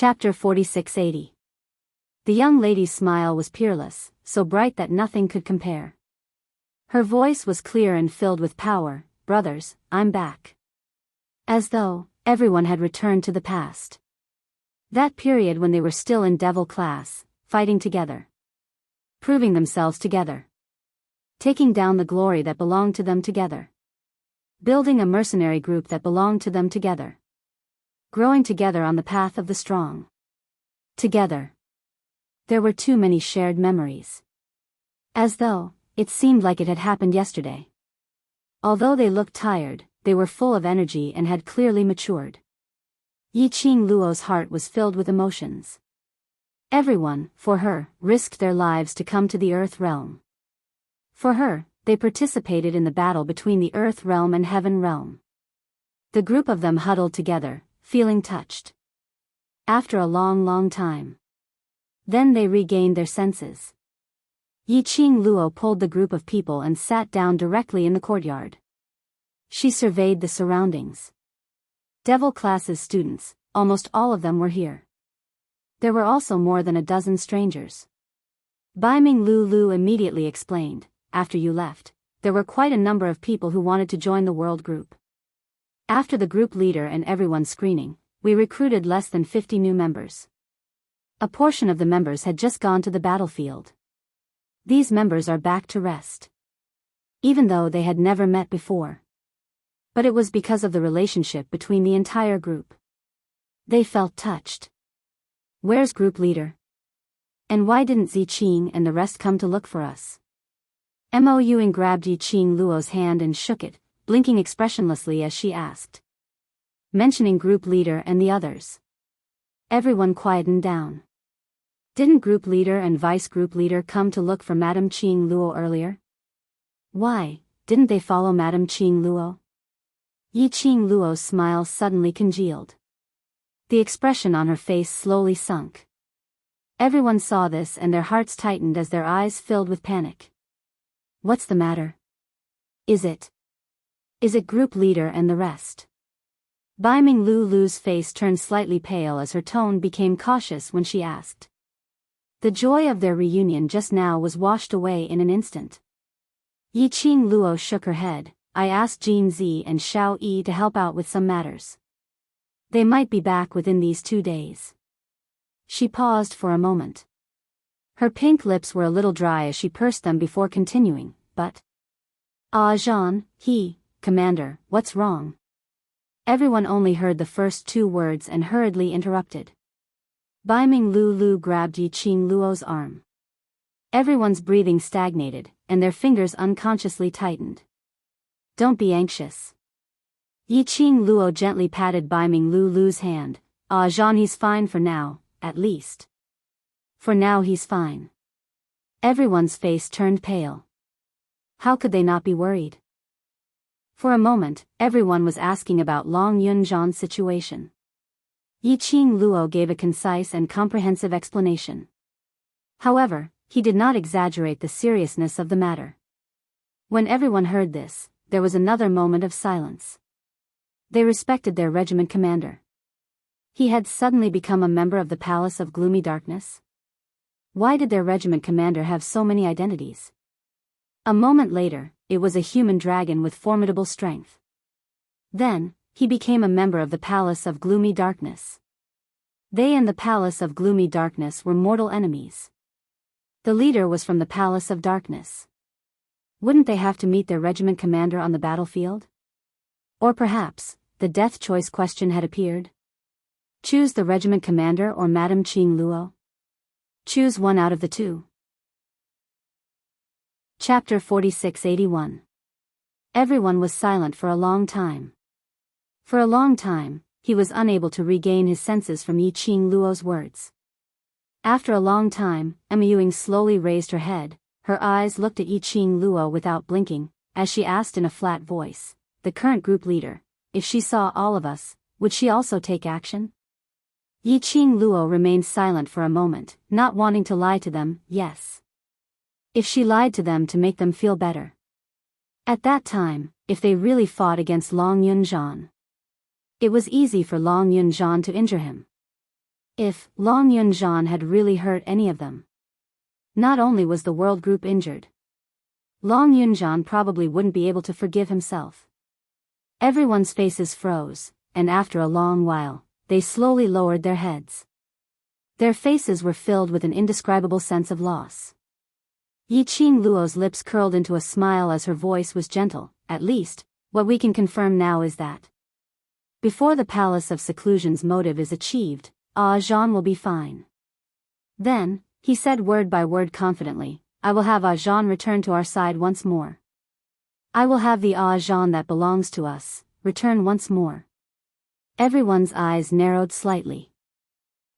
Chapter 4680. The young lady's smile was peerless, so bright that nothing could compare. Her voice was clear and filled with power. "Brothers, I'm back." As though everyone had returned to the past. That period when they were still in devil class, fighting together. Proving themselves together. Taking down the glory that belonged to them together. Building a mercenary group that belonged to them together. Growing together on the path of the strong. Together. There were too many shared memories. As though it seemed like it had happened yesterday. Although they looked tired, they were full of energy and had clearly matured. Yiqing Luo's heart was filled with emotions. Everyone, for her, risked their lives to come to the Earth realm. For her, they participated in the battle between the Earth realm and Heaven realm. The group of them huddled together, feeling touched. After a long time. Then they regained their senses. Yiqing Luo pulled the group of people and sat down directly in the courtyard. She surveyed the surroundings. Devil classes students, almost all of them were here. There were also more than a dozen strangers. Baiming Lu immediately explained, "After you left, there were quite a number of people who wanted to join the world group. After the group leader and everyone's screening, we recruited less than 50 new members. A portion of the members had just gone to the battlefield. These members are back to rest. Even though they had never met before. But it was because of the relationship between the entire group. They felt touched. Where's group leader? And why didn't Ziqing and the rest come to look for us?" Mouying grabbed Yiqing Luo's hand and shook it, blinking expressionlessly as she asked. Mentioning group leader and the others. Everyone quietened down. Didn't group leader and vice group leader come to look for Madame Qing Luo earlier? Why didn't they follow Madame Qing Luo? Yiqing Luo's smile suddenly congealed. The expression on her face slowly sunk. Everyone saw this and their hearts tightened as their eyes filled with panic. What's the matter? Is it group leader and the rest? Baiming Lu's face turned slightly pale as her tone became cautious when she asked. The joy of their reunion just now was washed away in an instant. Yiqing Luo shook her head. "I asked Jin Zi and Xiao Yi to help out with some matters. They might be back within these 2 days." She paused for a moment. Her pink lips were a little dry as she pursed them before continuing, "But Jean, Commander, what's wrong?" Everyone only heard the first 2 words and hurriedly interrupted. Baiming Lu grabbed Yiqing Luo's arm. Everyone's breathing stagnated, and their fingers unconsciously tightened. "Don't be anxious." Yiqing Luo gently patted Baiming Lu's hand. Jean, he's fine for now, at least. For now he's fine." Everyone's face turned pale. How could they not be worried? For a moment, everyone was asking about Long Yunzhan's situation. Yiqing Luo gave a concise and comprehensive explanation. However, he did not exaggerate the seriousness of the matter. When everyone heard this, there was another moment of silence. They respected their regiment commander. He had suddenly become a member of the Palace of Gloomy Darkness. Why did their regiment commander have so many identities? A moment later, it was a human dragon with formidable strength. Then, he became a member of the Palace of Gloomy Darkness. They and the Palace of Gloomy Darkness were mortal enemies. The leader was from the Palace of Darkness. Wouldn't they have to meet their regiment commander on the battlefield? Or perhaps, the death choice question had appeared? Choose the regiment commander or Madame Qing Luo? Choose one out of the 2. Chapter 4681. Everyone was silent for a long time. For a long time, he was unable to regain his senses from Yiqing Luo's words. After a long time, Mouying slowly raised her head. Her eyes looked at Yiqing Luo without blinking, as she asked in a flat voice, "The current group leader, if she saw all of us, would she also take action?" Yiqing Luo remained silent for a moment, not wanting to lie to them. Yes. If she lied to them to make them feel better. At that time, if they really fought against Long Yunzhan, it was easy for Long Yunzhan to injure him. If Long Yunjian had really hurt any of them. Not only was the world group injured, Long Yunjian probably wouldn't be able to forgive himself. Everyone's faces froze, and after a long while, they slowly lowered their heads. Their faces were filled with an indescribable sense of loss. Yiqing Luo's lips curled into a smile as her voice was gentle. At least, what we can confirm now is that before the Palace of Seclusion's motive is achieved, Zhan will be fine. Then, he said word by word confidently, I will have Zhan return to our side once more. I will have the Zhan that belongs to us return once more. Everyone's eyes narrowed slightly.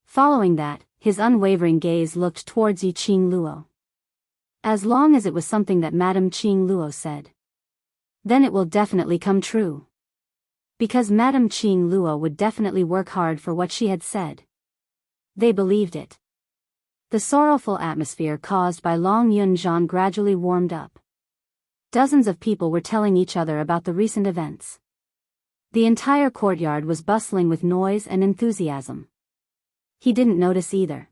Following that, his unwavering gaze looked towards Yiqing Luo. As long as it was something that Madame Qing Luo said, then it will definitely come true. Because Madame Qing Luo would definitely work hard for what she had said. They believed it. The sorrowful atmosphere caused by Long Yunjian gradually warmed up. Dozens of people were telling each other about the recent events. The entire courtyard was bustling with noise and enthusiasm. He didn't notice either.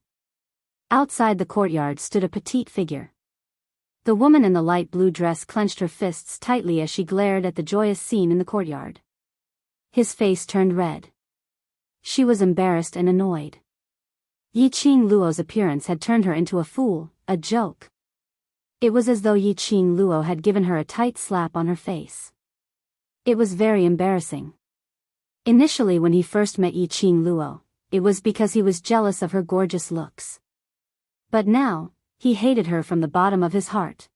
Outside the courtyard stood a petite figure. The woman in the light blue dress clenched her fists tightly as she glared at the joyous scene in the courtyard. His face turned red. She was embarrassed and annoyed. Yiqing Luo's appearance had turned her into a fool, a joke. It was as though Yiqing Luo had given her a tight slap on her face. It was very embarrassing. Initially when he first met Yiqing Luo, it was because he was jealous of her gorgeous looks. But now, he hated her from the bottom of his heart.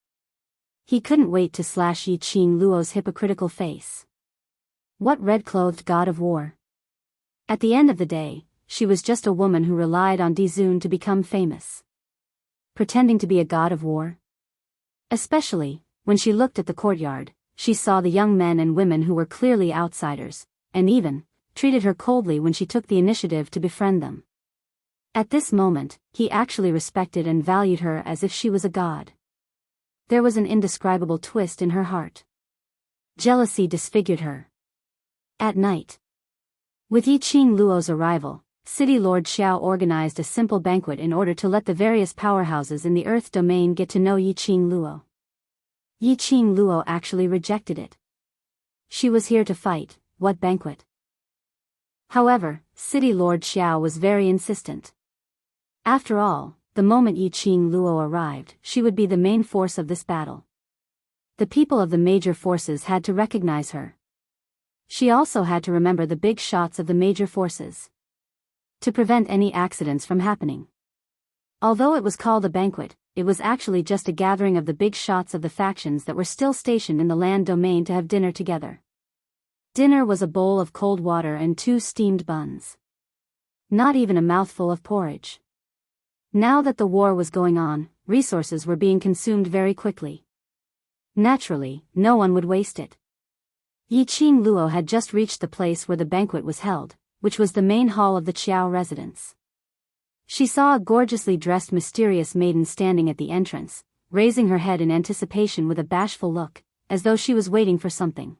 He couldn't wait to slash Yiqing Luo's hypocritical face. What red-clothed god of war? At the end of the day, she was just a woman who relied on Dizun to become famous. Pretending to be a god of war? Especially, when she looked at the courtyard, she saw the young men and women who were clearly outsiders, and even treated her coldly when she took the initiative to befriend them. At this moment, he actually respected and valued her as if she was a god. There was an indescribable twist in her heart. Jealousy disfigured her. At night, with Yiqing Luo's arrival, City Lord Xiao organized a simple banquet in order to let the various powerhouses in the Earth domain get to know Yiqing Luo. Yiqing Luo actually rejected it. She was here to fight, what banquet? However, City Lord Xiao was very insistent. After all, the moment Yiqing Luo arrived, she would be the main force of this battle. The people of the major forces had to recognize her. She also had to remember the big shots of the major forces, to prevent any accidents from happening. Although it was called a banquet, it was actually just a gathering of the big shots of the factions that were still stationed in the land domain to have dinner together. Dinner was a bowl of cold water and 2 steamed buns. Not even a mouthful of porridge. Now that the war was going on, resources were being consumed very quickly. Naturally, no one would waste it. Yiqing Luo had just reached the place where the banquet was held, which was the main hall of the Qiao residence. She saw a gorgeously dressed mysterious maiden standing at the entrance, raising her head in anticipation with a bashful look, as though she was waiting for something.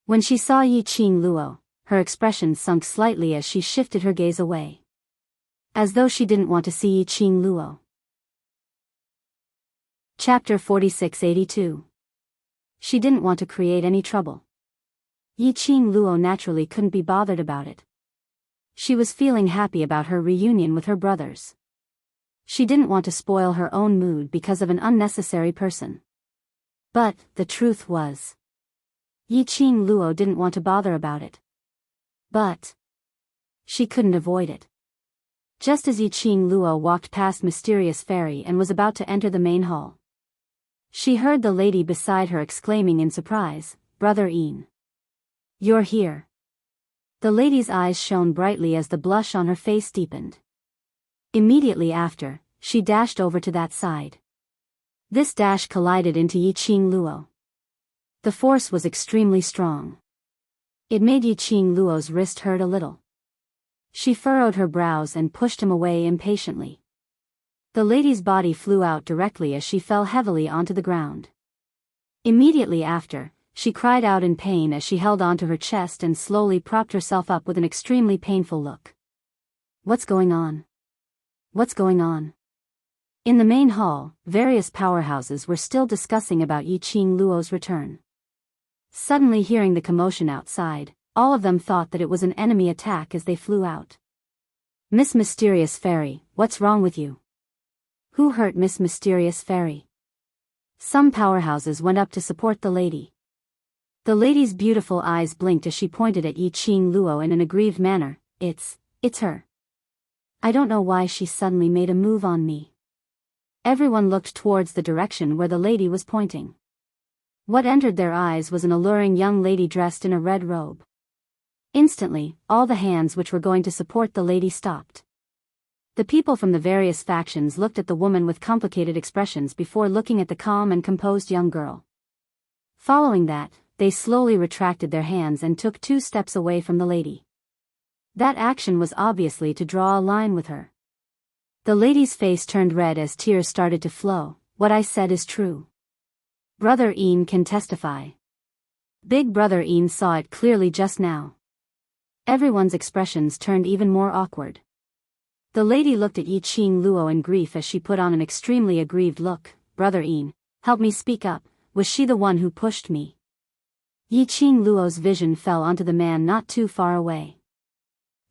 When she saw Yiqing Luo, her expression sunk slightly as she shifted her gaze away. As though she didn't want to see Yiqing Luo. Chapter 4682. She didn't want to create any trouble. Yiqing Luo naturally couldn't be bothered about it. She was feeling happy about her reunion with her brothers. She didn't want to spoil her own mood because of an unnecessary person. But, the truth was, Yiqing Luo didn't want to bother about it. But she couldn't avoid it. Just as Yiqing Luo walked past Mysterious Fairy and was about to enter the main hall, she heard the lady beside her exclaiming in surprise, "Brother Ian. You're here." The lady's eyes shone brightly as the blush on her face deepened. Immediately after, she dashed over to that side. This dash collided into Yiqing Luo. The force was extremely strong. It made Yiqing Luo's wrist hurt a little. She furrowed her brows and pushed him away impatiently. The lady's body flew out directly as she fell heavily onto the ground. Immediately after, she cried out in pain as she held onto her chest and slowly propped herself up with an extremely painful look. What's going on? What's going on? In the main hall, various powerhouses were still discussing about Yi Qing Luo's return. Suddenly hearing the commotion outside, all of them thought that it was an enemy attack as they flew out. Miss Mysterious Fairy, what's wrong with you? Who hurt Miss Mysterious Fairy? Some powerhouses went up to support the lady. The lady's beautiful eyes blinked as she pointed at Yi Qing Luo in an aggrieved manner. It's her. I don't know why she suddenly made a move on me. Everyone looked towards the direction where the lady was pointing. What entered their eyes was an alluring young lady dressed in a red robe. Instantly, all the hands which were going to support the lady stopped. The people from the various factions looked at the woman with complicated expressions before looking at the calm and composed young girl. Following that, they slowly retracted their hands and took 2 steps away from the lady. That action was obviously to draw a line with her. The lady's face turned red as tears started to flow. What I said is true. Brother Ian can testify. Big Brother Ian saw it clearly just now. Everyone's expressions turned even more awkward. The lady looked at Yi Qing Luo in grief as she put on an extremely aggrieved look. Brother Ian, help me speak up, was she the one who pushed me? Yi Qing Luo's vision fell onto the man not too far away.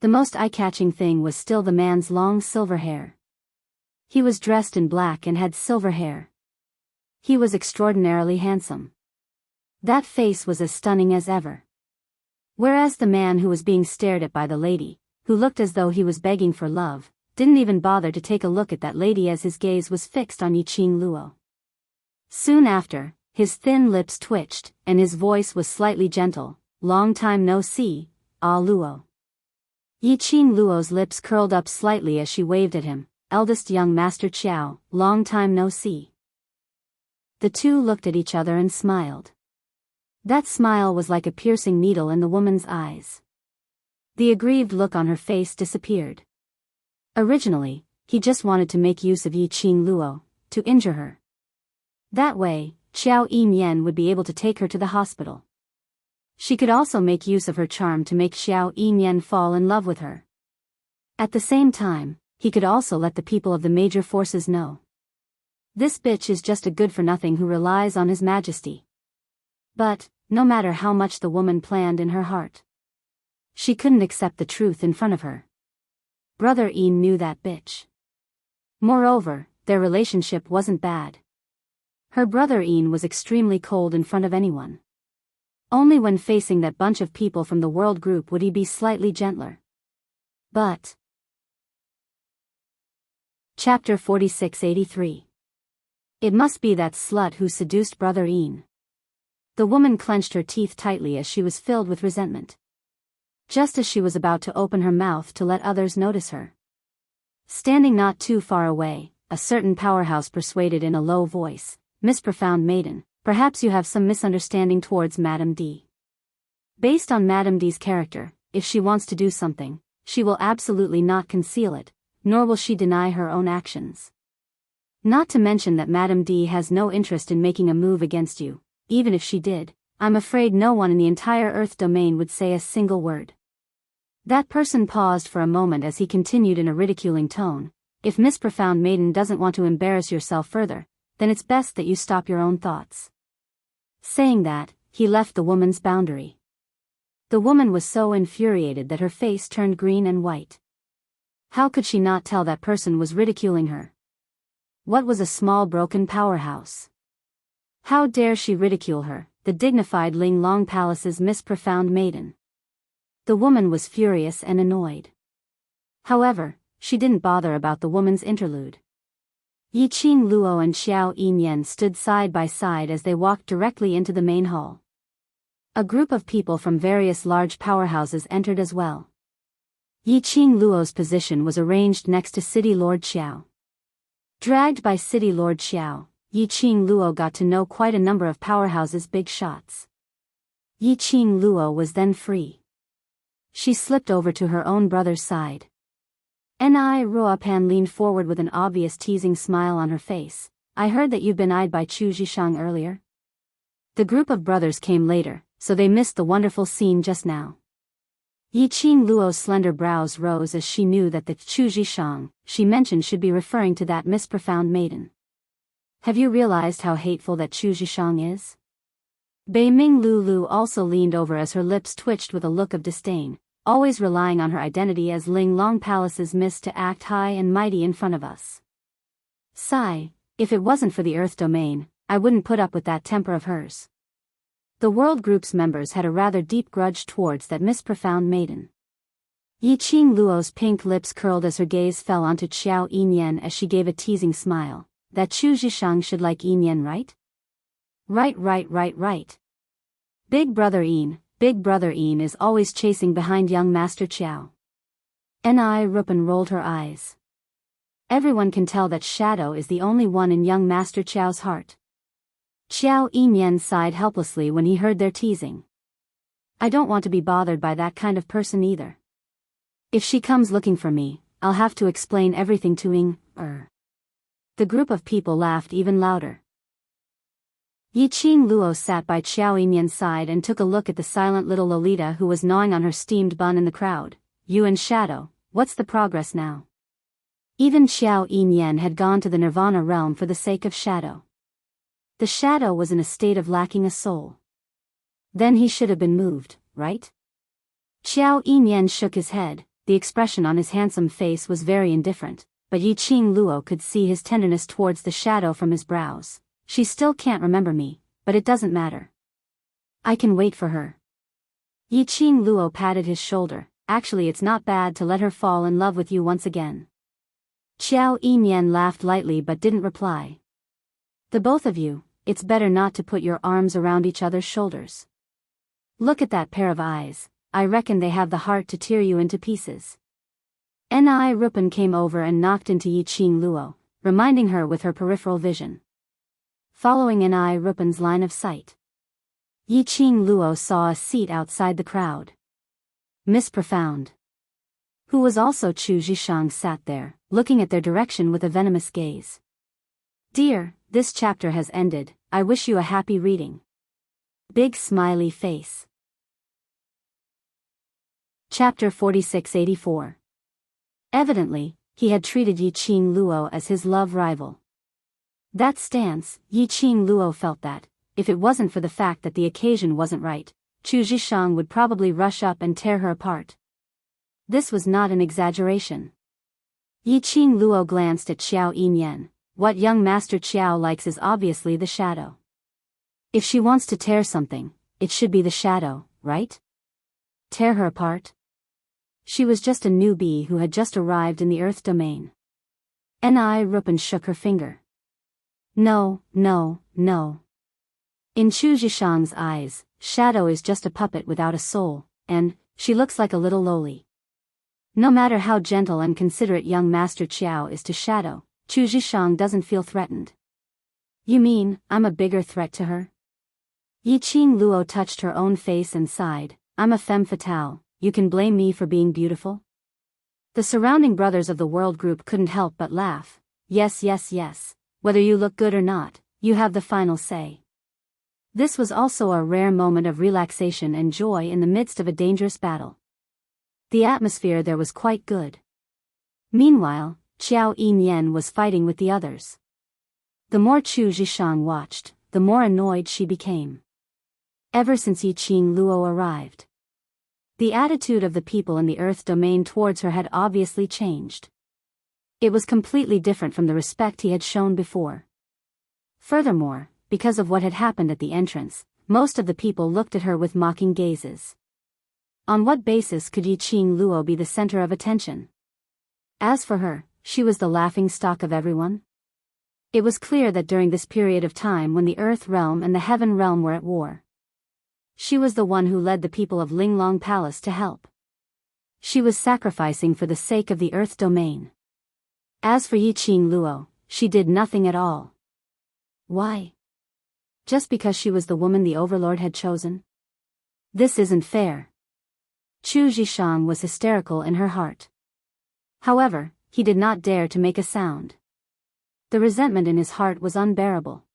The most eye-catching thing was still the man's long silver hair. He was dressed in black and had silver hair. He was extraordinarily handsome. That face was as stunning as ever. Whereas the man who was being stared at by the lady, who looked as though he was begging for love, didn't even bother to take a look at that lady as his gaze was fixed on Yi Qing Luo. Soon after, his thin lips twitched, and his voice was slightly gentle. Long time no see, ah Luo. Yi Qing Luo's lips curled up slightly as she waved at him. Eldest young Master Qiao, long time no see. The two looked at each other and smiled. That smile was like a piercing needle in the woman's eyes. The aggrieved look on her face disappeared. Originally, he just wanted to make use of Yi Qing Luo, to injure her. That way, Xiao Yimian would be able to take her to the hospital. She could also make use of her charm to make Xiao Yimian fall in love with her. At the same time, he could also let the people of the major forces know. This bitch is just a good-for-nothing who relies on his majesty. But, no matter how much the woman planned in her heart, she couldn't accept the truth in front of her. Brother Ian knew that bitch. Moreover, their relationship wasn't bad. Her brother Ian was extremely cold in front of anyone. Only when facing that bunch of people from the world group would he be slightly gentler. But Chapter 4683. It must be that slut who seduced Brother Ian. The woman clenched her teeth tightly as she was filled with resentment. Just as she was about to open her mouth to let others notice her. Standing not too far away, a certain powerhouse persuaded in a low voice, Miss Profound Maiden, perhaps you have some misunderstanding towards Madame D. Based on Madame D's character, if she wants to do something, she will absolutely not conceal it, nor will she deny her own actions. Not to mention that Madame D has no interest in making a move against you. Even if she did, I'm afraid no one in the entire Earth domain would say a single word. That person paused for a moment as he continued in a ridiculing tone. If Miss Profound Maiden doesn't want to embarrass yourself further, then it's best that you stop your own thoughts. Saying that, he left the woman's boundary. The woman was so infuriated that her face turned green and white. How could she not tell that person was ridiculing her? What was a small broken powerhouse? How dare she ridicule her, the dignified Ling Long Palace's Miss Profound Maiden? The woman was furious and annoyed. However, she didn't bother about the woman's interlude. Yi Qing Luo and Xiao Yimian stood side by side as they walked directly into the main hall. A group of people from various large powerhouses entered as well. Yi Qing Luo's position was arranged next to City Lord Xiao. Dragged by City Lord Xiao, Yi Qing Luo got to know quite a number of powerhouses' big shots. Yi Qing Luo was then free. She slipped over to her own brother's side. Ni Ruopan leaned forward with an obvious teasing smile on her face. I heard that you've been eyed by Chu Zhishang earlier. The group of brothers came later, so they missed the wonderful scene just now. Yi Qing Luo's slender brows rose as she knew that the Chu Zhishang she mentioned should be referring to that misprofound maiden. Have you realized how hateful that Chu Zhishang is? Bei Ming Lulu also leaned over as her lips twitched with a look of disdain, always relying on her identity as Ling Long Palace's miss to act high and mighty in front of us. Sigh, if it wasn't for the Earth domain, I wouldn't put up with that temper of hers. The World Group's members had a rather deep grudge towards that misprofound maiden. Yi Qing Luo's pink lips curled as her gaze fell onto Xiao Yinyan as she gave a teasing smile. That Chu Zhishang should like Yinyan, right? Right. Big Brother Yin is always chasing behind young Master Qiao. Ni Rupin rolled her eyes. Everyone can tell that Shadow is the only one in young Master Qiao's heart. Xiao Yinyan sighed helplessly when he heard their teasing. I don't want to be bothered by that kind of person either. If she comes looking for me, I'll have to explain everything to Immerse. The group of people laughed even louder. Yi Qing Luo sat by Xiao Yinyan's side and took a look at the silent little Lolita who was gnawing on her steamed bun in the crowd. You and Shadow, what's the progress now? Even Xiao Yinyan had gone to the Nirvana realm for the sake of Shadow. The Shadow was in a state of lacking a soul. Then he should have been moved, right? Xiao Yinyan shook his head. The expression on his handsome face was very indifferent, but Yi Qing Luo could see his tenderness towards the Shadow from his brows. She still can't remember me, but it doesn't matter. I can wait for her. Yi Qing Luo patted his shoulder. Actually, it's not bad to let her fall in love with you once again. Xiao Yinyan laughed lightly but didn't reply. The both of you, it's better not to put your arms around each other's shoulders. Look at that pair of eyes, I reckon they have the heart to tear you into pieces. Ni Rupin came over and knocked into Yi Qing Luo, reminding her with her peripheral vision. Following Ni Rupin's line of sight, Yi Qing Luo saw a seat outside the crowd. Miss Profound, who was also Chu Zhishang, sat there, looking at their direction with a venomous gaze. Dear, this chapter has ended, I wish you a happy reading. Big smiley face. Chapter 4684. Evidently, he had treated Yi Qing Luo as his love rival. That stance, Yi Qing Luo felt that, if it wasn't for the fact that the occasion wasn't right, Chu Zhishang would probably rush up and tear her apart. This was not an exaggeration. Yi Qing Luo glanced at Xiao Yinyan. What young Master Qiao likes is obviously the Shadow. If she wants to tear something, it should be the Shadow, right? Tear her apart? She was just a newbie who had just arrived in the Earth domain. Ni Rupin shook her finger. No. In Chu Zhishang's eyes, Shadow is just a puppet without a soul, and she looks like a little loli. No matter how gentle and considerate young Master Qiao is to Shadow, Chu Zhishang doesn't feel threatened. You mean, I'm a bigger threat to her? Yi Qing Luo touched her own face and sighed. I'm a femme fatale, you can blame me for being beautiful? The surrounding brothers of the World Group couldn't help but laugh. Yes. Whether you look good or not, you have the final say. This was also a rare moment of relaxation and joy in the midst of a dangerous battle. The atmosphere there was quite good. Meanwhile, Xiao Yinyan was fighting with the others. The more Chu Zhishang watched, the more annoyed she became. Ever since Yi Qing Luo arrived, the attitude of the people in the Earth domain towards her had obviously changed. It was completely different from the respect he had shown before. Furthermore, because of what had happened at the entrance, most of the people looked at her with mocking gazes. On what basis could Yi Qing Luo be the center of attention? As for her, she was the laughing stock of everyone. It was clear that during this period of time when the Earth realm and the Heaven realm were at war, she was the one who led the people of Linglong Palace to help. She was sacrificing for the sake of the Earth domain. As for Yi Qing Luo, she did nothing at all. Why? Just because she was the woman the Overlord had chosen? This isn't fair. Chu Zhishang was hysterical in her heart. However, he did not dare to make a sound. The resentment in his heart was unbearable.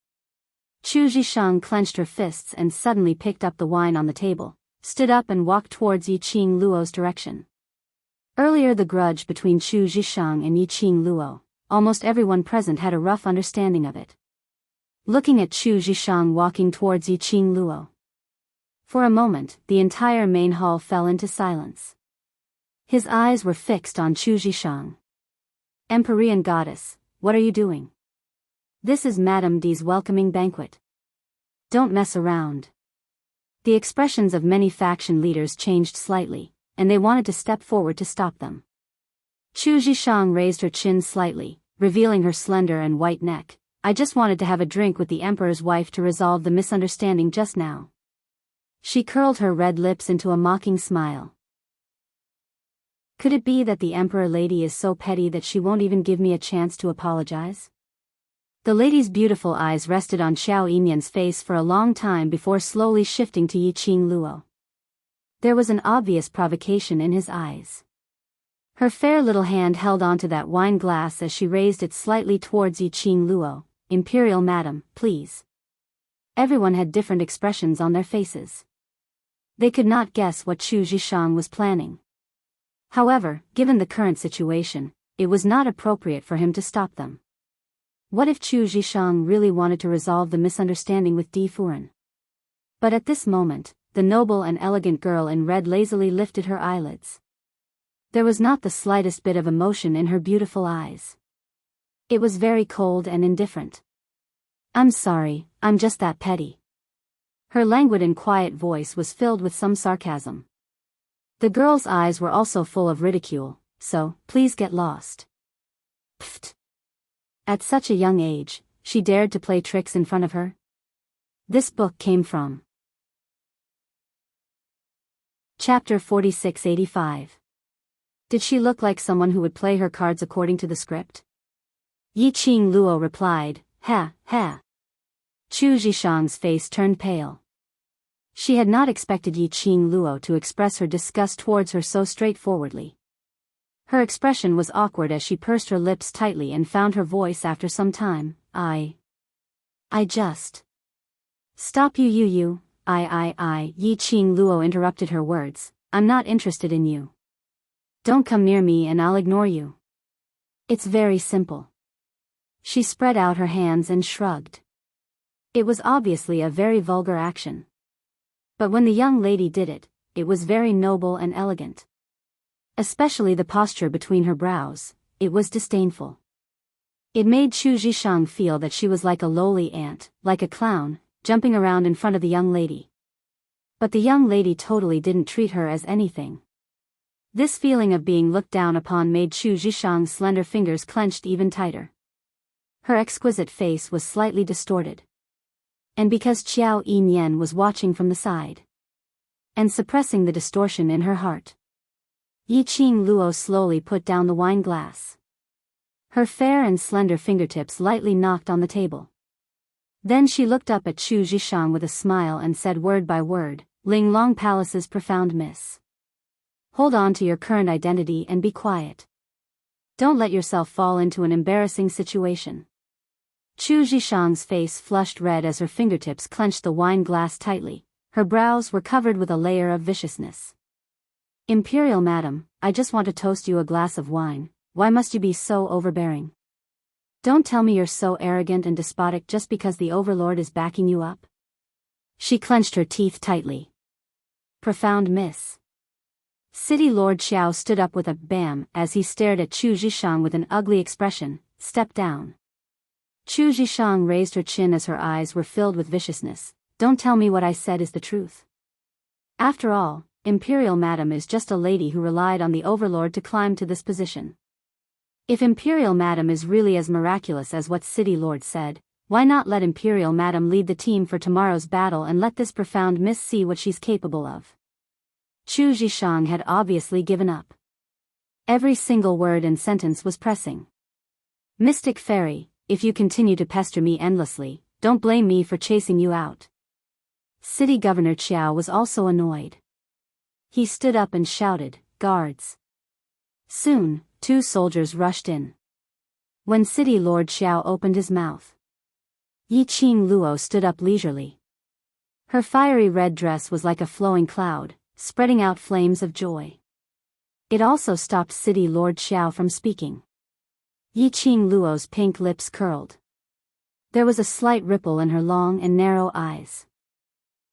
Chu Zhishang clenched her fists and suddenly picked up the wine on the table, stood up and walked towards Yi Qing Luo's direction. Earlier the grudge between Chu Zhishang and Yi Qing Luo, almost everyone present had a rough understanding of it. Looking at Chu Zhishang walking towards Yi Qing Luo. For a moment, the entire main hall fell into silence. His eyes were fixed on Chu Zhishang. Empyrean goddess, what are you doing? This is Madame D's welcoming banquet. Don't mess around. The expressions of many faction leaders changed slightly, and they wanted to step forward to stop them. Chu Zhishang raised her chin slightly, revealing her slender and white neck. I just wanted to have a drink with the emperor's wife to resolve the misunderstanding just now. She curled her red lips into a mocking smile. Could it be that the emperor lady is so petty that she won't even give me a chance to apologize? The lady's beautiful eyes rested on Xiao Yinyan's face for a long time before slowly shifting to Yi Qing Luo. There was an obvious provocation in his eyes. Her fair little hand held onto that wine glass as she raised it slightly towards Yi Qing Luo. Imperial Madam, please. Everyone had different expressions on their faces. They could not guess what Chu Zhishang was planning. However, given the current situation, it was not appropriate for him to stop them. What if Chu Zhishang really wanted to resolve the misunderstanding with Di Furen? But at this moment, the noble and elegant girl in red lazily lifted her eyelids. There was not the slightest bit of emotion in her beautiful eyes. It was very cold and indifferent. I'm sorry, I'm just that petty. Her languid and quiet voice was filled with some sarcasm. The girl's eyes were also full of ridicule, so, please get lost. Pfft. At such a young age, she dared to play tricks in front of her? This book came from Chapter 4685. Did she look like someone who would play her cards according to the script? Yi Qing Luo replied, ha, ha. Chu Zhishang's face turned pale. She had not expected Yi Qing Luo to express her disgust towards her so straightforwardly. Her expression was awkward as she pursed her lips tightly and found her voice after some time. I just. Stop you. Yi Qing Luo interrupted her words. I'm not interested in you. Don't come near me and I'll ignore you. It's very simple. She spread out her hands and shrugged. It was obviously a very vulgar action. But when the young lady did it, it was very noble and elegant. Especially the posture between her brows, it was disdainful. It made Chu Zhishang feel that she was like a lowly ant, like a clown, jumping around in front of the young lady. But the young lady totally didn't treat her as anything. This feeling of being looked down upon made Chu Zhishang's slender fingers clenched even tighter. Her exquisite face was slightly distorted. And because Xiao Yinyan was watching from the side, and suppressing the distortion in her heart, Yi Qing Luo slowly put down the wine glass. Her fair and slender fingertips lightly knocked on the table. Then she looked up at Chu Zhishang with a smile and said word by word, Ling Long Palace's profound miss. Hold on to your current identity and be quiet. Don't let yourself fall into an embarrassing situation. Chu Zhishang's face flushed red as her fingertips clenched the wine glass tightly. Her brows were covered with a layer of viciousness. Imperial Madam, I just want to toast you a glass of wine. Why must you be so overbearing? Don't tell me you're so arrogant and despotic just because the overlord is backing you up. She clenched her teeth tightly. Profound miss. City Lord Xiao stood up with a bam as he stared at Chu Zhishang with an ugly expression. Step down. Chu Zhishang raised her chin as her eyes were filled with viciousness. Don't tell me what I said is the truth. After all, Imperial Madam is just a lady who relied on the overlord to climb to this position. If Imperial Madam is really as miraculous as what City Lord said, why not let Imperial Madam lead the team for tomorrow's battle and let this profound miss see what she's capable of? Chu Zhishang had obviously given up. Every single word and sentence was pressing. Mystic Fairy, if you continue to pester me endlessly, don't blame me for chasing you out. City Governor Qiao was also annoyed. He stood up and shouted, Guards. Soon, 2 soldiers rushed in. When City Lord Xiao opened his mouth, Yi Qing Luo stood up leisurely. Her fiery red dress was like a flowing cloud, spreading out flames of joy. It also stopped City Lord Xiao from speaking. Yi Qing Luo's pink lips curled. There was a slight ripple in her long and narrow eyes.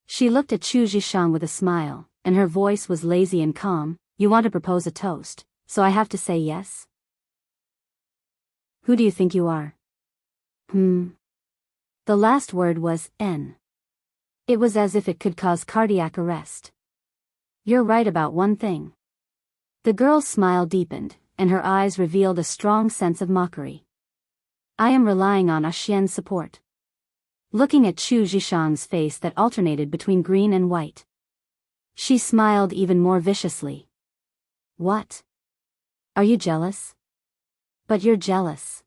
She looked at Chu Zhishang with a smile, and her voice was lazy and calm. You want to propose a toast, so I have to say yes? Who do you think you are? The last word was N. It was as if it could cause cardiac arrest. You're right about one thing. The girl's smile deepened, and her eyes revealed a strong sense of mockery. I am relying on Xian's support. Looking at Chu Zhishang's face that alternated between green and white, she smiled even more viciously. What? Are you jealous? But you're jealous.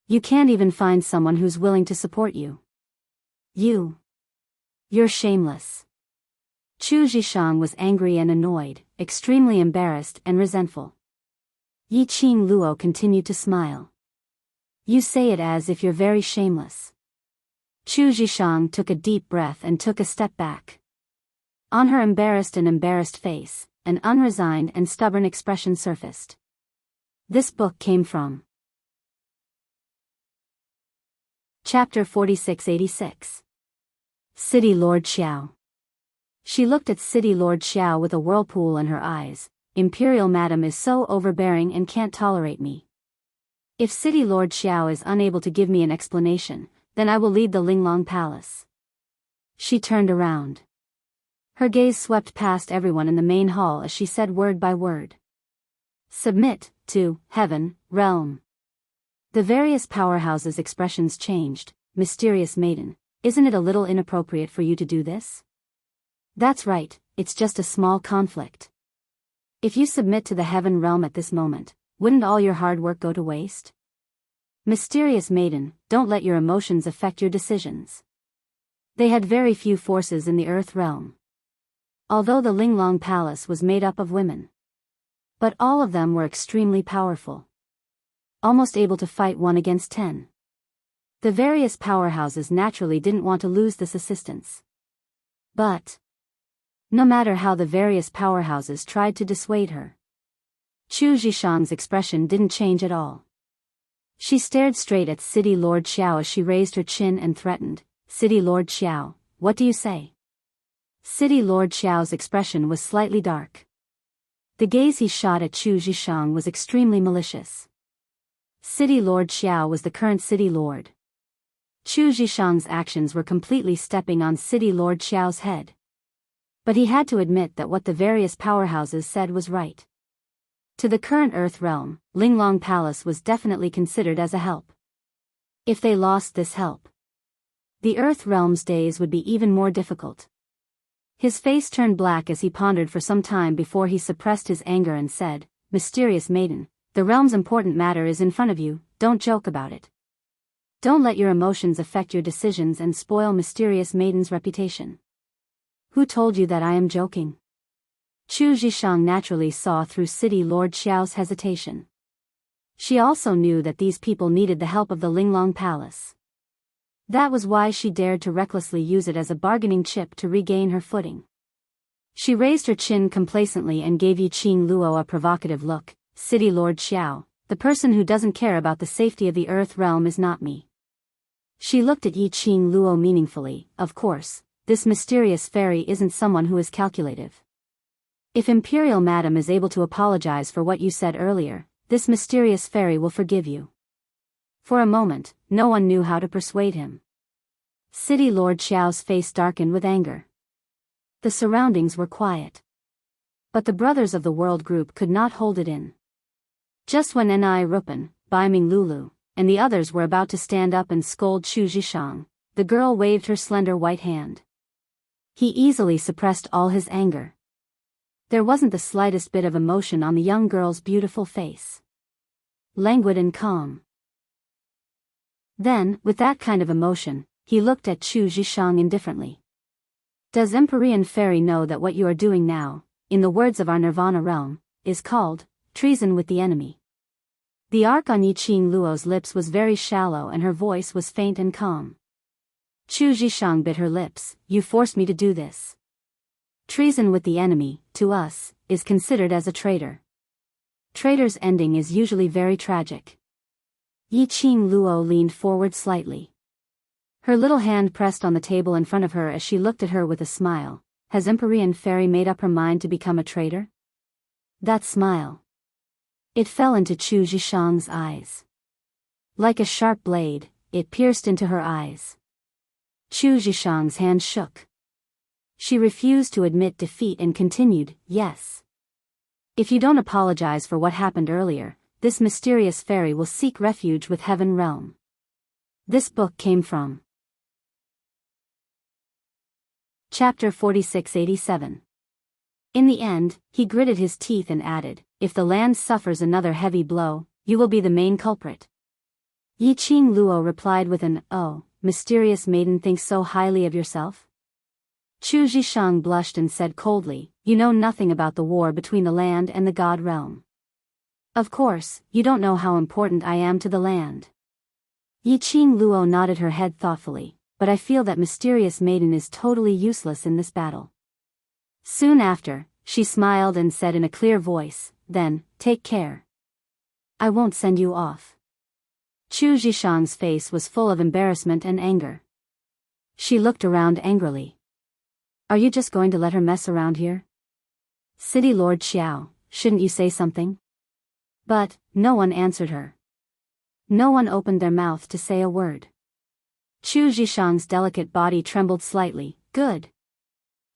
You can't even find someone who's willing to support you. You're shameless. Chu Zhishang was angry and annoyed, extremely embarrassed and resentful. Yi Qing Luo continued to smile. You say it as if you're very shameless. Chu Zhishang took a deep breath and took a step back. On her embarrassed face, an unresigned and stubborn expression surfaced. This book came from Chapter 4686. City Lord Xiao. She looked at City Lord Xiao with a whirlpool in her eyes. Imperial Madam is so overbearing and can't tolerate me. If City Lord Xiao is unable to give me an explanation, then I will leave the Linglong Palace. She turned around. Her gaze swept past everyone in the main hall as she said word by word. Submit to heaven, realm. The various powerhouses' expressions changed. Mysterious maiden, isn't it a little inappropriate for you to do this? That's right, it's just a small conflict. If you submit to the heaven realm at this moment, wouldn't all your hard work go to waste? Mysterious maiden, don't let your emotions affect your decisions. They had very few forces in the earth realm. Although the Linglong Palace was made up of women, but all of them were extremely powerful. Almost able to fight 1 against 10. The various powerhouses naturally didn't want to lose this assistance. But no matter how the various powerhouses tried to dissuade her, Chu Zhishang's expression didn't change at all. She stared straight at City Lord Xiao as she raised her chin and threatened, City Lord Xiao, what do you say? City Lord Xiao's expression was slightly dark. The gaze he shot at Chu Zhishang was extremely malicious. City Lord Xiao was the current City Lord. Chu Zhishang's actions were completely stepping on City Lord Xiao's head. But he had to admit that what the various powerhouses said was right. To the current Earth realm, Linglong Palace was definitely considered as a help. If they lost this help, the Earth realm's days would be even more difficult. His face turned black as he pondered for some time before he suppressed his anger and said, Mysterious maiden, the realm's important matter is in front of you, don't joke about it. Don't let your emotions affect your decisions and spoil Mysterious Maiden's reputation. Who told you that I am joking? Chu Zhishang naturally saw through City Lord Xiao's hesitation. She also knew that these people needed the help of the Linglong Palace. That was why she dared to recklessly use it as a bargaining chip to regain her footing. She raised her chin complacently and gave Yi Qing Luo a provocative look. City Lord Xiao, the person who doesn't care about the safety of the Earth realm is not me. She looked at Yi Qing Luo meaningfully. Of course, this mysterious fairy isn't someone who is calculative. If Imperial Madam is able to apologize for what you said earlier, this mysterious fairy will forgive you. For a moment, no one knew how to persuade him. City Lord Xiao's face darkened with anger. The surroundings were quiet. But the Brothers of the World group could not hold it in. Just when Ni Rupan, Baiming Lulu, and the others were about to stand up and scold Chu Zhishang, the girl waved her slender white hand. He easily suppressed all his anger. There wasn't the slightest bit of emotion on the young girl's beautiful face. Languid and calm. Then, with that kind of emotion, he looked at Chu Zhishang indifferently. Does Empyrean Fairy know that what you are doing now, in the words of our Nirvana realm, is called treason with the enemy? The arc on Yi Qing Luo's lips was very shallow and her voice was faint and calm. Chu Zhishang bit her lips. You forced me to do this. Treason with the enemy, to us, is considered as a traitor. Traitor's ending is usually very tragic. Yi Qing Luo leaned forward slightly. Her little hand pressed on the table in front of her as she looked at her with a smile. Has Empyrean Fairy made up her mind to become a traitor? That smile. It fell into Chu Zhishang's eyes. Like a sharp blade, it pierced into her eyes. Chu Zhishang's hand shook. She refused to admit defeat and continued, yes. If you don't apologize for what happened earlier, this mysterious fairy will seek refuge with Heaven Realm. This book came from Chapter 4687. In the end, he gritted his teeth and added, if the land suffers another heavy blow, you will be the main culprit. Yi Qing Luo replied with an, oh, mysterious maiden thinks so highly of yourself? Chu Zhishang blushed and said coldly, you know nothing about the war between the land and the god realm. Of course, you don't know how important I am to the land. Yi Qing Luo nodded her head thoughtfully, but I feel that mysterious maiden is totally useless in this battle. Soon after, she smiled and said in a clear voice, then, take care. I won't send you off. Chu Zhishang's face was full of embarrassment and anger. She looked around angrily. Are you just going to let her mess around here? City Lord Xiao, shouldn't you say something? But, no one answered her. No one opened their mouth to say a word. Chu Zhishang's delicate body trembled slightly. Good.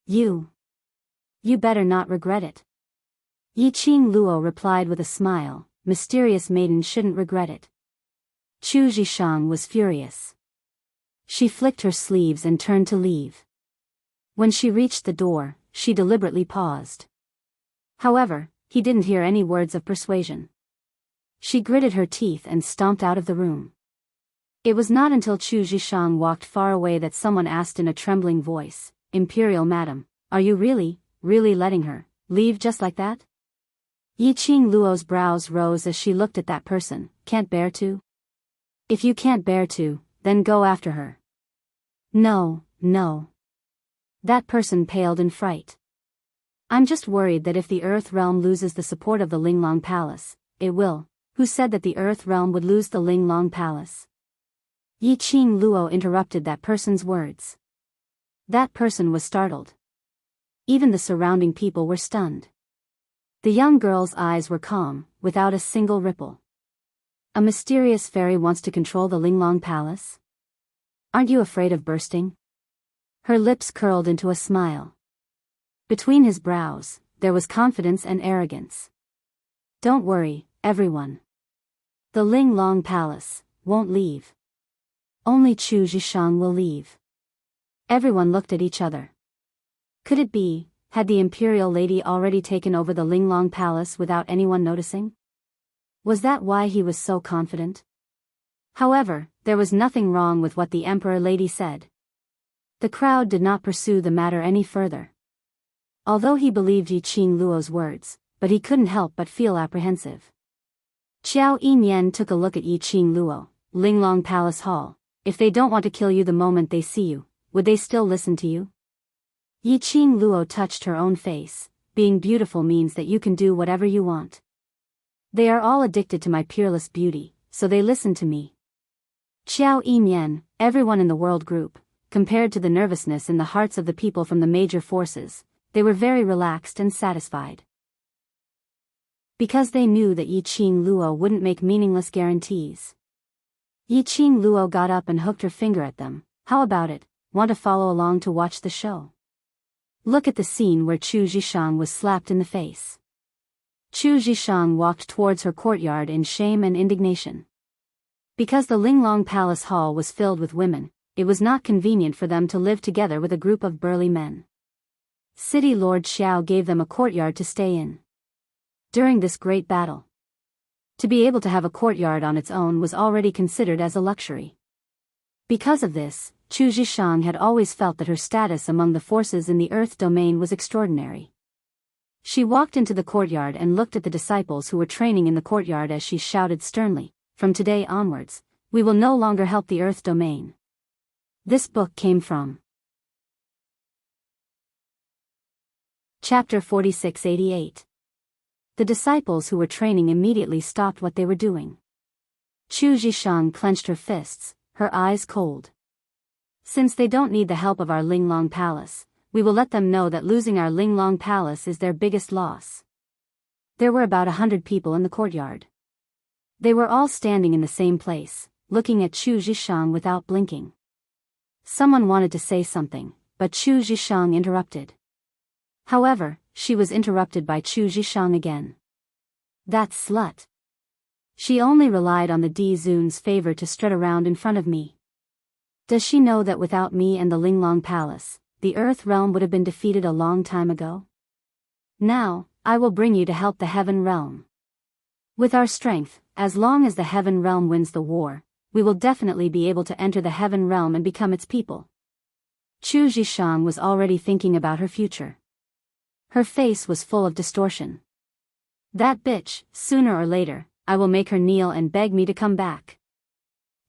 You better not regret it. Yi Qing Luo replied with a smile, mysterious maiden shouldn't regret it. Chu Zhishang was furious. She flicked her sleeves and turned to leave. When she reached the door, she deliberately paused. However, he didn't hear any words of persuasion. She gritted her teeth and stomped out of the room. It was not until Chu Zhishang walked far away that someone asked in a trembling voice, Imperial Madam, are you really letting her leave just like that? Yi Qing Luo's brows rose as she looked at that person. Can't bear to? If you can't bear to, then go after her. No. That person paled in fright. I'm just worried that if the Earth Realm loses the support of the Linglong Palace, it will. Who said that the Earth Realm would lose the Linglong Palace? Yi Qing Luo interrupted that person's words. That person was startled. Even the surrounding people were stunned. The young girl's eyes were calm, without a single ripple. A mysterious fairy wants to control the Linglong Palace? Aren't you afraid of bursting? Her lips curled into a smile. Between his brows, there was confidence and arrogance. Don't worry, everyone. The Linglong Palace won't leave. Only Chu Zhishang will leave. Everyone looked at each other. Could it be, had the imperial lady already taken over the Linglong Palace without anyone noticing? Was that why he was so confident? However, there was nothing wrong with what the emperor lady said. The crowd did not pursue the matter any further. Although he believed Yi Qing Luo's words, but he couldn't help but feel apprehensive. Qiao Yinyan took a look at Yi Qing Luo. Linglong Palace Hall. If they don't want to kill you the moment they see you, would they still listen to you? Yi Qing Luo touched her own face. Being beautiful means that you can do whatever you want. They are all addicted to my peerless beauty, so they listen to me. Qiao Yinyan, everyone in the world group, compared to the nervousness in the hearts of the people from the major forces, they were very relaxed and satisfied. Because they knew that Yi Qing Luo wouldn't make meaningless guarantees. Yi Qing Luo got up and hooked her finger at them. How about it, want to follow along to watch the show? Look at the scene where Chu Zhishang was slapped in the face. Chu Zhishang walked towards her courtyard in shame and indignation. Because the Linglong Palace Hall was filled with women, it was not convenient for them to live together with a group of burly men. City Lord Xiao gave them a courtyard to stay in. During this great battle, to be able to have a courtyard on its own was already considered as a luxury. Because of this, Chu Zhishang had always felt that her status among the forces in the Earth domain was extraordinary. She walked into the courtyard and looked at the disciples who were training in the courtyard as she shouted sternly, from today onwards, we will no longer help the Earth domain. This book came from Chapter 4688. The disciples who were training immediately stopped what they were doing. Chu Zhishang clenched her fists, her eyes cold. Since they don't need the help of our Linglong Palace, we will let them know that losing our Linglong Palace is their biggest loss. There were about 100 people in the courtyard. They were all standing in the same place, looking at Chu Zhishang without blinking. Someone wanted to say something, but Chu Zhishang interrupted. However, she was interrupted by Chu Zhishang again. That slut. She only relied on the D Zun's favor to strut around in front of me. Does she know that without me and the Linglong Palace, the Earth Realm would have been defeated a long time ago? Now, I will bring you to help the Heaven Realm. With our strength, as long as the Heaven Realm wins the war, we will definitely be able to enter the Heaven Realm and become its people. Chu Zhishang was already thinking about her future. Her face was full of distortion. That bitch, sooner or later, I will make her kneel and beg me to come back.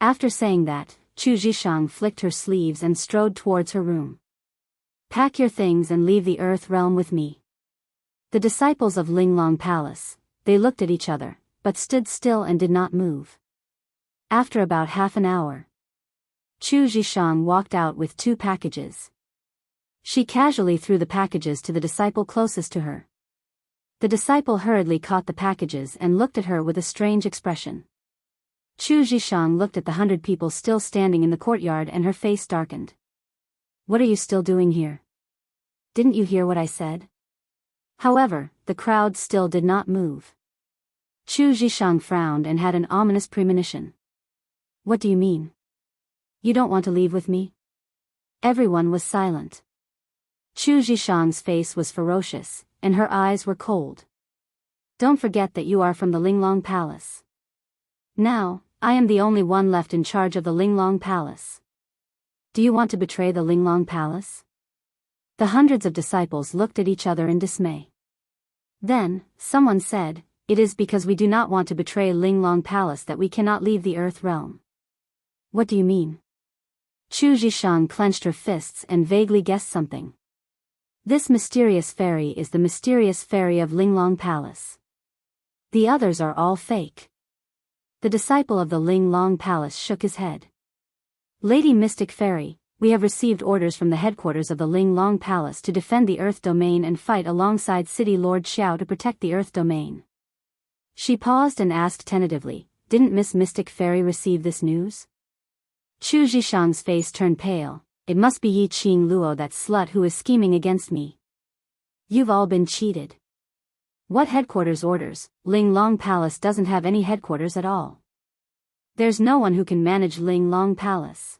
After saying that, Chu Zhishang flicked her sleeves and strode towards her room. Pack your things and leave the Earth Realm with me. The disciples of Linglong Palace, they looked at each other, but stood still and did not move. After about half an hour, Chu Zhishang walked out with 2 packages. She casually threw the packages to the disciple closest to her. The disciple hurriedly caught the packages and looked at her with a strange expression. Chu Zhishang looked at the 100 people still standing in the courtyard and her face darkened. What are you still doing here? Didn't you hear what I said? However, the crowd still did not move. Chu Zhishang frowned and had an ominous premonition. What do you mean? You don't want to leave with me? Everyone was silent. Chu Zhishang's face was ferocious, and her eyes were cold. Don't forget that you are from the Linglong Palace. Now, I am the only one left in charge of the Linglong Palace. Do you want to betray the Linglong Palace? The hundreds of disciples looked at each other in dismay. Then, someone said, it is because we do not want to betray Linglong Palace that we cannot leave the Earth Realm. What do you mean? Chu Zhishang clenched her fists and vaguely guessed something. This mysterious fairy is the mysterious fairy of Linglong Palace. The others are all fake. The disciple of the Linglong Palace shook his head. Lady Mystic Fairy, we have received orders from the headquarters of the Linglong Palace to defend the Earth Domain and fight alongside City Lord Xiao to protect the Earth Domain. She paused and asked tentatively, didn't Miss Mystic Fairy receive this news? Chu Zhishang's face turned pale. It must be Yi Qing Luo, that slut who is scheming against me. You've all been cheated. What headquarters orders? Linglong Palace doesn't have any headquarters at all. There's no one who can manage Linglong Palace.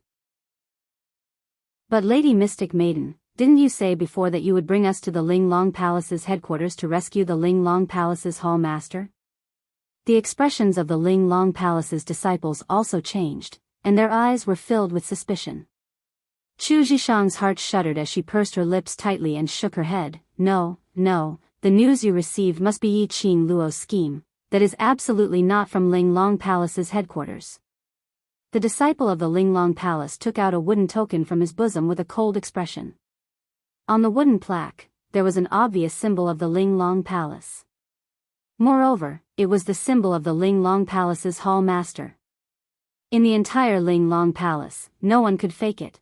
But Lady Mystic Maiden, didn't you say before that you would bring us to the Linglong Palace's headquarters to rescue the Linglong Palace's Hall Master? The expressions of the Linglong Palace's disciples also changed, and their eyes were filled with suspicion. Chu Zhishang's heart shuddered as she pursed her lips tightly and shook her head. No, the news you received must be Yi Qing Luo's scheme, that is absolutely not from Linglong Palace's headquarters. The disciple of the Linglong Palace took out a wooden token from his bosom with a cold expression. On the wooden plaque, there was an obvious symbol of the Linglong Palace. Moreover, it was the symbol of the Linglong Palace's Hall Master. In the entire Linglong Palace, no one could fake it.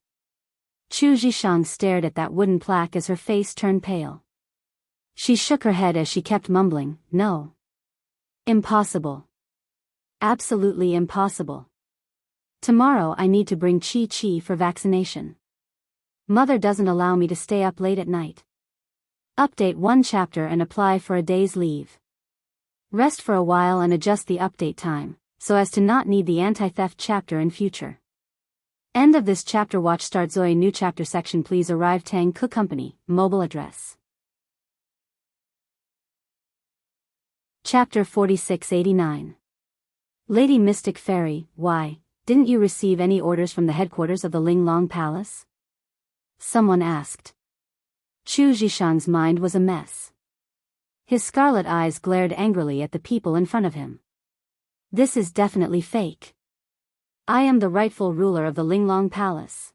Chu Zhishang stared at that wooden plaque as her face turned pale. She shook her head as she kept mumbling, no. Impossible. Absolutely impossible. Tomorrow I need to bring Chi for vaccination. Mother doesn't allow me to stay up late at night. Update 1 chapter and apply for a day's leave. Rest for a while and adjust the update time, so as to not need the anti-theft chapter in future. End of this chapter. Watch start Zoe new chapter section. Please arrive Tang Cook Company, mobile address. Chapter 4689. Lady Mystic Fairy, why, didn't you receive any orders from the headquarters of the Linglong Palace? Someone asked. Chu Zhishang's mind was a mess. His scarlet eyes glared angrily at the people in front of him. This is definitely fake. I am the rightful ruler of the Linglong Palace.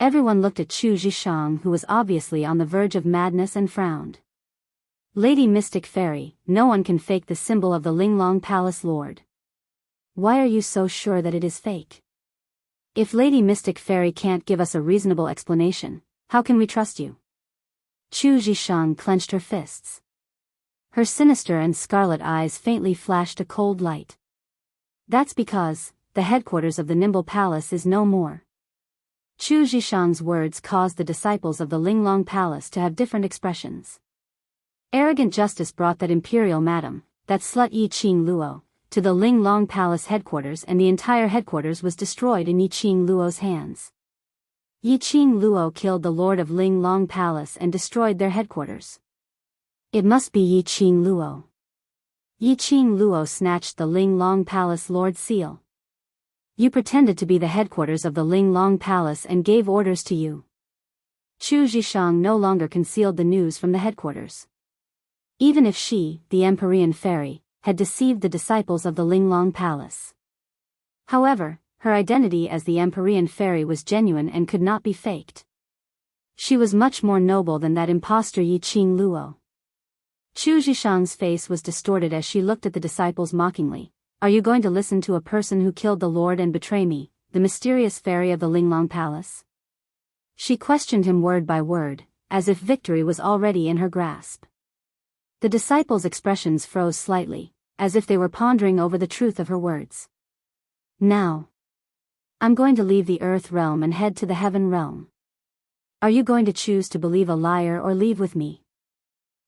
Everyone looked at Chu Zhishang, who was obviously on the verge of madness, and frowned. Lady Mystic Fairy, no one can fake the symbol of the Linglong Palace Lord. Why are you so sure that it is fake? If Lady Mystic Fairy can't give us a reasonable explanation, how can we trust you? Chu Zhishang clenched her fists. Her sinister and scarlet eyes faintly flashed a cold light. That's because the headquarters of the Nimble Palace is no more. Chu Zhishang's words caused the disciples of the Linglong Palace to have different expressions. Arrogant justice brought that imperial madam, that slut Yi Qing Luo, to the Linglong Palace headquarters, and the entire headquarters was destroyed in Yi Qing Luo's hands. Yi Qing Luo killed the Lord of Linglong Palace and destroyed their headquarters. It must be Yi Qing Luo. Yi Qing Luo snatched the Linglong Palace Lord's seal. You pretended to be the headquarters of the Linglong Palace and gave orders to you. Chu Zhishang no longer concealed the news from the headquarters. Even if she, the Empyrean Fairy, had deceived the disciples of the Linglong Palace. However, her identity as the Empyrean Fairy was genuine and could not be faked. She was much more noble than that impostor Yi Qing Luo. Chu Zhishang's face was distorted as she looked at the disciples mockingly. Are you going to listen to a person who killed the Lord and betray me, the mysterious fairy of the Linglong Palace? She questioned him word by word, as if victory was already in her grasp. The disciples' expressions froze slightly, as if they were pondering over the truth of her words. Now, I'm going to leave the earth realm and head to the heaven realm. Are you going to choose to believe a liar or leave with me?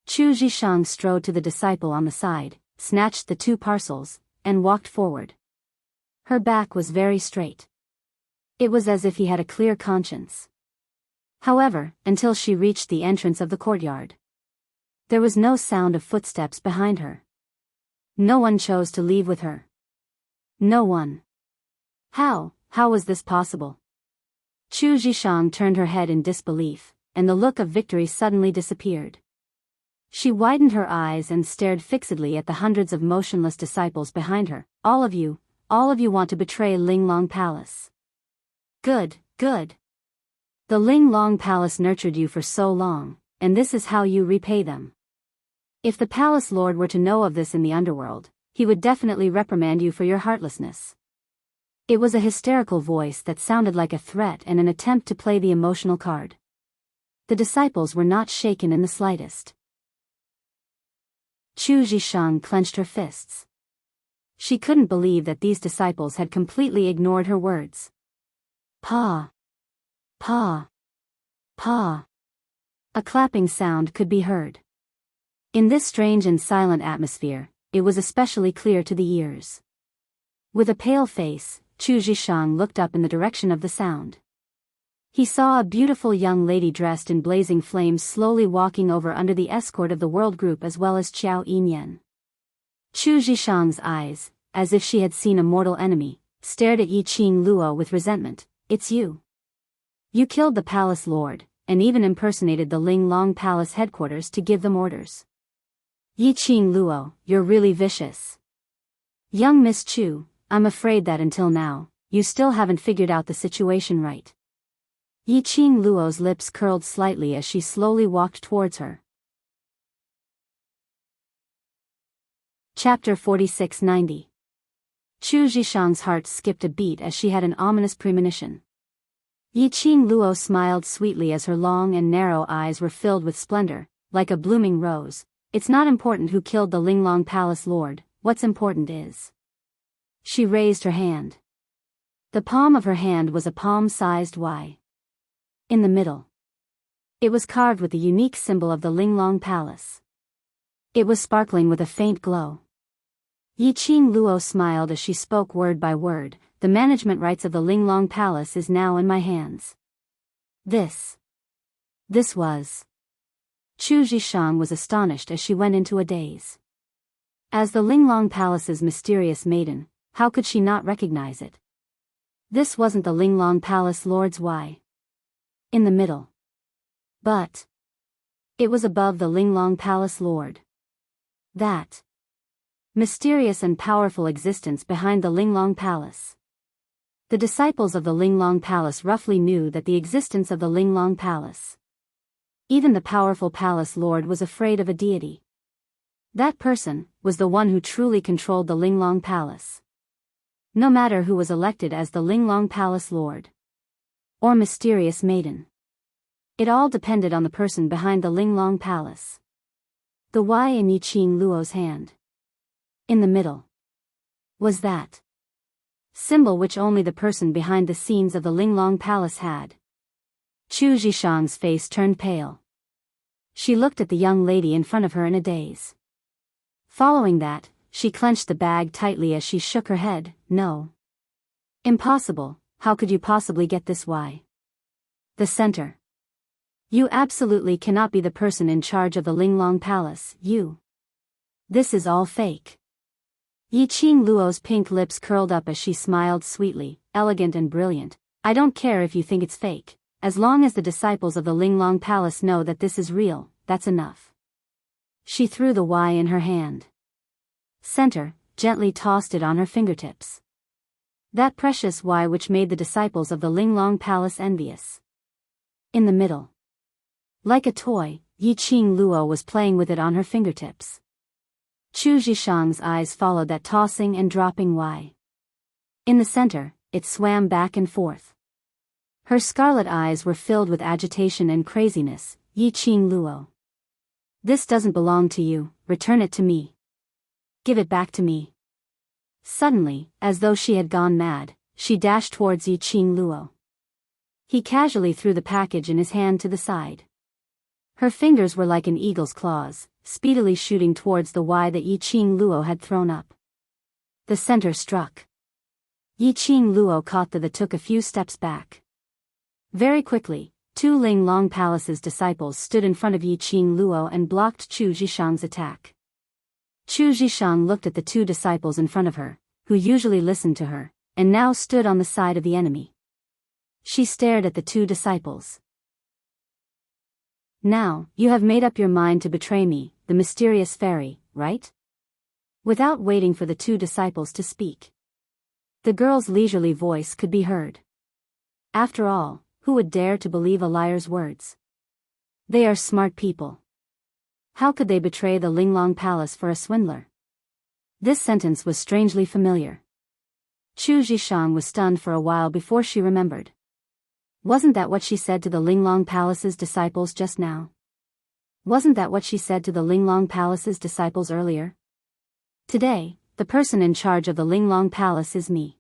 Chu Zhishang strode to the disciple on the side, snatched the 2 parcels, and walked forward. Her back was very straight. It was as if he had a clear conscience. However, until she reached the entrance of the courtyard, there was no sound of footsteps behind her. No one chose to leave with her. No one. How was this possible? Chu Zhishang turned her head in disbelief, and the look of victory suddenly disappeared. She widened her eyes and stared fixedly at the hundreds of motionless disciples behind her. All of you want to betray Linglong Palace. Good. The Linglong Palace nurtured you for so long, and this is how you repay them. If the Palace Lord were to know of this in the underworld, he would definitely reprimand you for your heartlessness. It was a hysterical voice that sounded like a threat and an attempt to play the emotional card. The disciples were not shaken in the slightest. Chu Zhishang clenched her fists. She couldn't believe that these disciples had completely ignored her words. Pa. A clapping sound could be heard. In this strange and silent atmosphere, it was especially clear to the ears. With a pale face, Chu Zhishang looked up in the direction of the sound. He saw a beautiful young lady dressed in blazing flames slowly walking over under the escort of the World Group as well as Qiao Yinyan. Chu Zhishang's eyes, as if she had seen a mortal enemy, stared at Yi Qing Luo with resentment. It's you. You killed the Palace Lord, and even impersonated the Linglong Palace headquarters to give them orders. Yi Qing Luo, you're really vicious. Young Miss Chu, I'm afraid that until now, you still haven't figured out the situation right. Yi Qing Luo's lips curled slightly as she slowly walked towards her. Chapter 4690. Chu Zhishang's heart skipped a beat as she had an ominous premonition. Yi Qing Luo smiled sweetly as her long and narrow eyes were filled with splendor, like a blooming rose. It's not important who killed the Linglong Palace Lord, what's important is. She raised her hand. The palm of her hand was a palm-sized Y. In the middle, it was carved with the unique symbol of the Linglong Palace. It was sparkling with a faint glow. Yi Qing Luo smiled as she spoke word by word. The management rights of the Linglong Palace is now in my hands. This was. Chu Zhishang was astonished as she went into a daze. As the Linglong Palace's mysterious maiden, how could she not recognize it? This wasn't the Linglong Palace Lord's Y. In the middle. But it was above the Linglong Palace Lord. That mysterious and powerful existence behind the Linglong Palace. The disciples of the Linglong Palace roughly knew that the existence of the Linglong Palace. Even the powerful palace lord was afraid of a deity. That person was the one who truly controlled the Linglong Palace. No matter who was elected as the Linglong Palace lord or mysterious maiden. It all depended on the person behind the Linglong Palace. The Y in Yiqing Luo's hand. In the middle. Was that symbol which only the person behind the scenes of the Linglong Palace had. Chu Zhishang's face turned pale. She looked at the young lady in front of her in a daze. Following that, she clenched the bag tightly as she shook her head. No. Impossible, how could you possibly get this? Why? The center. You absolutely cannot be the person in charge of the Linglong Palace, you. This is all fake. Yiqing Luo's pink lips curled up as she smiled sweetly, elegant and brilliant. I don't care if you think it's fake. As long as the disciples of the Linglong Palace know that this is real, that's enough. She threw the Y in her hand. Center, gently tossed it on her fingertips. That precious Y which made the disciples of the Linglong Palace envious. In the middle. Like a toy, Yiqing Luo was playing with it on her fingertips. Chu Zhishang's eyes followed that tossing and dropping Y. In the center, it swam back and forth. Her scarlet eyes were filled with agitation and craziness. Yiqing Luo. This doesn't belong to you, return it to me. Give it back to me. Suddenly, as though she had gone mad, she dashed towards Yiqing Luo. He casually threw the package in his hand to the side. Her fingers were like an eagle's claws, speedily shooting towards the Y that Yiqing Luo had thrown up. The center struck. Yiqing Luo caught that took a few steps back. Very quickly, two Linglong Palace's disciples stood in front of Yiqing Luo and blocked Chu Zhishang's attack. Chu Zhishang looked at the two disciples in front of her, who usually listened to her, and now stood on the side of the enemy. She stared at the two disciples. Now, you have made up your mind to betray me, the mysterious fairy, right? Without waiting for the two disciples to speak. The girl's leisurely voice could be heard. After all, who would dare to believe a liar's words? They are smart people. How could they betray the Linglong Palace for a swindler? This sentence was strangely familiar. Chu Zhishang was stunned for a while before she remembered. Wasn't that what she said to the Linglong Palace's disciples just now? Wasn't that what she said to the Linglong Palace's disciples earlier? Today, the person in charge of the Linglong Palace is me.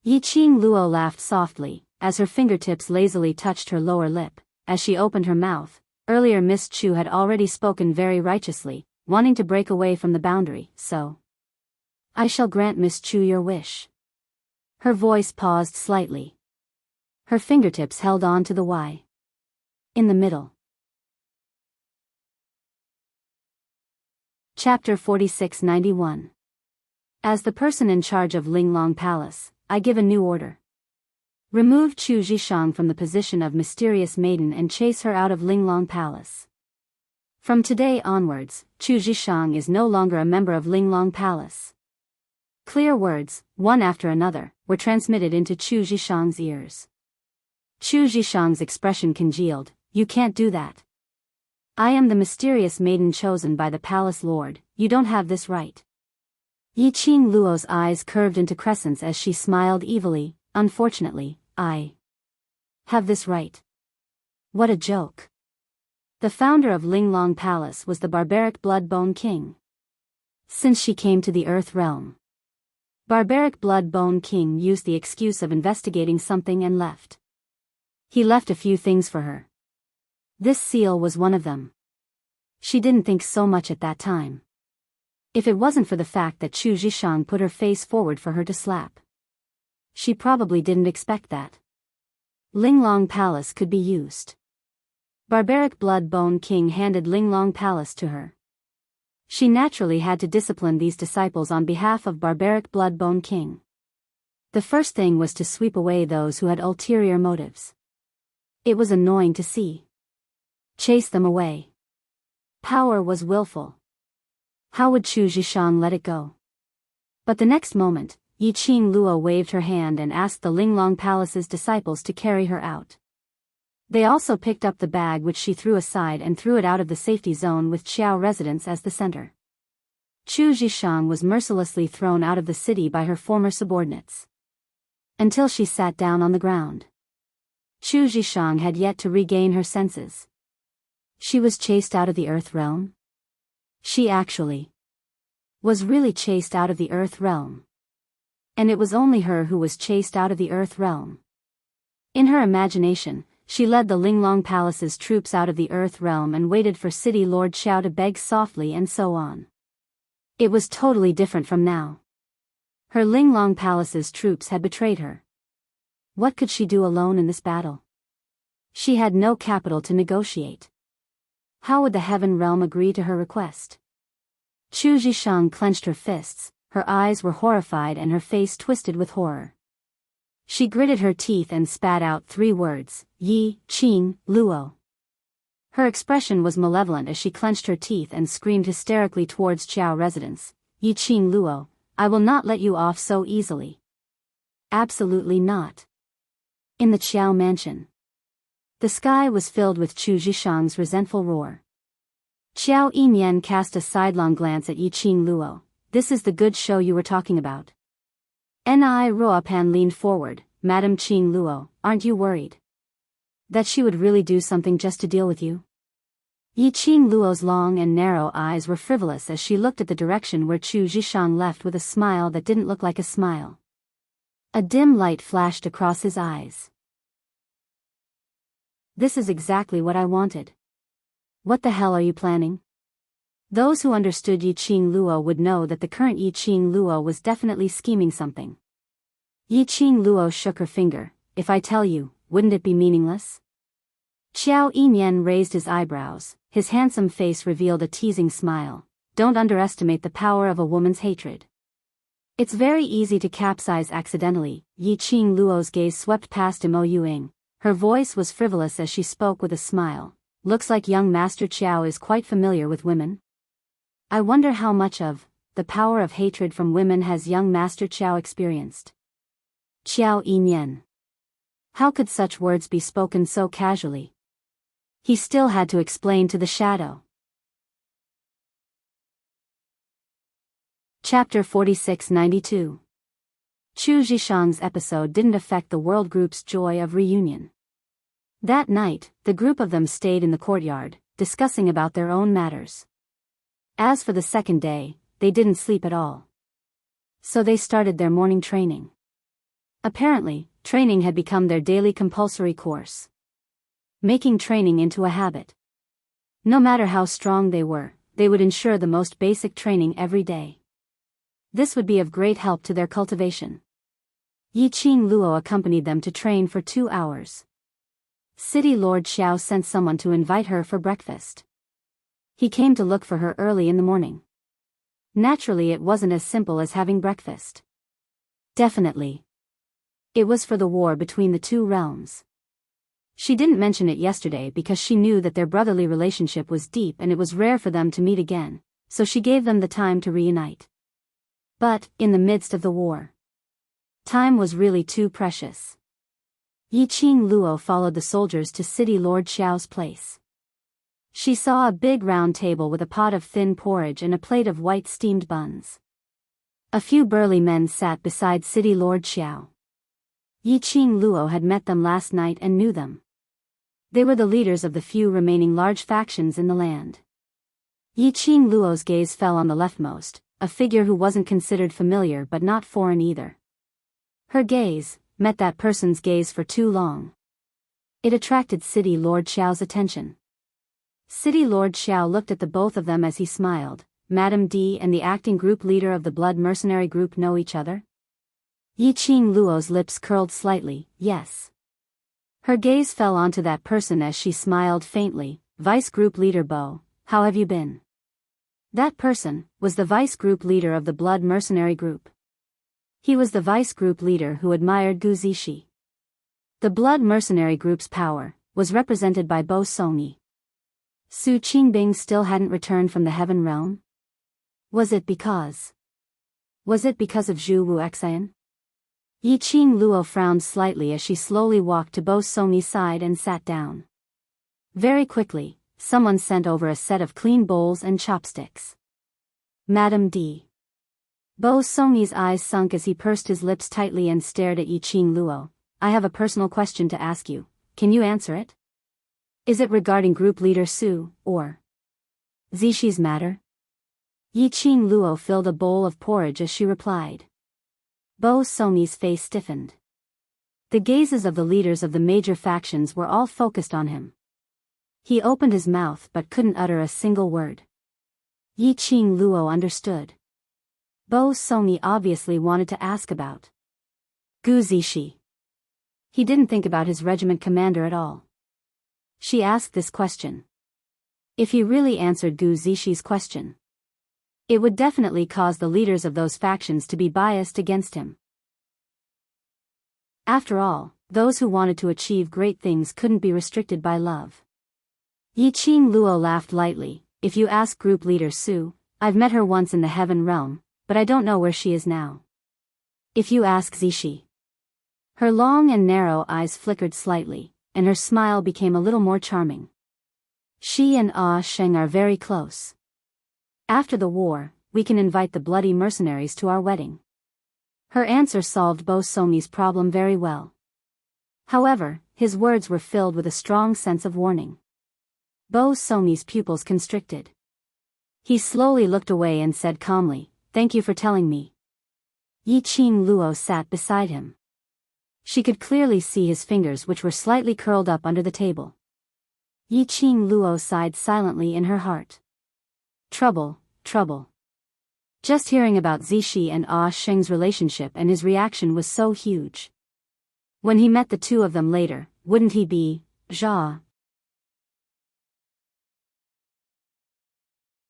Yiqing Luo laughed softly, as her fingertips lazily touched her lower lip, as she opened her mouth. Earlier Miss Chu had already spoken very righteously, wanting to break away from the boundary, so I shall grant Miss Chu your wish. Her voice paused slightly. Her fingertips held on to the Y. In the middle. Chapter 4691. As the person in charge of Linglong Palace, I give a new order. Remove Chu Zhishang from the position of mysterious maiden and chase her out of Linglong Palace. From today onwards, Chu Zhishang is no longer a member of Linglong Palace. Clear words, one after another, were transmitted into Chu Zhishang's ears. Chu Zhishang's expression congealed. You can't do that. I am the mysterious maiden chosen by the palace lord, you don't have this right. Yiqing Luo's eyes curved into crescents as she smiled evilly. Unfortunately, I have this right. What a joke. The founder of Linglong Palace was the barbaric Blood-Bone King. Since she came to the Earth Realm, barbaric Blood-Bone King used the excuse of investigating something and left. He left a few things for her. This seal was one of them. She didn't think so much at that time. If it wasn't for the fact that Chu Zhishang put her face forward for her to slap. She probably didn't expect that. Linglong Palace could be used. Barbaric Blood-Bone King handed Linglong Palace to her. She naturally had to discipline these disciples on behalf of Barbaric Blood-Bone King. The first thing was to sweep away those who had ulterior motives. It was annoying to see. Chase them away. Power was willful. How would Chu Zhishang let it go? But the next moment, Yi Qing Luo waved her hand and asked the Linglong Palace's disciples to carry her out. They also picked up the bag which she threw aside and threw it out of the safety zone with Qiao residence as the center. Chu Zhishang was mercilessly thrown out of the city by her former subordinates. Until she sat down on the ground. Chu Zhishang had yet to regain her senses. She was chased out of the Earth realm? She actually was really chased out of the Earth realm. And it was only her who was chased out of the Earth realm. In her imagination, she led the Linglong Palace's troops out of the Earth realm and waited for City Lord Xiao to beg softly and so on. It was totally different from now. Her Linglong Palace's troops had betrayed her. What could she do alone in this battle? She had no capital to negotiate. How would the Heaven Realm agree to her request? Chu Zhishang clenched her fists, her eyes were horrified and her face twisted with horror. She gritted her teeth and spat out 3 words, Yi Qing Luo. Her expression was malevolent as she clenched her teeth and screamed hysterically towards Qiao residence, Yi Qing Luo, I will not let you off so easily. Absolutely not. In the Qiao mansion. The sky was filled with Chu Zhishang's resentful roar. Qiao Yinyan cast a sidelong glance at Yi Qing Luo. This is the good show you were talking about. Ni Ruopan leaned forward. Madam Qing Luo, aren't you worried that she would really do something just to deal with you? Yi Qing Luo's long and narrow eyes were frivolous as she looked at the direction where Chu Zhishang left with a smile that didn't look like a smile. A dim light flashed across his eyes. This is exactly what I wanted. What the hell are you planning? Those who understood Yi Qing Luo would know that the current Yi Qing Luo was definitely scheming something. Yi Qing Luo shook her finger. If I tell you, wouldn't it be meaningless? Qiao Yinyan raised his eyebrows. His handsome face revealed a teasing smile. Don't underestimate the power of a woman's hatred. It's very easy to capsize accidentally. Yi Qing Luo's gaze swept past Mo Yuing. Her voice was frivolous as she spoke with a smile. Looks like young Master Qiao is quite familiar with women. I wonder how much of the power of hatred from women has young Master Qiao experienced. Qiao Yinyan. How could such words be spoken so casually? He still had to explain to the shadow. Chapter 4692. Chu Zhishang's episode didn't affect the world group's joy of reunion. That night, the group of them stayed in the courtyard, discussing about their own matters. As for the second day, they didn't sleep at all. So they started their morning training. Apparently, training had become their daily compulsory course. Making training into a habit. No matter how strong they would ensure the most basic training every day. This would be of great help to their cultivation. Yi Qing Luo accompanied them to train for 2 hours. City Lord Xiao sent someone to invite her for breakfast. He came to look for her early in the morning. Naturally, it wasn't as simple as having breakfast. Definitely. It was for the war between the 2 realms. She didn't mention it yesterday because she knew that their brotherly relationship was deep and it was rare for them to meet again, so she gave them the time to reunite. But, in the midst of the war, time was really too precious. Yi Qing Luo followed the soldiers to City Lord Xiao's place. She saw a big round table with a pot of thin porridge and a plate of white steamed buns. A few burly men sat beside City Lord Xiao. Yi Qing Luo had met them last night and knew them. They were the leaders of the few remaining large factions in the land. Yi Qing Luo's gaze fell on the leftmost, a figure who wasn't considered familiar but not foreign either. Her gaze met that person's gaze for too long. It attracted City Lord Xiao's attention. City Lord Xiao looked at the both of them as he smiled. Madam D and the acting group leader of the blood mercenary group know each other? Yi Qing Luo's lips curled slightly. Yes. Her gaze fell onto that person as she smiled faintly. Vice Group Leader Bo, how have you been? That person was the Vice Group Leader of the blood mercenary group. He was the Vice Group Leader who admired Gu Zishi. The blood mercenary group's power was represented by Bo Songyi. Su Qingbing still hadn't returned from the Heaven Realm? Was it because Was it because of Zhu Wuxian? Yiqing Luo frowned slightly as she slowly walked to Bo Songyi's side and sat down. Very quickly, someone sent over a set of clean bowls and chopsticks. Madam D. Bo Songyi's eyes sunk as he pursed his lips tightly and stared at Yiqing Luo. I have a personal question to ask you. Can you answer it? Is it regarding group leader Su, or Zishi's matter? Yiqing Luo filled a bowl of porridge as she replied. Bo Songyi's face stiffened. The gazes of the leaders of the major factions were all focused on him. He opened his mouth but couldn't utter a single word. Yiqing Luo understood. Bo Songyi obviously wanted to ask about Gu Zishi. He didn't think about his regiment commander at all. She asked this question. If he really answered Gu Zishi's question, it would definitely cause the leaders of those factions to be biased against him. After all, those who wanted to achieve great things couldn't be restricted by love. Yiqing Luo laughed lightly. If you ask group leader Su, I've met her once in the heaven realm, but I don't know where she is now. If you ask Zishi. Her long and narrow eyes flickered slightly, and her smile became a little more charming. She and Ah Sheng are very close. After the war, we can invite the bloody mercenaries to our wedding. Her answer solved Bo Songyi's problem very well. However, his words were filled with a strong sense of warning. Bo Songyi's pupils constricted. He slowly looked away and said calmly, "Thank you for telling me." Yiqing Luo sat beside him. She could clearly see his fingers, which were slightly curled up under the table. Yiqing Luo sighed silently in her heart. Trouble, trouble. Just hearing about Zishi and Ah Sheng's relationship and his reaction was so huge. When he met the two of them later, wouldn't he be Zha?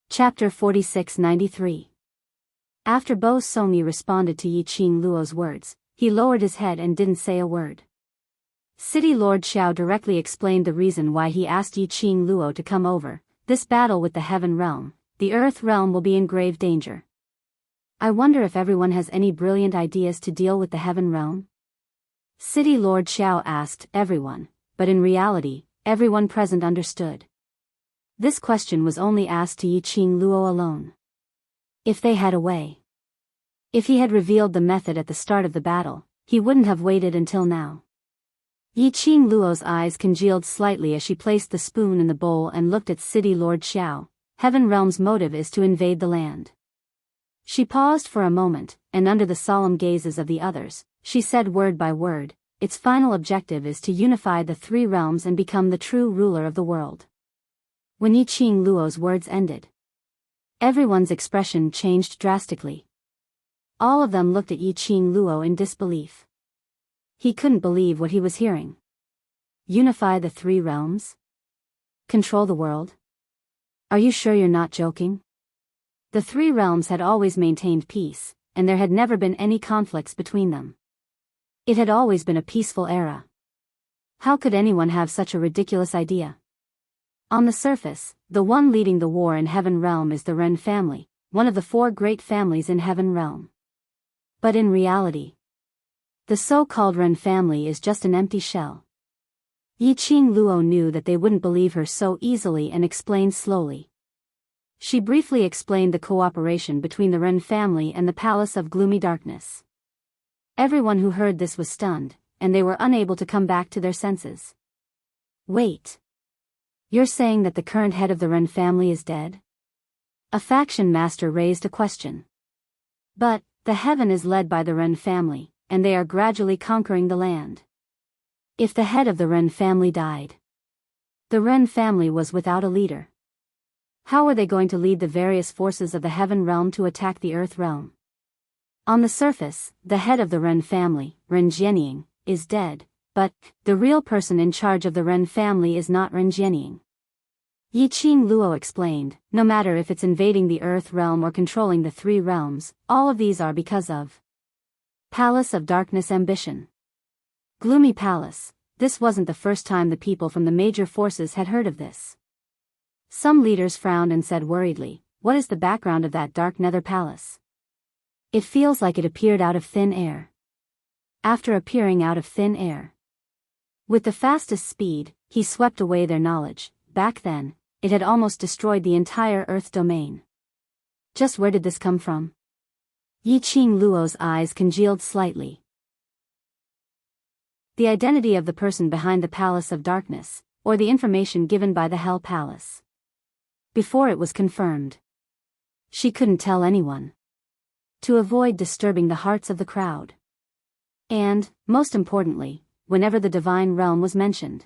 Chapter 4693. After Bo Songyi responded to Yiqing Luo's words, he lowered his head and didn't say a word. City Lord Xiao directly explained the reason why he asked Yiqing Luo to come over. This battle with the Heaven Realm, the Earth Realm, will be in grave danger. I wonder if everyone has any brilliant ideas to deal with the Heaven Realm? City Lord Xiao asked everyone, but in reality, everyone present understood. This question was only asked to Yiqing Luo alone. If they had a way. If he had revealed the method at the start of the battle, he wouldn't have waited until now. Yiqing Luo's eyes congealed slightly as she placed the spoon in the bowl and looked at City Lord Xiao. Heaven Realm's motive is to invade the land. She paused for a moment, and under the solemn gazes of the others, she said word by word, its final objective is to unify the three realms and become the true ruler of the world. When Yiqing Luo's words ended, everyone's expression changed drastically. All of them looked at Yiqing Luo in disbelief. He couldn't believe what he was hearing. Unify the three realms? Control the world? Are you sure you're not joking? The three realms had always maintained peace, and there had never been any conflicts between them. It had always been a peaceful era. How could anyone have such a ridiculous idea? On the surface, the one leading the war in Heaven Realm is the Ren family, one of the four great families in Heaven Realm. But in reality, the so-called Ren family is just an empty shell. Yiqing Luo knew that they wouldn't believe her so easily and explained slowly. She briefly explained the cooperation between the Ren family and the Palace of Gloomy Darkness. Everyone who heard this was stunned, and they were unable to come back to their senses. Wait. You're saying that the current head of the Ren family is dead? A faction master raised a question. But, the heaven is led by the Ren family, and they are gradually conquering the land. If the head of the Ren family died, the Ren family was without a leader. How are they going to lead the various forces of the Heaven Realm to attack the Earth Realm? On the surface, the head of the Ren family, Ren Jianying, is dead, but the real person in charge of the Ren family is not Ren Jianying. Yiqing Luo explained, no matter if it's invading the Earth Realm or controlling the three realms, all of these are because of Palace of Darkness ambition. Gloomy Palace. This wasn't the first time the people from the major forces had heard of this. Some leaders frowned and said worriedly, what is the background of that dark nether palace? It feels like it appeared out of thin air. After appearing out of thin air, with the fastest speed, he swept away their knowledge. Back then, it had almost destroyed the entire Earth domain. Just where did this come from? Yi Qing Luo's eyes congealed slightly. The identity of the person behind the Palace of Darkness, or the information given by the Hell Palace. Before it was confirmed, she couldn't tell anyone, to avoid disturbing the hearts of the crowd. And, most importantly, whenever the divine realm was mentioned,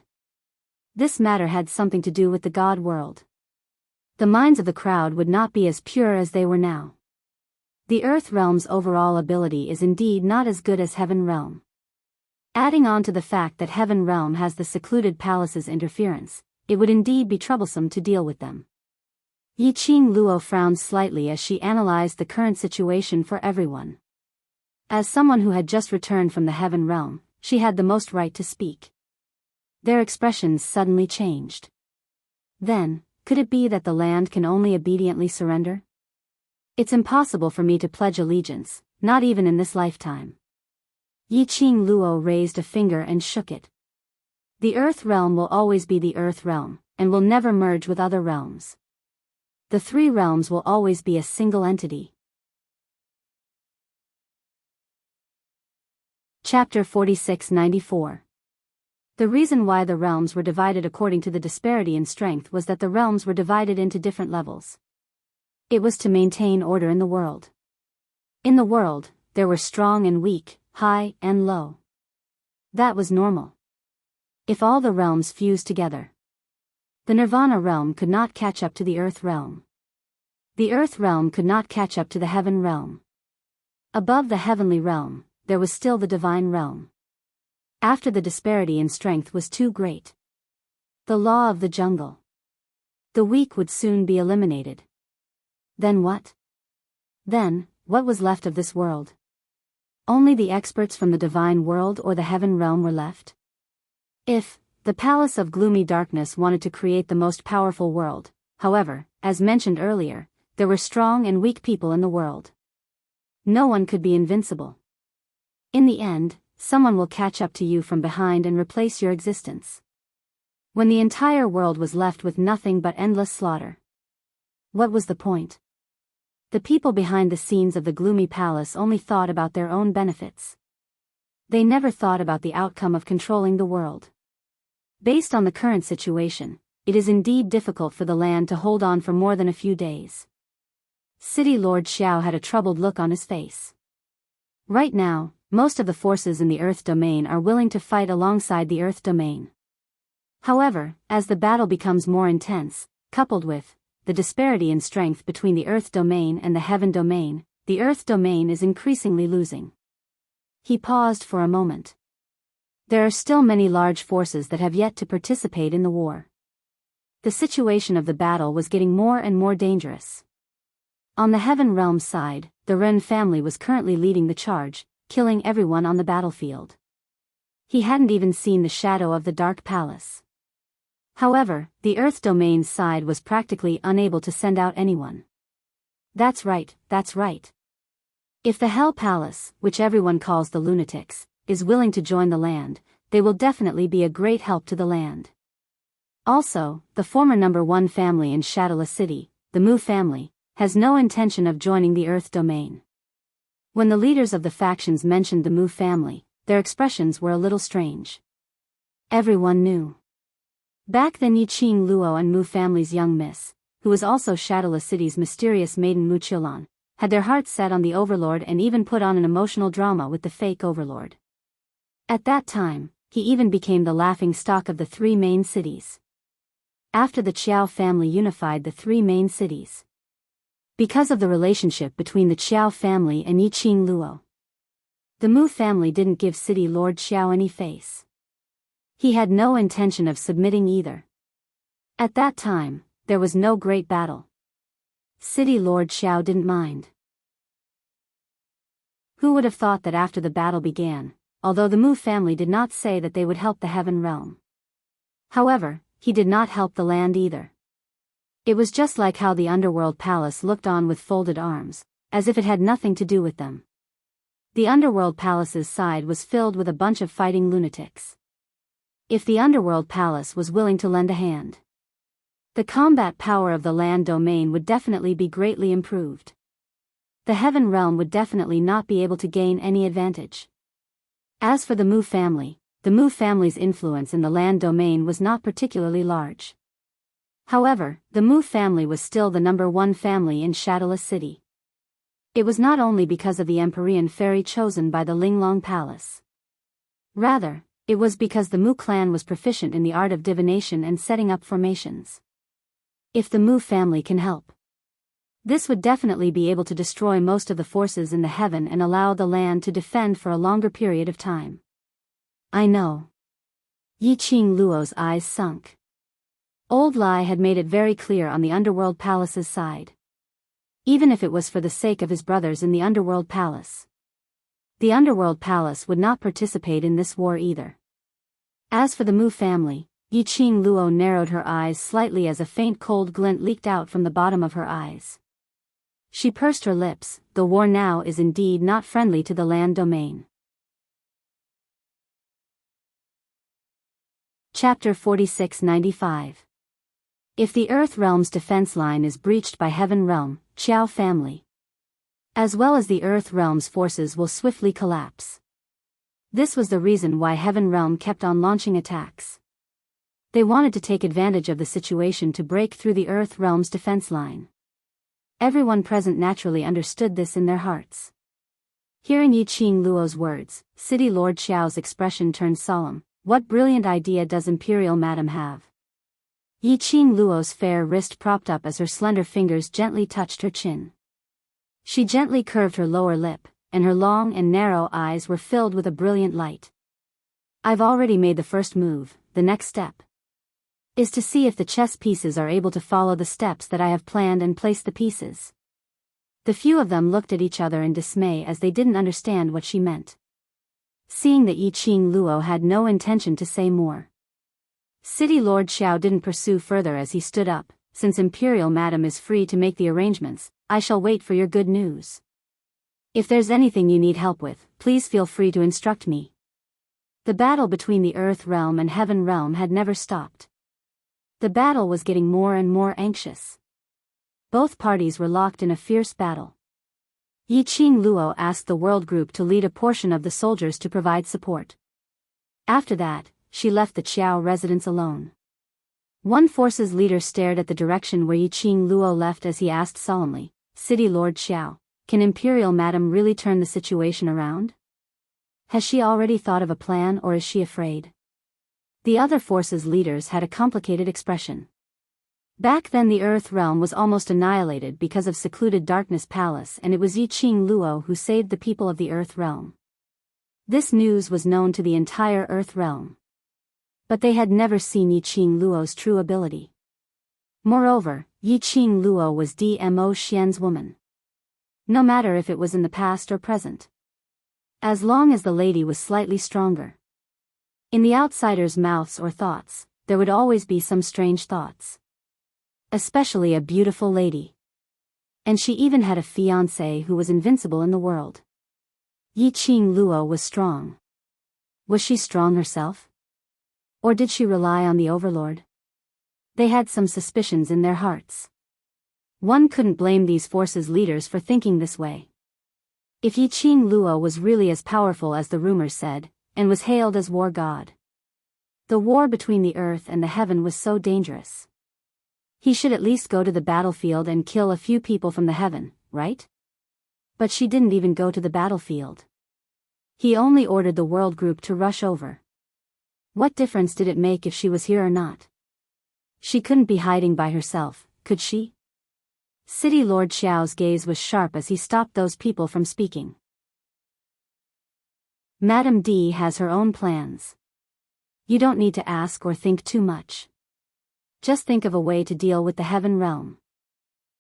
this matter had something to do with the God world. The minds of the crowd would not be as pure as they were now. The Earth realm's overall ability is indeed not as good as Heaven realm. Adding on to the fact that Heaven realm has the secluded palace's interference, it would indeed be troublesome to deal with them. Yi Qing Luo frowned slightly as she analyzed the current situation for everyone. As someone who had just returned from the Heaven realm, she had the most right to speak. Their expressions suddenly changed. Then, could it be that the land can only obediently surrender? It's impossible for me to pledge allegiance, not even in this lifetime. Yi Qing Luo raised a finger and shook it. The Earth realm will always be the Earth realm, and will never merge with other realms. The three realms will always be a single entity. Chapter 4694. The reason why the realms were divided according to the disparity in strength was that the realms were divided into different levels. It was to maintain order in the world. In the world, there were strong and weak, high and low. That was normal. If all the realms fused together, the Nirvana realm could not catch up to the Earth realm. The Earth realm could not catch up to the Heaven realm. Above the heavenly realm, there was still the divine realm. After the disparity in strength was too great. The law of the jungle. The weak would soon be eliminated. Then what? Then, what was left of this world? Only the experts from the divine world or the Heaven realm were left? If the Palace of Gloomy Darkness wanted to create the most powerful world, however, as mentioned earlier, there were strong and weak people in the world. No one could be invincible. In the end, someone will catch up to you from behind and replace your existence. When the entire world was left with nothing but endless slaughter, what was the point? The people behind the scenes of the gloomy palace only thought about their own benefits. They never thought about the outcome of controlling the world. Based on the current situation, it is indeed difficult for the land to hold on for more than a few days. City Lord Xiao had a troubled look on his face. Right now, most of the forces in the Earth domain are willing to fight alongside the Earth domain. However, as the battle becomes more intense, coupled with the disparity in strength between the Earth domain and the Heaven domain, the Earth domain is increasingly losing. He paused for a moment. There are still many large forces that have yet to participate in the war. The situation of the battle was getting more and more dangerous. On the Heaven realm side, the Ren family was currently leading the charge, killing everyone on the battlefield. He hadn't even seen the shadow of the Dark Palace. However, the Earth domain's side was practically unable to send out anyone. That's right, that's right. If the Hell Palace, which everyone calls the lunatics, is willing to join the land, they will definitely be a great help to the land. Also, the former number 1 family in Shadowless City, the Mu family, has no intention of joining the Earth domain. When the leaders of the factions mentioned the Mu family, their expressions were a little strange. Everyone knew. Back then Yi Qing Luo and Mu family's young miss, who was also Shadowless City's mysterious maiden Mu Qilan, had their hearts set on the Overlord and even put on an emotional drama with the fake Overlord. At that time, he even became the laughing stock of the 3 main cities. After the Qiao family unified the 3 main cities, because of the relationship between the Qiao family and Yi Qing Luo, the Mu family didn't give City Lord Xiao any face. He had no intention of submitting either. At that time, there was no great battle. City Lord Xiao didn't mind. Who would have thought that after the battle began, although the Mu family did not say that they would help the Heaven realm. However, he did not help the land either. It was just like how the Underworld Palace looked on with folded arms, as if it had nothing to do with them. The underworld palace's side was filled with a bunch of fighting lunatics. If the underworld palace was willing to lend a hand, the combat power of the land domain would definitely be greatly improved. The heaven realm would definitely not be able to gain any advantage. As for the Mu family, the Mu family's influence in the land domain was not particularly large. However, the Mu family was still the #1 family in Shadowless City. It was not only because of the Empyrean fairy chosen by the Linglong Palace. Rather, it was because the Mu clan was proficient in the art of divination and setting up formations. If the Mu family can help, this would definitely be able to destroy most of the forces in the heaven and allow the land to defend for a longer period of time. I know. Yi Qing Luo's eyes sunk. Old Lai had made it very clear on the Underworld Palace's side. Even if it was for the sake of his brothers in the Underworld Palace, the Underworld Palace would not participate in this war either. As for the Mu family, Yi Qing Luo narrowed her eyes slightly as a faint cold glint leaked out from the bottom of her eyes. She pursed her lips. The war now is indeed not friendly to the land domain. Chapter 4695. If the Earth Realm's defense line is breached by Heaven Realm, Qiao family, as well as the Earth Realm's forces will swiftly collapse. This was the reason why Heaven Realm kept on launching attacks. They wanted to take advantage of the situation to break through the Earth Realm's defense line. Everyone present naturally understood this in their hearts. Hearing Yi Qing Luo's words, City Lord Xiao's expression turned solemn. What brilliant idea does Imperial Madam have? Yi Qing Luo's fair wrist propped up as her slender fingers gently touched her chin. She gently curved her lower lip, and her long and narrow eyes were filled with a brilliant light. I've already made the first move. The next step is to see if the chess pieces are able to follow the steps that I have planned and place the pieces. The few of them looked at each other in dismay as they didn't understand what she meant. Seeing that Yi Qing Luo had no intention to say more, City Lord Xiao didn't pursue further as he stood up. Since Imperial Madam is free to make the arrangements, I shall wait for your good news. If there's anything you need help with, please feel free to instruct me. The battle between the Earth Realm and Heaven Realm had never stopped. The battle was getting more and more anxious. Both parties were locked in a fierce battle. Yi Qing Luo asked the World Group to lead a portion of the soldiers to provide support. After that, she left the Qiao residence alone. One force's leader stared at the direction where Yi Qing Luo left as he asked solemnly, City Lord Xiao, can Imperial Madam really turn the situation around? Has she already thought of a plan, or is she afraid? The other force's leaders had a complicated expression. Back then the Earth Realm was almost annihilated because of secluded Darkness Palace, and it was Yi Qing Luo who saved the people of the Earth Realm. This news was known to the entire Earth Realm. But they had never seen Yi Qing Luo's true ability. Moreover, Yi Qing Luo was Dmo Xian's woman. No matter if it was in the past or present. As long as the lady was slightly stronger. In the outsiders' mouths or thoughts, there would always be some strange thoughts. Especially a beautiful lady. And she even had a fiancé who was invincible in the world. Yi Qing Luo was strong. Was she strong herself? Or did she rely on the overlord? They had some suspicions in their hearts. One couldn't blame these forces' leaders for thinking this way. If Yi Qing Luo was really as powerful as the rumors said, and was hailed as war god, the war between the earth and the heaven was so dangerous. He should at least go to the battlefield and kill a few people from the heaven, right? But she didn't even go to the battlefield. He only ordered the World Group to rush over. What difference did it make if she was here or not? She couldn't be hiding by herself, could she? City Lord Xiao's gaze was sharp as he stopped those people from speaking. Madame D has her own plans. You don't need to ask or think too much. Just think of a way to deal with the Heaven Realm.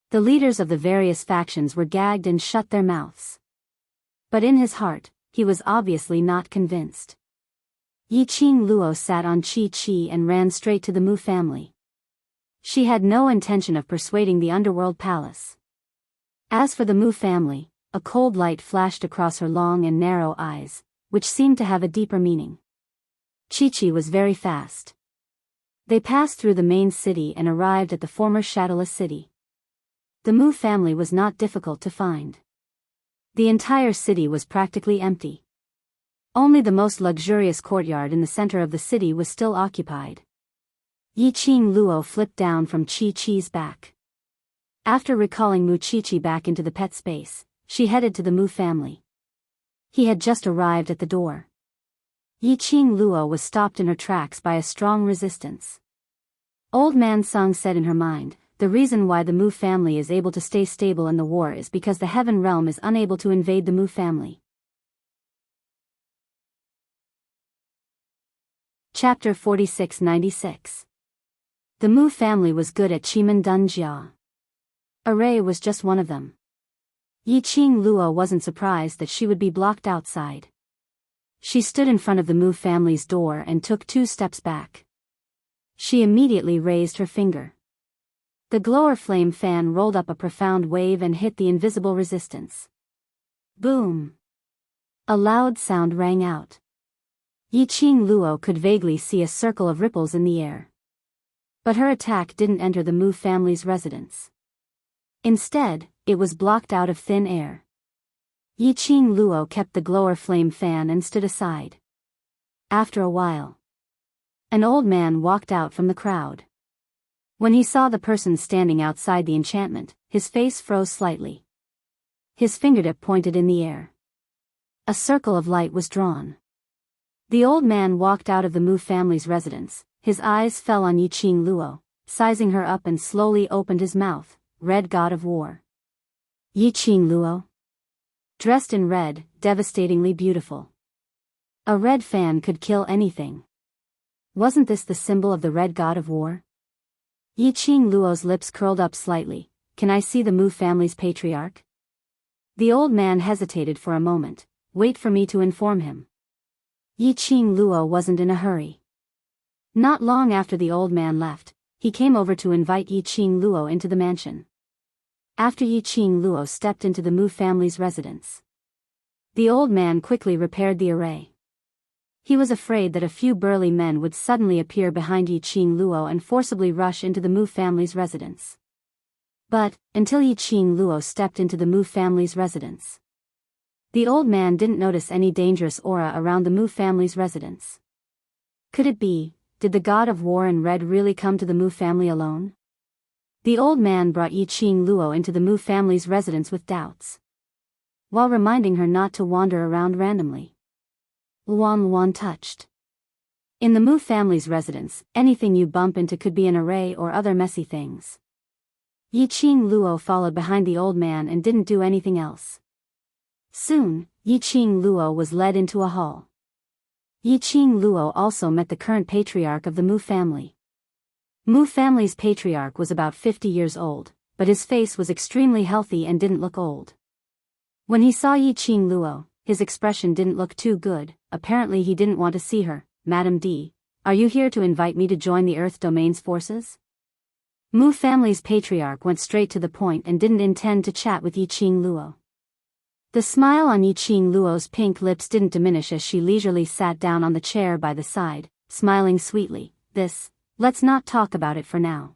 The leaders of the various factions were gagged and shut their mouths. But in his heart, he was obviously not convinced. Yi Qing Luo sat on Qi Qi and ran straight to the Mu family. She had no intention of persuading the Underworld Palace. As for the Mu family, a cold light flashed across her long and narrow eyes, which seemed to have a deeper meaning. Chi-Chi was very fast. They passed through the main city and arrived at the former shadowless city. The Mu family was not difficult to find. The entire city was practically empty. Only the most luxurious courtyard in the center of the city was still occupied. Yi-Ching Luo flipped down from Chi-Chi's back. After recalling Mu Chi-Chi back into the pet space, she headed to the Mu family. He had just arrived at the door. Yi-Ching Luo was stopped in her tracks by a strong resistance. Old Man Sung said in her mind, the reason why the Mu family is able to stay stable in the war is because the Heaven Realm is unable to invade the Mu family. Chapter 4696. The Mu family was good at Chiman Dun Jia. Array was just one of them. Yi-Ching Luo wasn't surprised that she would be blocked outside. She stood in front of the Mu family's door and took 2 steps back. She immediately raised her finger. The glower flame fan rolled up a profound wave and hit the invisible resistance. Boom! A loud sound rang out. Yi-Ching Luo could vaguely see a circle of ripples in the air. But her attack didn't enter the Mu family's residence. Instead, it was blocked out of thin air. Yi-Ching Luo kept the glower flame fan and stood aside. After a while, an old man walked out from the crowd. When he saw the person standing outside the enchantment, his face froze slightly. His fingertip pointed in the air. A circle of light was drawn. The old man walked out of the Mu family's residence. His eyes fell on Yi-Ching Luo, sizing her up, and slowly opened his mouth. Red God of War. Yi-Ching Luo. Dressed in red, devastatingly beautiful. A red fan could kill anything. Wasn't this the symbol of the Red God of War? Yi-Ching Luo's lips curled up slightly. Can I see the Mu family's patriarch? The old man hesitated for a moment. Wait for me to inform him. Yi-Ching Luo wasn't in a hurry. Not long after the old man left, he came over to invite Yi-Ching Luo into the mansion. After Yi-Ching Luo stepped into the Mu family's residence, the old man quickly repaired the array. He was afraid that a few burly men would suddenly appear behind Yi-Ching Luo and forcibly rush into the Mu family's residence. But, until Yi-Ching Luo stepped into the Mu family's residence, the old man didn't notice any dangerous aura around the Mu family's residence. Could it be, did the God of War in red really come to the Mu family alone? The old man brought Yi-Ching Luo into the Mu family's residence with doubts, while reminding her not to wander around randomly. Luan touched. In the Mu family's residence, anything you bump into could be an array or other messy things. Yi-Ching Luo followed behind the old man and didn't do anything else. Soon, Yi-Ching Luo was led into a hall. Yi-Ching Luo also met the current patriarch of the Mu family. Mu family's patriarch was about 50 years old, but his face was extremely healthy and didn't look old. When he saw Yi-Ching Luo, his expression didn't look too good. Apparently he didn't want to see her. Madam D, are you here to invite me to join the Earth Domain's forces? Mu family's patriarch went straight to the point and didn't intend to chat with Yi-Ching Luo. The smile on Yi-Ching Luo's pink lips didn't diminish as she leisurely sat down on the chair by the side, smiling sweetly. Let's not talk about it for now.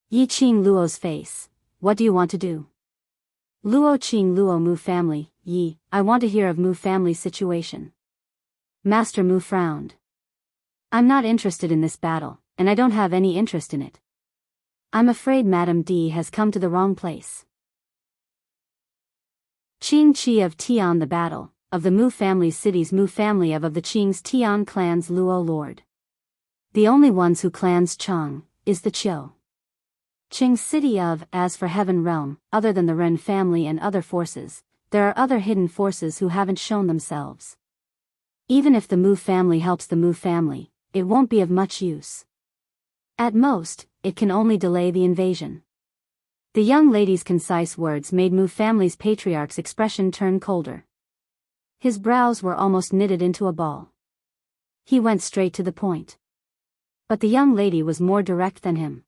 Yi-Ching Luo's face. What do you want to do? Luo Ching Luo Mu family. Yi, I want to hear of Mu family's situation. Master Mu frowned. I'm not interested in this battle, and I don't have any interest in it. I'm afraid Madam D has come to the wrong place. Qing Qi of Tian the battle, of the Mu family's cities Mu family of the Qing's Tian clan's Luo lord. The only ones who clans Chang, is the Qiu. Qing city of, as for Heaven Realm, other than the Ren family and other forces, there are other hidden forces who haven't shown themselves. Even if the Mu family helps the Mu family, it won't be of much use. At most, it can only delay the invasion. The young lady's concise words made Mu family's patriarch's expression turn colder. His brows were almost knitted into a ball. He went straight to the point. But the young lady was more direct than him.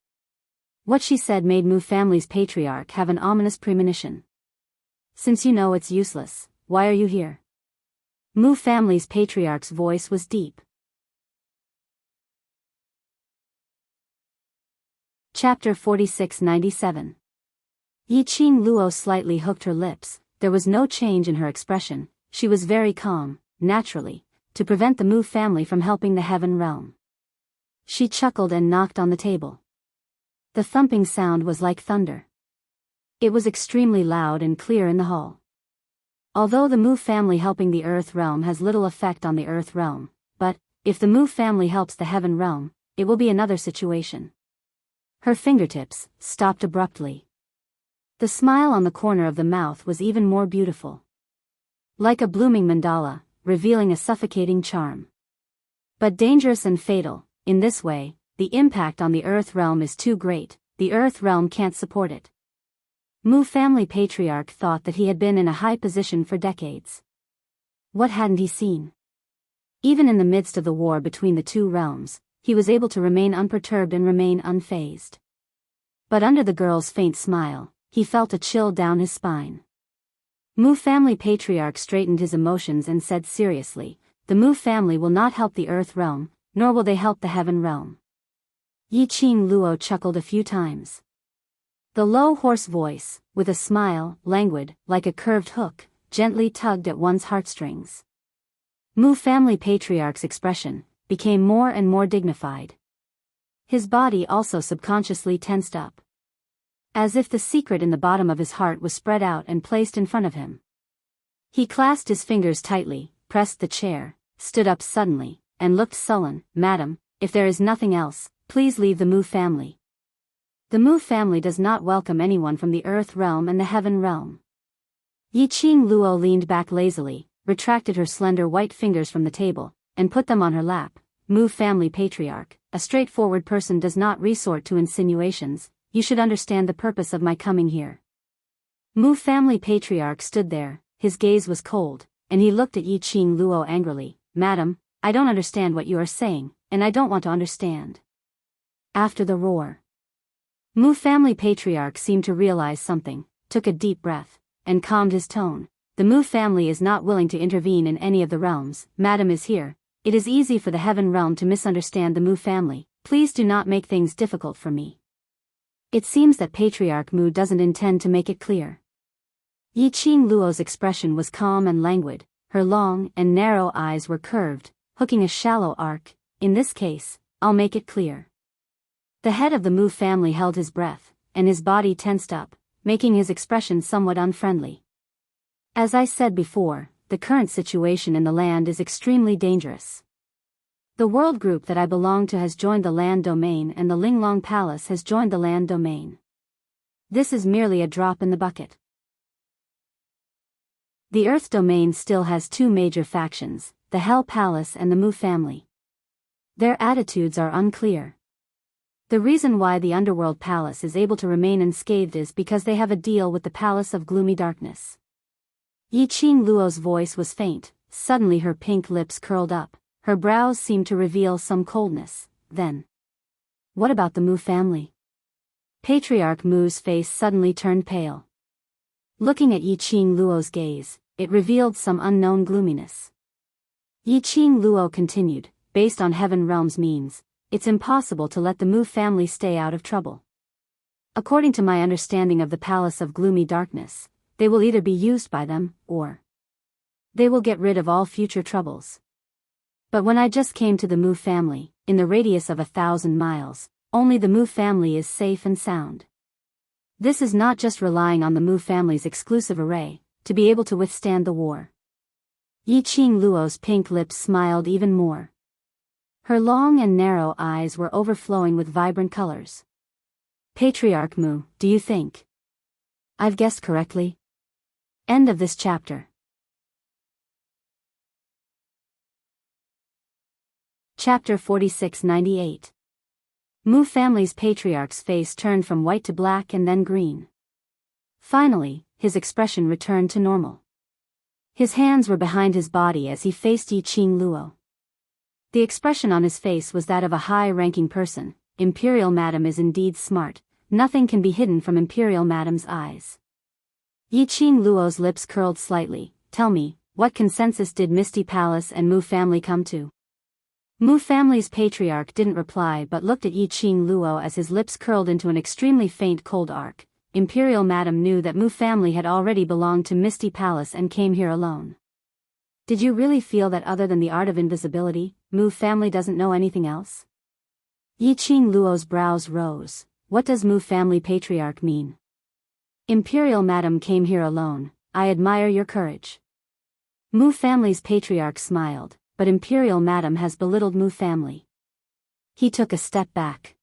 What she said made Mu family's patriarch have an ominous premonition. Since you know it's useless, why are you here? Mu family's patriarch's voice was deep. Chapter 4697. Yiqing Luo slightly hooked her lips. There was no change in her expression. She was very calm, naturally, to prevent the Mu family from helping the heaven realm. She chuckled and knocked on the table. The thumping sound was like thunder. It was extremely loud and clear in the hall. Although the Mu family helping the Earth realm has little effect on the Earth realm, but, if the Mu family helps the heaven realm, it will be another situation. Her fingertips stopped abruptly. The smile on the corner of the mouth was even more beautiful. Like a blooming mandala, revealing a suffocating charm. But dangerous and fatal. In this way, the impact on the Earth realm is too great, the Earth realm can't support it. Mu family patriarch thought that he had been in a high position for decades. What hadn't he seen? Even in the midst of the war between the two realms, he was able to remain unperturbed and remain unfazed. But under the girl's faint smile, he felt a chill down his spine. Mu family patriarch straightened his emotions and said seriously, the Mu family will not help the Earth realm, nor will they help the heaven realm. Yiqing Luo chuckled a few times. The low hoarse voice, with a smile, languid, like a curved hook, gently tugged at one's heartstrings. Mu family patriarch's expression became more and more dignified. His body also subconsciously tensed up. As if the secret in the bottom of his heart was spread out and placed in front of him. He clasped his fingers tightly, pressed the chair, stood up suddenly, and looked sullen. Madam, if there is nothing else, please leave the Mu family. The Mu family does not welcome anyone from the Earth realm and the Heaven realm. Yiqing Luo leaned back lazily, retracted her slender white fingers from the table, and put them on her lap. Mu family patriarch, a straightforward person does not resort to insinuations. You should understand the purpose of my coming here. Mu family patriarch stood there, his gaze was cold, and he looked at Yiqing Luo angrily. Madam, I don't understand what you are saying, and I don't want to understand. After the roar. Mu family patriarch seemed to realize something, took a deep breath, and calmed his tone. The Mu family is not willing to intervene in any of the realms. Madam is here. It is easy for the heaven realm to misunderstand the Mu family. Please do not make things difficult for me. It seems that Patriarch Mu doesn't intend to make it clear. Yiqing Luo's expression was calm and languid, her long and narrow eyes were curved, hooking a shallow arc. In this case, I'll make it clear. The head of the Mu family held his breath, and his body tensed up, making his expression somewhat unfriendly. As I said before, the current situation in the land is extremely dangerous. The world group that I belong to has joined the land domain and the Linglong Palace has joined the land domain. This is merely a drop in the bucket. The Earth domain still has two major factions, the Hell Palace and the Mu family. Their attitudes are unclear. The reason why the Underworld Palace is able to remain unscathed is because they have a deal with the Palace of Gloomy Darkness. Yiqing Luo's voice was faint, suddenly her pink lips curled up, her brows seemed to reveal some coldness. Then, what about the Mu family? Patriarch Mu's face suddenly turned pale. Looking at Yiqing Luo's gaze, it revealed some unknown gloominess. Yiqing Luo continued, based on Heaven Realm's means, it's impossible to let the Mu family stay out of trouble. According to my understanding of the Palace of Gloomy Darkness, they will either be used by them, or they will get rid of all future troubles. But when I just came to the Mu family, in the radius of 1,000 miles, only the Mu family is safe and sound. This is not just relying on the Mu family's exclusive array, to be able to withstand the war. Yiqing Luo's pink lips smiled even more. Her long and narrow eyes were overflowing with vibrant colors. Patriarch Mu, do you think I've guessed correctly? End of this chapter. Chapter 4698. Mu family's patriarch's face turned from white to black and then green. Finally, his expression returned to normal. His hands were behind his body as he faced Yiqing Luo. The expression on his face was that of a high-ranking person. Imperial Madam is indeed smart. Nothing can be hidden from Imperial Madam's eyes. Yi Qing Luo's lips curled slightly. Tell me, what consensus did Misty Palace and Mu family come to? Mu family's patriarch didn't reply but looked at Yi Qing Luo as his lips curled into an extremely faint cold arc. Imperial Madam knew that Mu family had already belonged to Misty Palace and came here alone. Did you really feel that other than the art of invisibility, Mu family doesn't know anything else? Yi Qing Luo's brows rose. What does Mu family patriarch mean? Imperial Madam came here alone. I admire your courage. Mu family's patriarch smiled, but Imperial Madam has belittled Mu family. He took a step back.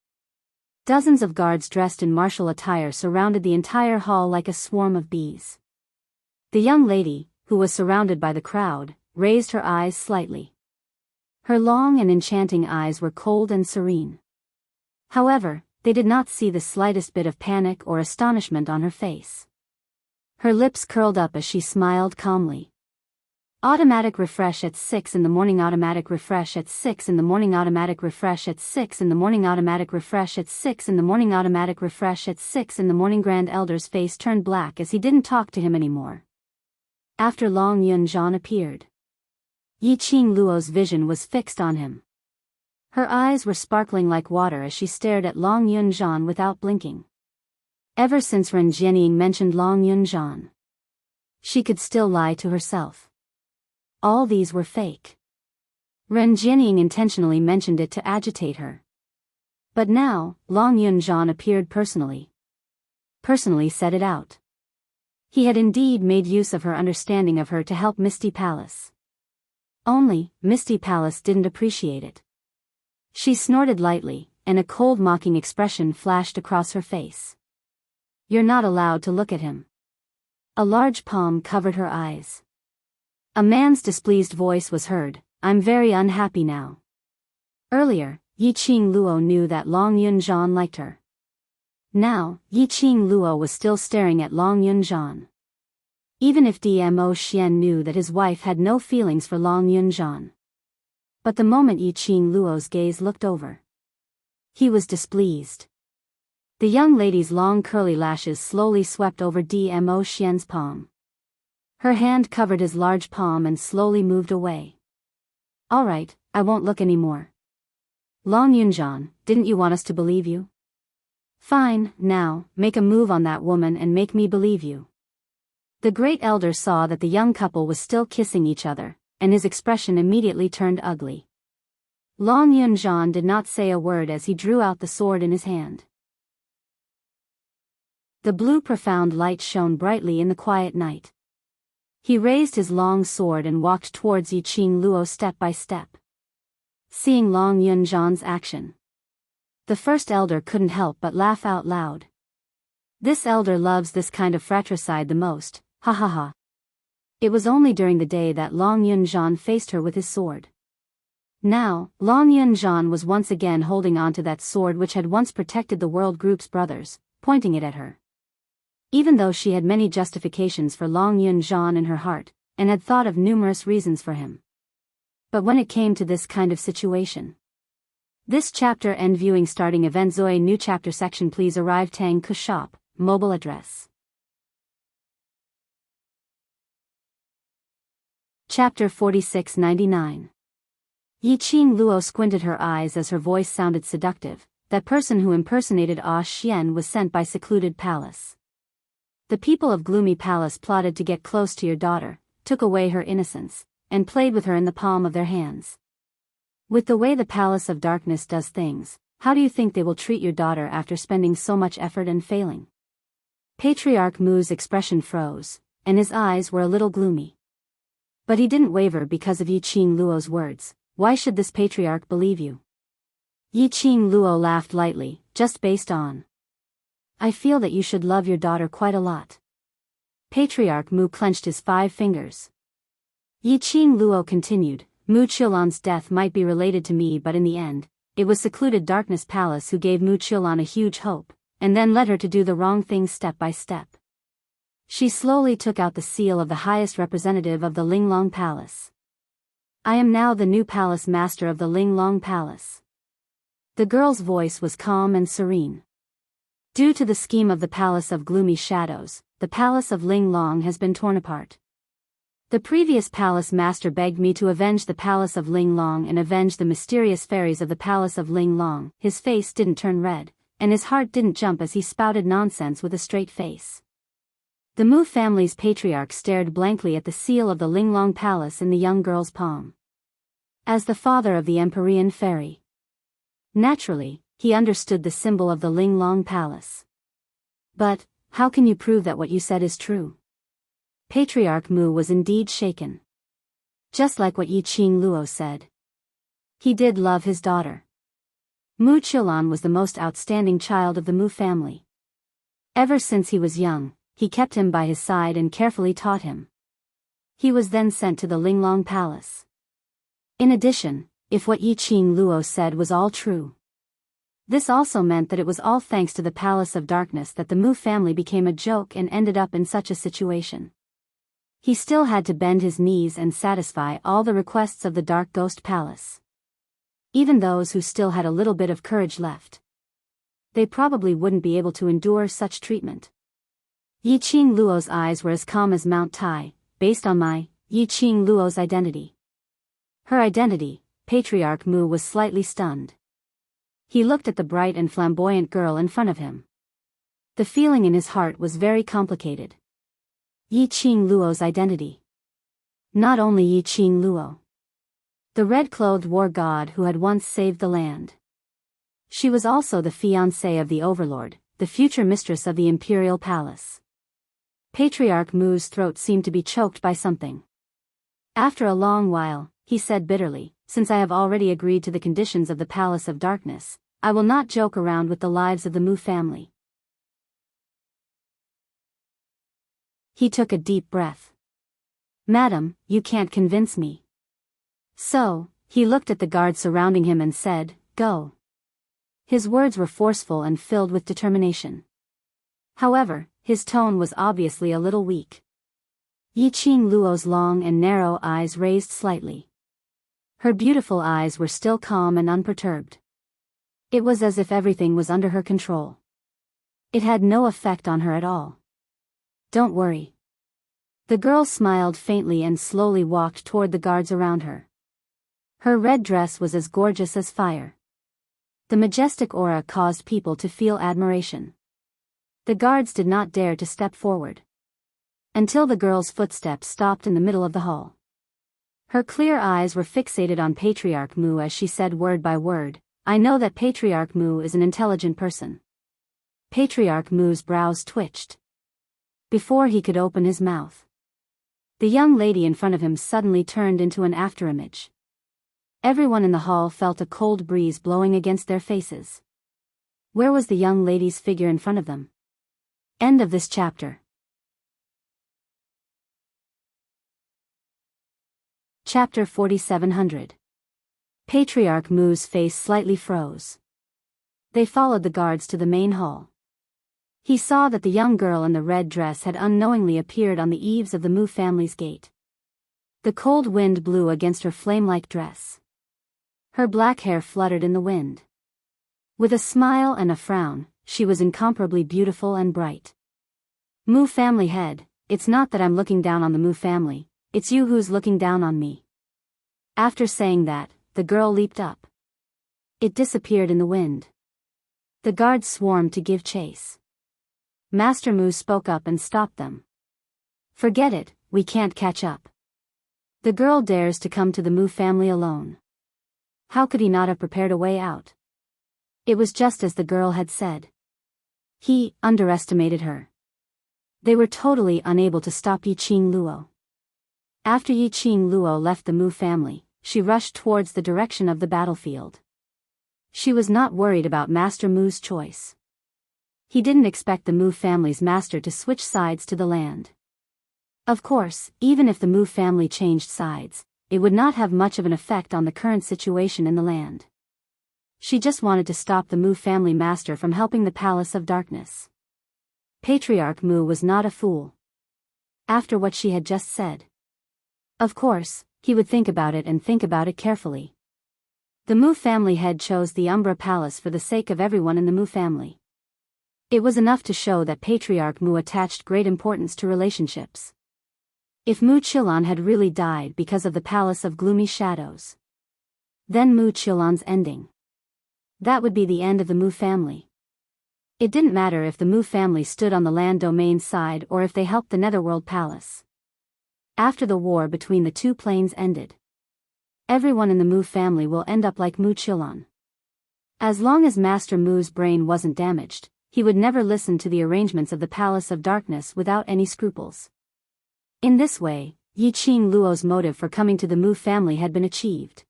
Dozens of guards dressed in martial attire surrounded the entire hall like a swarm of bees. The young lady, who was surrounded by the crowd, raised her eyes slightly. Her long and enchanting eyes were cold and serene. However, they did not see the slightest bit of panic or astonishment on her face. Her lips curled up as she smiled calmly. Automatic refresh at 6 in the morning. Automatic refresh at 6 in the morning. Automatic refresh at 6 in the morning. Automatic refresh at 6 in the morning. Automatic refresh at 6 in the morning. Grand Elder's face turned black as he didn't talk to him anymore. After Long Yunzhan appeared, Yi Qing Luo's vision was fixed on him. Her eyes were sparkling like water as she stared at Long Yunzhan without blinking. Ever since Ren Jianying mentioned Long Yunzhan, she could still lie to herself. All these were fake. Ren Jianying intentionally mentioned it to agitate her. But now, Long Yunzhan appeared personally said it out. He had indeed made use of her understanding of her to help Misty Palace. Only, Misty Palace didn't appreciate it. She snorted lightly, and a cold mocking expression flashed across her face. You're not allowed to look at him. A large palm covered her eyes. A man's displeased voice was heard. I'm very unhappy now. Earlier, Yi Qing Luo knew that Long Yunzhan liked her. Now, Yi Qing Luo was still staring at Long Yunzhan. Even if Dmo Xian knew that his wife had no feelings for Long Yunzhan. But the moment Yi Qing Luo's gaze looked over, he was displeased. The young lady's long curly lashes slowly swept over Dmo Xian's palm. Her hand covered his large palm and slowly moved away. All right, I won't look anymore. Long Yunzhan, didn't you want us to believe you? Fine, now, make a move on that woman and make me believe you. The great elder saw that the young couple was still kissing each other, and his expression immediately turned ugly. Long Yunzhan did not say a word as he drew out the sword in his hand. The blue profound light shone brightly in the quiet night. He raised his long sword and walked towards Yi Qing Luo step by step. Seeing Long Yunzhan's action, the first elder couldn't help but laugh out loud. This elder loves this kind of fratricide the most, ha ha ha. It was only during the day that Long Yunzhan faced her with his sword. Now, Long Yunzhan was once again holding on to that sword which had once protected the world group's brothers, pointing it at her. Even though she had many justifications for Long Yunzhan in her heart, and had thought of numerous reasons for him. But when it came to this kind of situation. This chapter end viewing starting event Zoe new chapter section please arrive Tang Ku shop, mobile address. Chapter 4699. Yi Qing Luo squinted her eyes as her voice sounded seductive. That person who impersonated Ah Xian was sent by secluded palace. The people of Gloomy Palace plotted to get close to your daughter, took away her innocence, and played with her in the palm of their hands. With the way the Palace of Darkness does things, how do you think they will treat your daughter after spending so much effort and failing? Patriarch Mu's expression froze, and his eyes were a little gloomy. But he didn't waver because of Yi Qing Luo's words. Why should this patriarch believe you? Yi Qing Luo laughed lightly, just based on. I feel that you should love your daughter quite a lot. Patriarch Mu clenched his 5 fingers. Yi Qing Luo continued, Mu Qilan's death might be related to me but in the end, it was secluded Darkness Palace who gave Mu Qilan a huge hope, and then led her to do the wrong things step by step. She slowly took out the seal of the highest representative of the Linglong Palace. I am now the new palace master of the Linglong Palace. The girl's voice was calm and serene. Due to the scheme of the Palace of Gloomy Shadows, the Palace of Ling Long has been torn apart. The previous palace master begged me to avenge the Palace of Ling Long and avenge the mysterious fairies of the Palace of Ling Long. His face didn't turn red, and his heart didn't jump as he spouted nonsense with a straight face. The Mu family's patriarch stared blankly at the seal of the Ling Long Palace in the young girl's palm. As the father of the Empyrean fairy, naturally, he understood the symbol of the Ling Long Palace. But, how can you prove that what you said is true? Patriarch Mu was indeed shaken. Just like what Yi Qing Luo said. He did love his daughter. Mu Qiulan was the most outstanding child of the Mu family. Ever since he was young, he kept him by his side and carefully taught him. He was then sent to the Linglong Palace. In addition, if what Yi Qing Luo said was all true, this also meant that it was all thanks to the Palace of Darkness that the Mu family became a joke and ended up in such a situation. He still had to bend his knees and satisfy all the requests of the Dark Ghost Palace. Even those who still had a little bit of courage left. They probably wouldn't be able to endure such treatment. Yi Qing Luo's eyes were as calm as Mount Tai, based on Yi Qing Luo's identity. Her identity, Patriarch Mu was slightly stunned. He looked at the bright and flamboyant girl in front of him. The feeling in his heart was very complicated. Yi Qing Luo's identity. Not only Yi Qing Luo. The red-clothed war god who had once saved the land. She was also the fiancée of the Overlord, the future mistress of the Imperial Palace. Patriarch Mu's throat seemed to be choked by something. After a long while, he said bitterly, "Since I have already agreed to the conditions of the Palace of Darkness, I will not joke around with the lives of the Mu family." He took a deep breath. "Madam, you can't convince me." So, he looked at the guard surrounding him and said, "Go." His words were forceful and filled with determination. However, his tone was obviously a little weak. Yi Qing Luo's long and narrow eyes raised slightly. Her beautiful eyes were still calm and unperturbed. It was as if everything was under her control. It had no effect on her at all. "Don't worry." The girl smiled faintly and slowly walked toward the guards around her. Her red dress was as gorgeous as fire. The majestic aura caused people to feel admiration. The guards did not dare to step forward. Until the girl's footsteps stopped in the middle of the hall. Her clear eyes were fixated on Patriarch Mu as she said word by word, "I know that Patriarch Mu is an intelligent person." Patriarch Mu's brows twitched. Before he could open his mouth, the young lady in front of him suddenly turned into an afterimage. Everyone in the hall felt a cold breeze blowing against their faces. Where was the young lady's figure in front of them? End of this chapter. Chapter 4700. Patriarch Mu's face slightly froze. They followed the guards to the main hall. He saw that the young girl in the red dress had unknowingly appeared on the eaves of the Mu family's gate. The cold wind blew against her flame-like dress. Her black hair fluttered in the wind. With a smile and a frown, she was incomparably beautiful and bright. "Mu family head, it's not that I'm looking down on the Mu family, it's you who's looking down on me." After saying that, the girl leaped up. It disappeared in the wind. The guards swarmed to give chase. Master Mu spoke up and stopped them. "Forget it, we can't catch up. The girl dares to come to the Mu family alone." How could he not have prepared a way out? It was just as the girl had said. He underestimated her. They were totally unable to stop Yi Qing Luo. After Yi Qing Luo left the Mu family, she rushed towards the direction of the battlefield. She was not worried about Master Mu's choice. He didn't expect the Mu family's master to switch sides to the land. Of course, even if the Mu family changed sides, it would not have much of an effect on the current situation in the land. She just wanted to stop the Mu family master from helping the Palace of Darkness. Patriarch Mu was not a fool. After what she had just said, of course, he would think about it and think about it carefully. The Mu family head chose the Umbra Palace for the sake of everyone in the Mu family. It was enough to show that Patriarch Mu attached great importance to relationships. If Mu Qilan had really died because of the Palace of Gloomy Shadows, then Mu Qilan's ending. That would be the end of the Mu family. It didn't matter if the Mu family stood on the land domain side or if they helped the Netherworld Palace. After the war between the two planes ended, everyone in the Mu family will end up like Mu Qilan. As long as Master Mu's brain wasn't damaged, he would never listen to the arrangements of the Palace of Darkness without any scruples. In this way, Yi Qing Luo's motive for coming to the Mu family had been achieved.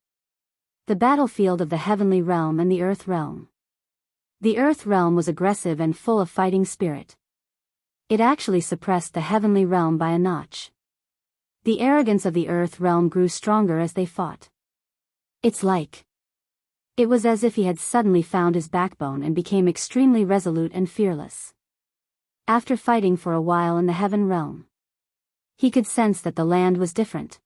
The battlefield of the Heavenly Realm and the Earth Realm. The Earth Realm was aggressive and full of fighting spirit. It actually suppressed the Heavenly Realm by a notch. The arrogance of the Earth Realm grew stronger as they fought. It was as if he had suddenly found his backbone and became extremely resolute and fearless. After fighting for a while in the Heaven Realm, he could sense that the land was different.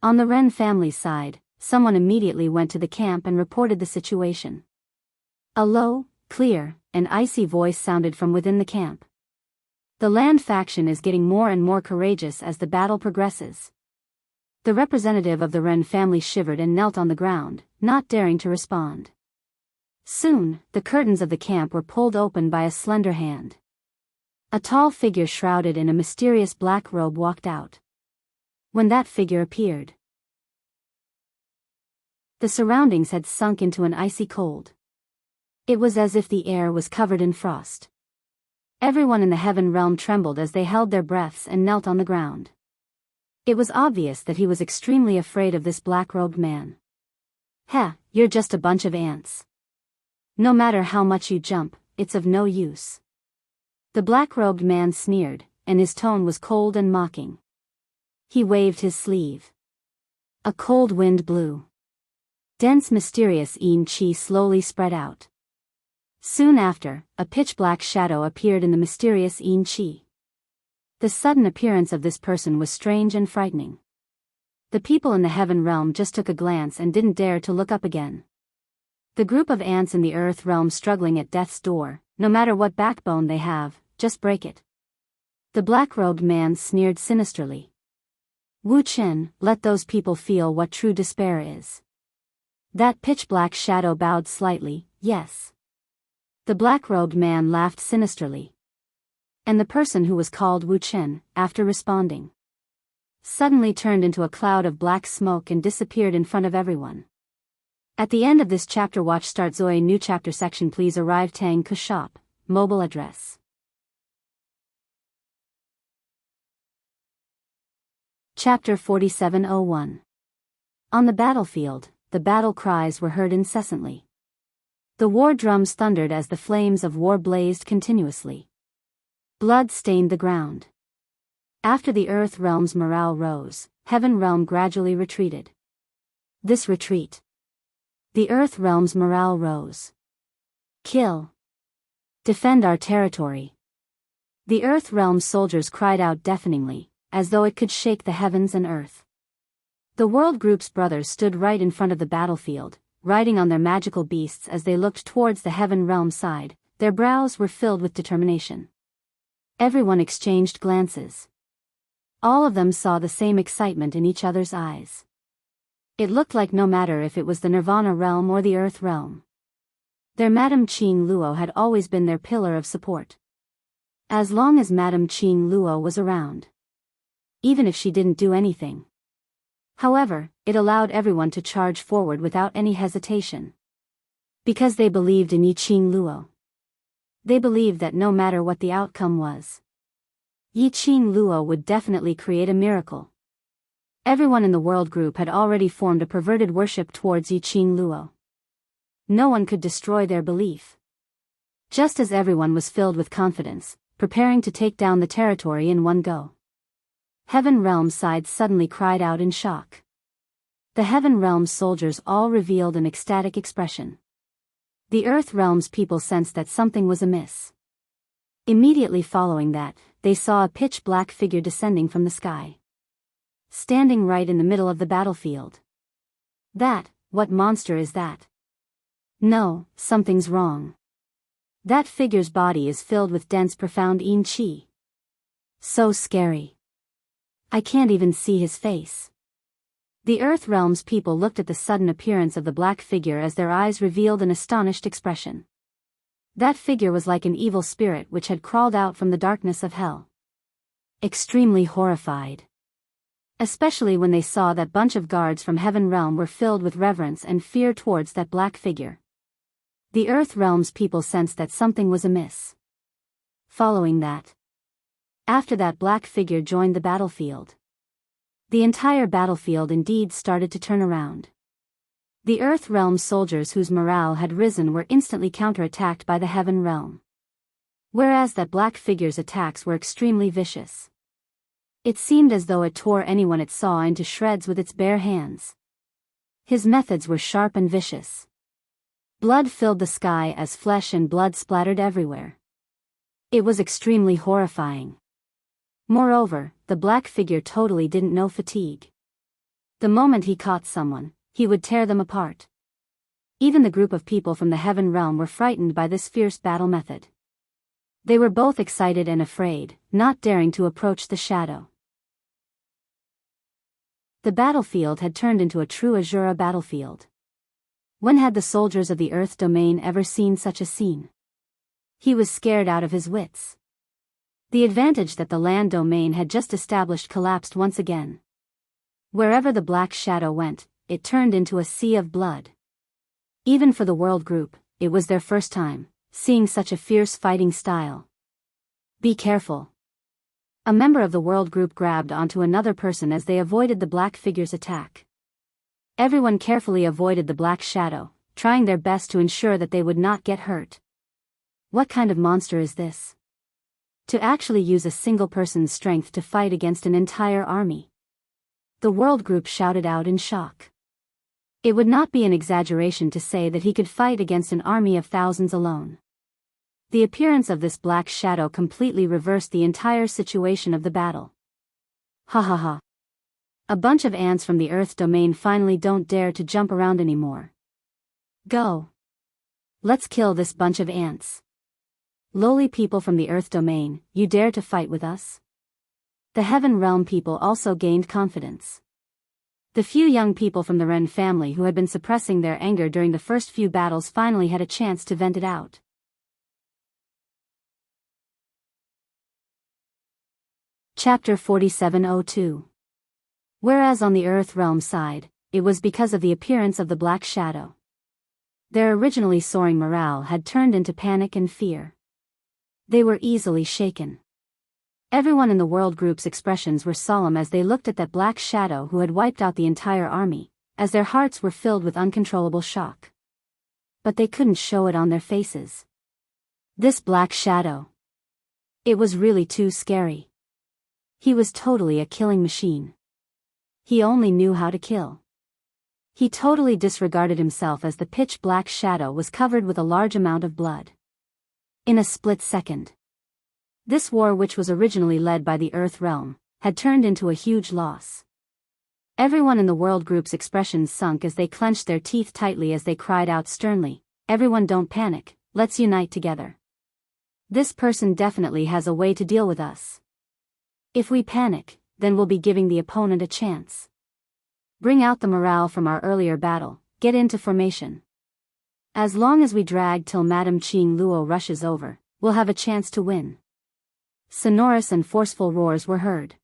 On the Ren family's side, someone immediately went to the camp and reported the situation. A low, clear, and icy voice sounded from within the camp. The land faction is getting more and more courageous as the battle progresses. The representative of the Ren family shivered and knelt on the ground, not daring to respond. Soon, the curtains of the camp were pulled open by a slender hand. A tall figure shrouded in a mysterious black robe walked out. When that figure appeared, the surroundings had sunk into an icy cold. It was as if the air was covered in frost. Everyone in the Heaven Realm trembled as they held their breaths and knelt on the ground. It was obvious that he was extremely afraid of this black-robed man. You're just a bunch of ants. No matter how much you jump, it's of no use. The black-robed man sneered, and his tone was cold and mocking. He waved his sleeve. A cold wind blew. Dense mysterious Yin Qi slowly spread out. Soon after, a pitch-black shadow appeared in the mysterious Yin Qi. The sudden appearance of this person was strange and frightening. The people in the Heaven Realm just took a glance and didn't dare to look up again. The group of ants in the Earth Realm struggling at death's door, no matter what backbone they have, just break it. The black-robed man sneered sinisterly. Wu Chen, let those people feel what true despair is. That pitch-black shadow bowed slightly, yes. The black-robed man laughed sinisterly. And the person who was called Wu Chen, after responding, suddenly turned into a cloud of black smoke and disappeared in front of everyone. At the end of this chapter, watch Start Zoe New Chapter section. Please arrive Tang Ku Shop, mobile address. Chapter 4701. On the battlefield, the battle cries were heard incessantly. The war drums thundered as the flames of war blazed continuously. Blood stained the ground. After the Earth Realm's morale rose, Heaven Realm gradually retreated. This retreat. The Earth Realm's morale rose. Kill. Defend our territory. The Earth Realm's soldiers cried out deafeningly, as though it could shake the heavens and earth. The World Group's brothers stood right in front of the battlefield, riding on their magical beasts as they looked towards the Heaven Realm side. Their brows were filled with determination. Everyone exchanged glances. All of them saw the same excitement in each other's eyes. It looked like no matter if it was the Nirvana Realm or the Earth Realm, their Madame Qing Luo had always been their pillar of support. As long as Madame Qing Luo was around. Even if she didn't do anything. However, it allowed everyone to charge forward without any hesitation. Because they believed in Yi Qing Luo. They believed that no matter what the outcome was, Yi Qing Luo would definitely create a miracle. Everyone in the World Group had already formed a perverted worship towards Yi Qing Luo. No one could destroy their belief. Just as everyone was filled with confidence, preparing to take down the territory in one go. Heaven Realm side suddenly cried out in shock. The Heaven Realm's soldiers all revealed an ecstatic expression. The Earth Realm's people sensed that something was amiss. Immediately following that, they saw a pitch-black figure descending from the sky. Standing right in the middle of the battlefield. What monster is that? No, something's wrong. That figure's body is filled with dense profound yin qi. So scary. I can't even see his face. The Earth Realm's people looked at the sudden appearance of the black figure as their eyes revealed an astonished expression. That figure was like an evil spirit which had crawled out from the darkness of hell. Extremely horrified. Especially when they saw that bunch of guards from Heaven Realm were filled with reverence and fear towards that black figure. The Earth Realm's people sensed that something was amiss. Following that, after that black figure joined the battlefield, the entire battlefield indeed started to turn around. The Earth Realm soldiers whose morale had risen were instantly counterattacked by the Heaven Realm. Whereas that black figure's attacks were extremely vicious. It seemed as though it tore anyone it saw into shreds with its bare hands. His methods were sharp and vicious. Blood filled the sky as flesh and blood splattered everywhere. It was extremely horrifying. Moreover, the black figure totally didn't know fatigue. The moment he caught someone, he would tear them apart. Even the group of people from the Heaven Realm were frightened by this fierce battle method. They were both excited and afraid, not daring to approach the shadow. The battlefield had turned into a true Azura battlefield. When had the soldiers of the Earth Domain ever seen such a scene? He was scared out of his wits. The advantage that the land domain had just established collapsed once again. Wherever the black shadow went, it turned into a sea of blood. Even for the world group, it was their first time seeing such a fierce fighting style. Be careful. A member of the world group grabbed onto another person as they avoided the black figure's attack. Everyone carefully avoided the black shadow, trying their best to ensure that they would not get hurt. What kind of monster is this? To actually use a single person's strength to fight against an entire army. The world group shouted out in shock. It would not be an exaggeration to say that he could fight against an army of thousands alone. The appearance of this black shadow completely reversed the entire situation of the battle. Ha ha ha. A bunch of ants from the Earth Domain finally don't dare to jump around anymore. Go. Let's kill this bunch of ants. Lowly people from the Earth Domain, you dare to fight with us? The Heaven Realm people also gained confidence. The few young people from the Ren family who had been suppressing their anger during the first few battles finally had a chance to vent it out. Chapter 4702. Whereas on the Earth Realm side, it was because of the appearance of the Black Shadow. Their originally soaring morale had turned into panic and fear. They were easily shaken. Everyone in the world group's expressions were solemn as they looked at that black shadow who had wiped out the entire army, as their hearts were filled with uncontrollable shock. But they couldn't show it on their faces. This black shadow. It was really too scary. He was totally a killing machine. He only knew how to kill. He totally disregarded himself as the pitch black shadow was covered with a large amount of blood. In a split second. This war, which was originally led by the Earth Realm, had turned into a huge loss. Everyone in the world group's expressions sunk as they clenched their teeth tightly as they cried out sternly, "Everyone don't panic, let's unite together. This person definitely has a way to deal with us. If we panic, then we'll be giving the opponent a chance. Bring out the morale from our earlier battle, get into formation. As long as we drag till Madame Qing Luo rushes over, we'll have a chance to win." Sonorous and forceful roars were heard.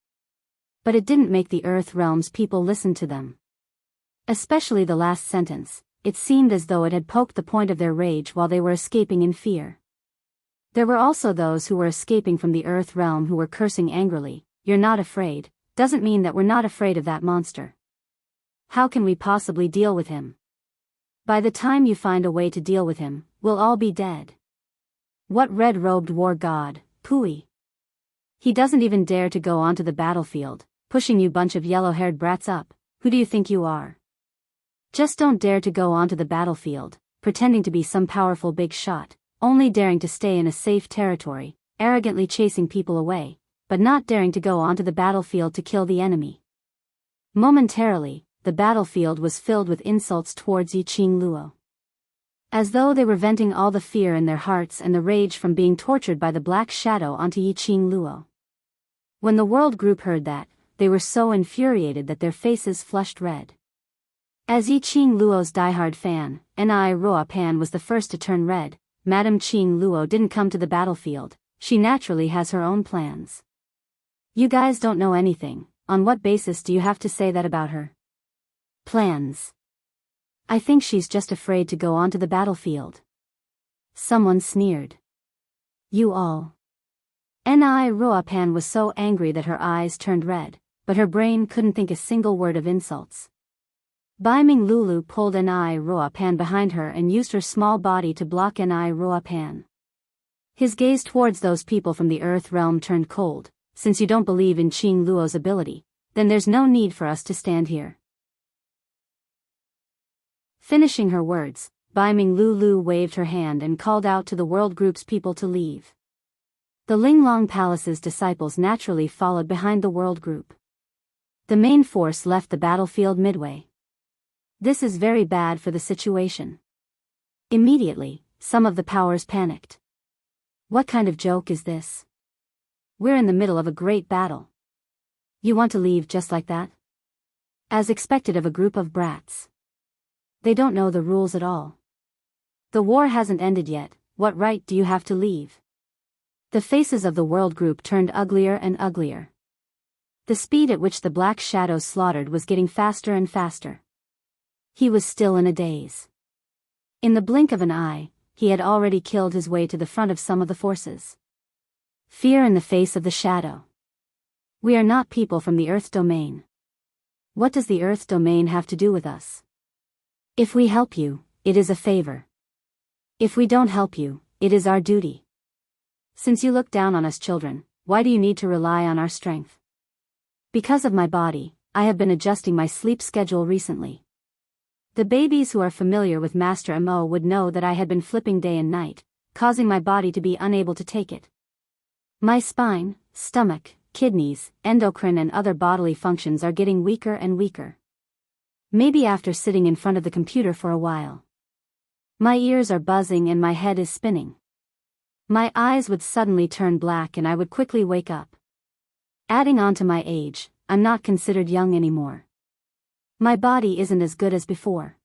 But it didn't make the Earth Realm's people listen to them. Especially the last sentence, it seemed as though it had poked the point of their rage while they were escaping in fear. There were also those who were escaping from the Earth Realm who were cursing angrily, "You're not afraid, doesn't mean that we're not afraid of that monster. How can we possibly deal with him? By the time you find a way to deal with him, we'll all be dead. What red-robed war god, Pui? He doesn't even dare to go onto the battlefield, pushing you bunch of yellow-haired brats up. Who do you think you are? Just don't dare to go onto the battlefield, pretending to be some powerful big shot, only daring to stay in a safe territory, arrogantly chasing people away, but not daring to go onto the battlefield to kill the enemy." Momentarily, the battlefield was filled with insults towards Yi Qing Luo. as though they were venting all the fear in their hearts and the rage from being tortured by the black shadow onto Yiqing Luo. When the world group heard that, they were so infuriated that their faces flushed red. As Yiqing Luo's diehard fan, Ni Roa Pan was the first to turn red. Madame Qing Luo didn't come to the battlefield, she naturally has her own plans. You guys don't know anything, on what basis do you have to say that about her? Plans. I think she's just afraid to go onto the battlefield. Someone sneered. You all. Ni Roa Pan was so angry that her eyes turned red, but her brain couldn't think a single word of insults. Baiming Lulu pulled Ni Roa Pan behind her and used her small body to block Ni Roa Pan. His gaze towards those people from the Earth realm turned cold. Since you don't believe in Qing Luo's ability, then there's no need for us to stand here. Finishing her words, Baiming Lulu waved her hand and called out to the world group's people to leave. The Linglong Palace's disciples naturally followed behind the world group. The main force left the battlefield midway. This is very bad for the situation. Immediately, some of the powers panicked. What kind of joke is this? We're in the middle of a great battle. You want to leave just like that? As expected of a group of brats. They don't know the rules at all. The war hasn't ended yet, what right do you have to leave? The faces of the world group turned uglier and uglier. The speed at which the black shadow slaughtered was getting faster and faster. He was still in a daze. In the blink of an eye, he had already killed his way to the front of some of the forces. Fear in the face of the shadow. We are not people from the Earth domain. What does the Earth domain have to do with us? If we help you, it is a favor. If we don't help you, it is our duty. Since you look down on us children, why do you need to rely on our strength? Because of my body, I have been adjusting my sleep schedule recently. The babies who are familiar with Master Mo would know that I had been flipping day and night, causing my body to be unable to take it. My spine, stomach, kidneys, endocrine and other bodily functions are getting weaker and weaker. Maybe after sitting in front of the computer for a while. My ears are buzzing and my head is spinning. My eyes would suddenly turn black and I would quickly wake up. Adding on to my age, I'm not considered young anymore. My body isn't as good as before.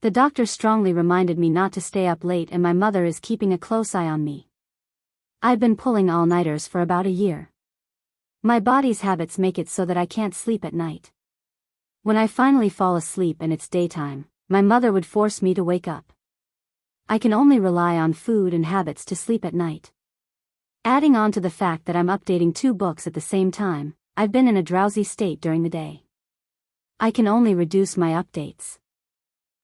The doctor strongly reminded me not to stay up late and my mother is keeping a close eye on me. I've been pulling all-nighters for about a year. My body's habits make it so that I can't sleep at night. When I finally fall asleep and it's daytime, my mother would force me to wake up. I can only rely on food and habits to sleep at night. Adding on to the fact that I'm updating 2 books at the same time, I've been in a drowsy state during the day. I can only reduce my updates.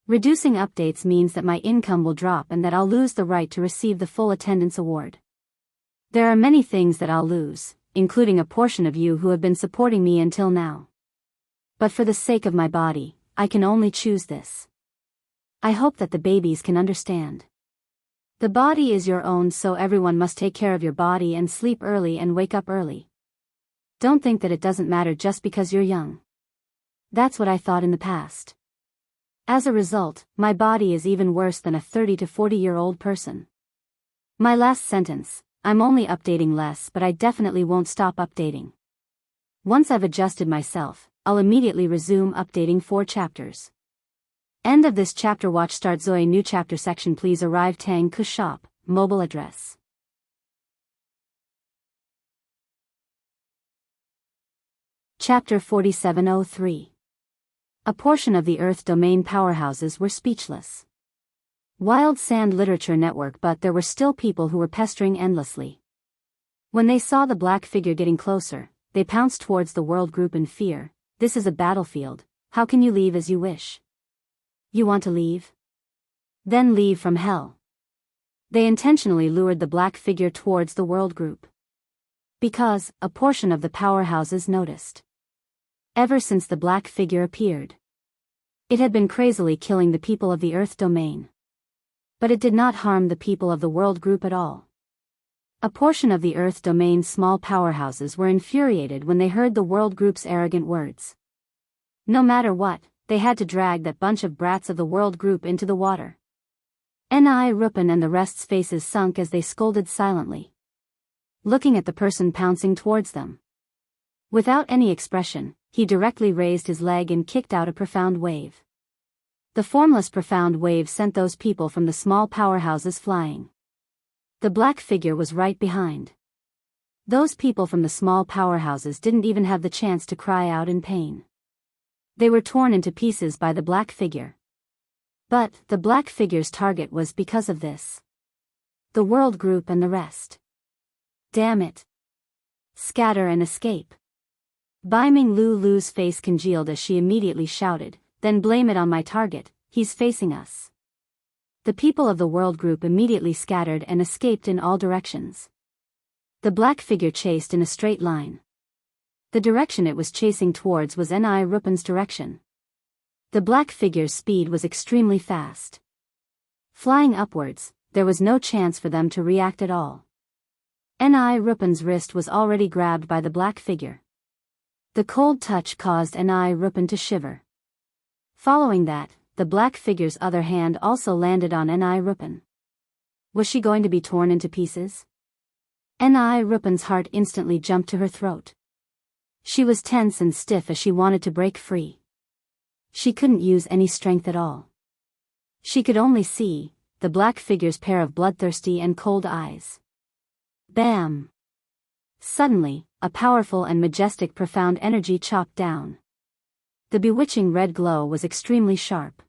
Reducing updates means that my income will drop and that I'll lose the right to receive the full attendance award. There are many things that I'll lose, including a portion of you who have been supporting me until now. But for the sake of my body, I can only choose this. I hope that the babies can understand. The body is your own, so everyone must take care of your body and sleep early and wake up early. Don't think that it doesn't matter just because you're young. That's what I thought in the past. As a result, my body is even worse than a 30 to 40-year-old person. My last sentence, I'm only updating less, but I definitely won't stop updating. Once I've adjusted myself, I'll immediately resume updating 4 chapters. End of this chapter. Watch Start Zoe New Chapter Section. Please arrive Tang Ku Shop, mobile address. Chapter 4703. A portion of the Earth domain powerhouses were speechless. Wild Sand Literature Network, but there were still people who were pestering endlessly. When they saw the black figure getting closer, they pounced towards the world group in fear. This is a battlefield, how can you leave as you wish? You want to leave? Then leave from hell. They intentionally lured the black figure towards the world group. Because, a portion of the powerhouses noticed. Ever since the black figure appeared, it had been crazily killing the people of the Earth domain. But it did not harm the people of the world group at all. A portion of the Earth domain's small powerhouses were infuriated when they heard the world group's arrogant words. No matter what, they had to drag that bunch of brats of the world group into the water. Rupin and the rest's faces sunk as they scolded silently, looking at the person pouncing towards them. Without any expression, he directly raised his leg and kicked out a profound wave. The formless profound wave sent those people from the small powerhouses flying. The black figure was right behind. Those people from the small powerhouses didn't even have the chance to cry out in pain. They were torn into pieces by the black figure. But the black figure's target was because of this. The world group and the rest. Damn it. Scatter and escape. Baiming Lulu's face congealed as she immediately shouted, "Then blame it on my target, he's facing us." The people of the world group immediately scattered and escaped in all directions. The black figure chased in a straight line. The direction it was chasing towards was Rupin's direction. The black figure's speed was extremely fast. Flying upwards, there was no chance for them to react at all. Rupin's wrist was already grabbed by the black figure. The cold touch caused Rupin to shiver. Following that, the black figure's other hand also landed on Rupin. Was she going to be torn into pieces? Rupin's heart instantly jumped to her throat. She was tense and stiff as she wanted to break free. She couldn't use any strength at all. She could only see the black figure's pair of bloodthirsty and cold eyes. Bam! Suddenly, a powerful and majestic profound energy chopped down. The bewitching red glow was extremely sharp.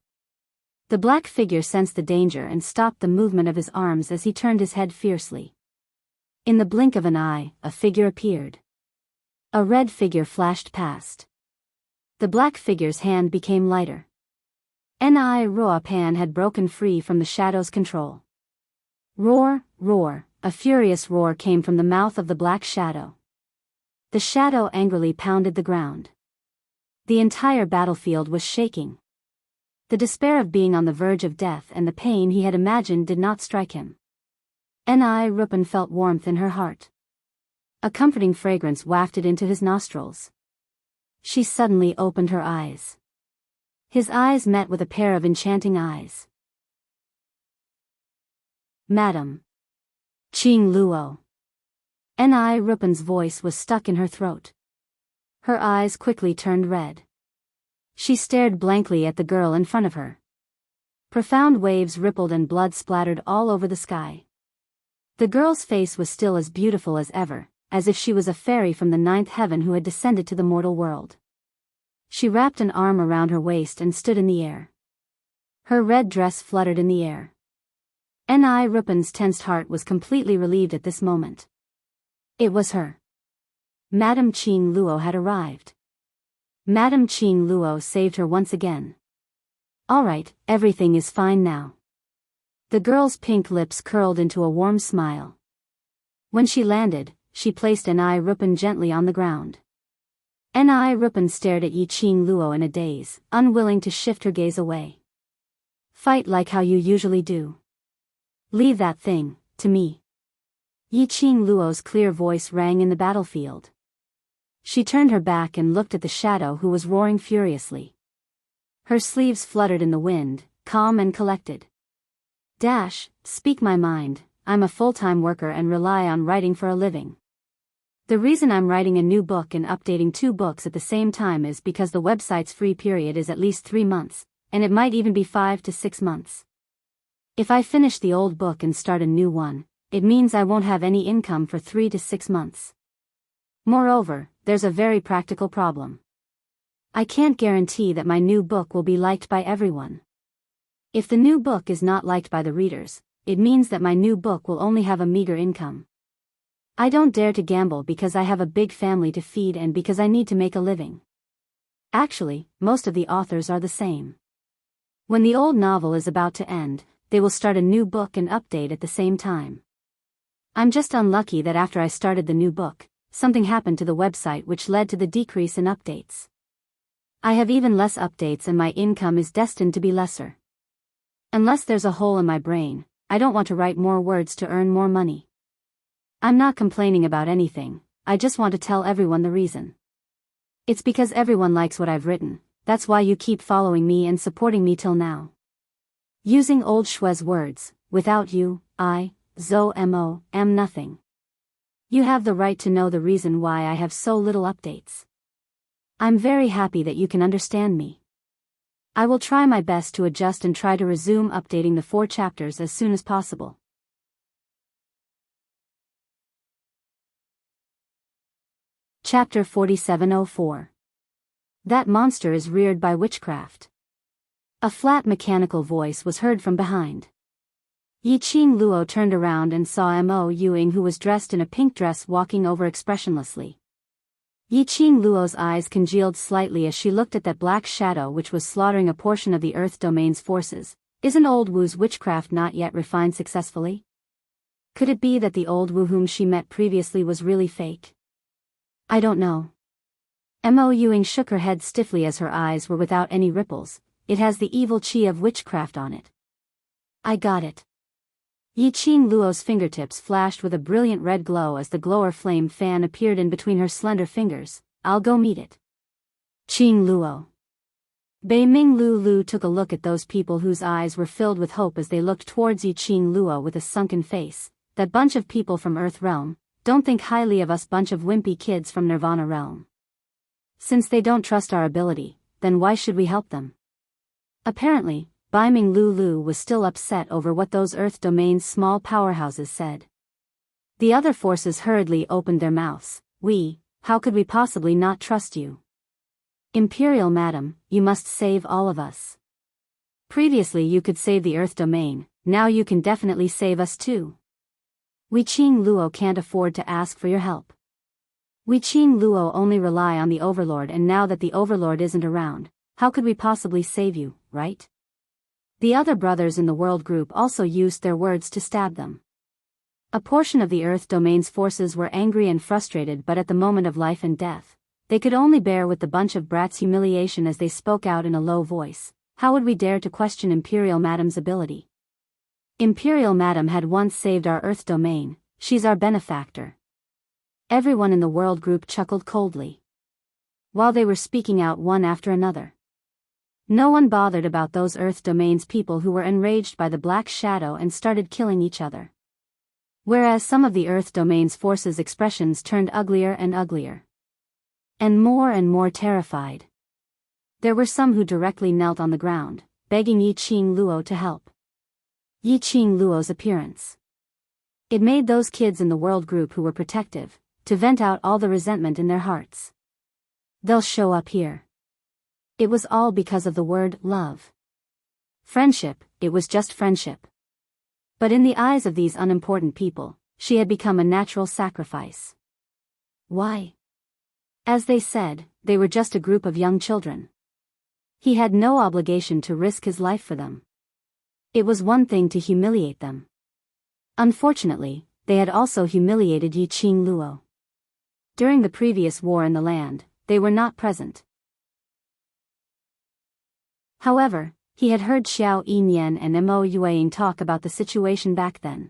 The black figure sensed the danger and stopped the movement of his arms as he turned his head fiercely. In the blink of an eye, a figure appeared. A red figure flashed past. The black figure's hand became lighter. Pan had broken free from the shadow's control. Roar, roar, a furious roar came from the mouth of the black shadow. The shadow angrily pounded the ground. The entire battlefield was shaking. The despair of being on the verge of death and the pain he had imagined did not strike him. Rupin felt warmth in her heart. A comforting fragrance wafted into his nostrils. She suddenly opened her eyes. His eyes met with a pair of enchanting eyes. "Madam." "Qing Luo." Rupin's voice was stuck in her throat. Her eyes quickly turned red. She stared blankly at the girl in front of her. Profound waves rippled and blood splattered all over the sky. The girl's face was still as beautiful as ever, as if she was a fairy from the ninth heaven who had descended to the mortal world. She wrapped an arm around her waist and stood in the air. Her red dress fluttered in the air. Rupin's tensed heart was completely relieved at this moment. It was her. Madame Qing Luo had arrived. Madame Qing Luo saved her once again. "All right, everything is fine now." The girl's pink lips curled into a warm smile. When she landed, she placed Rupin gently on the ground. Rupin stared at Yi Qing Luo in a daze, unwilling to shift her gaze away. "Fight like how you usually do. Leave that thing to me." Yi Qing Luo's clear voice rang in the battlefield. She turned her back and looked at the shadow who was roaring furiously. Her sleeves fluttered in the wind, calm and collected. Speak my mind, I'm a full-time worker and rely on writing for a living. The reason I'm writing a new book and updating 2 books at the same time is because the website's free period is at least 3 months, and it might even be 5 to 6 months. If I finish the old book and start a new one, it means I won't have any income for 3 to 6 months. Moreover, there's a very practical problem. I can't guarantee that my new book will be liked by everyone. If the new book is not liked by the readers, it means that my new book will only have a meager income. I don't dare to gamble because I have a big family to feed and because I need to make a living. Actually, most of the authors are the same. When the old novel is about to end, they will start a new book and update at the same time. I'm just unlucky that after I started the new book, something happened to the website which led to the decrease in updates. I have even less updates and my income is destined to be lesser. Unless there's a hole in my brain, I don't want to write more words to earn more money. I'm not complaining about anything, I just want to tell everyone the reason. It's because everyone likes what I've written, that's why you keep following me and supporting me till now. Using old Shue's words, without you, I, Zo-mo, am nothing. You have the right to know the reason why I have so little updates. I'm very happy that you can understand me. I will try my best to adjust and try to resume updating the 4 chapters as soon as possible. Chapter 4704. That monster is reared by witchcraft. A flat mechanical voice was heard from behind. Yiqing Luo turned around and saw Mo Yuing, who was dressed in a pink dress, walking over expressionlessly. Yiqing Luo's eyes congealed slightly as she looked at that black shadow which was slaughtering a portion of the Earth Domain's forces. Isn't old Wu's witchcraft not yet refined successfully? Could it be that the old Wu whom she met previously was really fake? I don't know. Mo Yuing shook her head stiffly as her eyes were without any ripples. It has the evil chi of witchcraft on it. I got it. Yiqing Luo's fingertips flashed with a brilliant red glow as the glower flame fan appeared in between her slender fingers. I'll go meet it. Qing Luo. Bei Ming Lu took a look at those people whose eyes were filled with hope as they looked towards Yiqing Luo with a sunken face. That bunch of people from Earth Realm, don't think highly of us bunch of wimpy kids from Nirvana Realm. Since they don't trust our ability, then why should we help them? Apparently, Bai Ming Lu was still upset over what those Earth Domain's small powerhouses said. The other forces hurriedly opened their mouths. How could we possibly not trust you? Imperial Madam, you must save all of us. Previously you could save the Earth Domain, now you can definitely save us too. Yiqing Luo can't afford to ask for your help. Yiqing Luo only rely on the Overlord, and now that the Overlord isn't around, how could we possibly save you, right? The other brothers in the world group also used their words to stab them. A portion of the Earth Domain's forces were angry and frustrated, but at the moment of life and death, they could only bear with the bunch of brats' humiliation as they spoke out in a low voice. How would we dare to question Imperial Madam's ability? Imperial Madam had once saved our Earth Domain, she's our benefactor. Everyone in the world group chuckled coldly, while they were speaking out one after another. No one bothered about those Earth Domain's people who were enraged by the Black Shadow and started killing each other. Whereas some of the Earth Domain's forces' expressions turned uglier and uglier. And more terrified. There were some who directly knelt on the ground, begging Yiqing Luo to help. Yiqing Luo's appearance. It made those kids in the world group who were protective, to vent out all the resentment in their hearts. They'll show up here. It was all because of the word love. Friendship, it was just friendship. But in the eyes of these unimportant people, she had become a natural sacrifice. Why? As they said, they were just a group of young children. He had no obligation to risk his life for them. It was one thing to humiliate them. Unfortunately, they had also humiliated Yiqing Luo. During the previous war in the land, they were not present. However, he had heard Xiao Yinyan and Mo Yuing talk about the situation back then.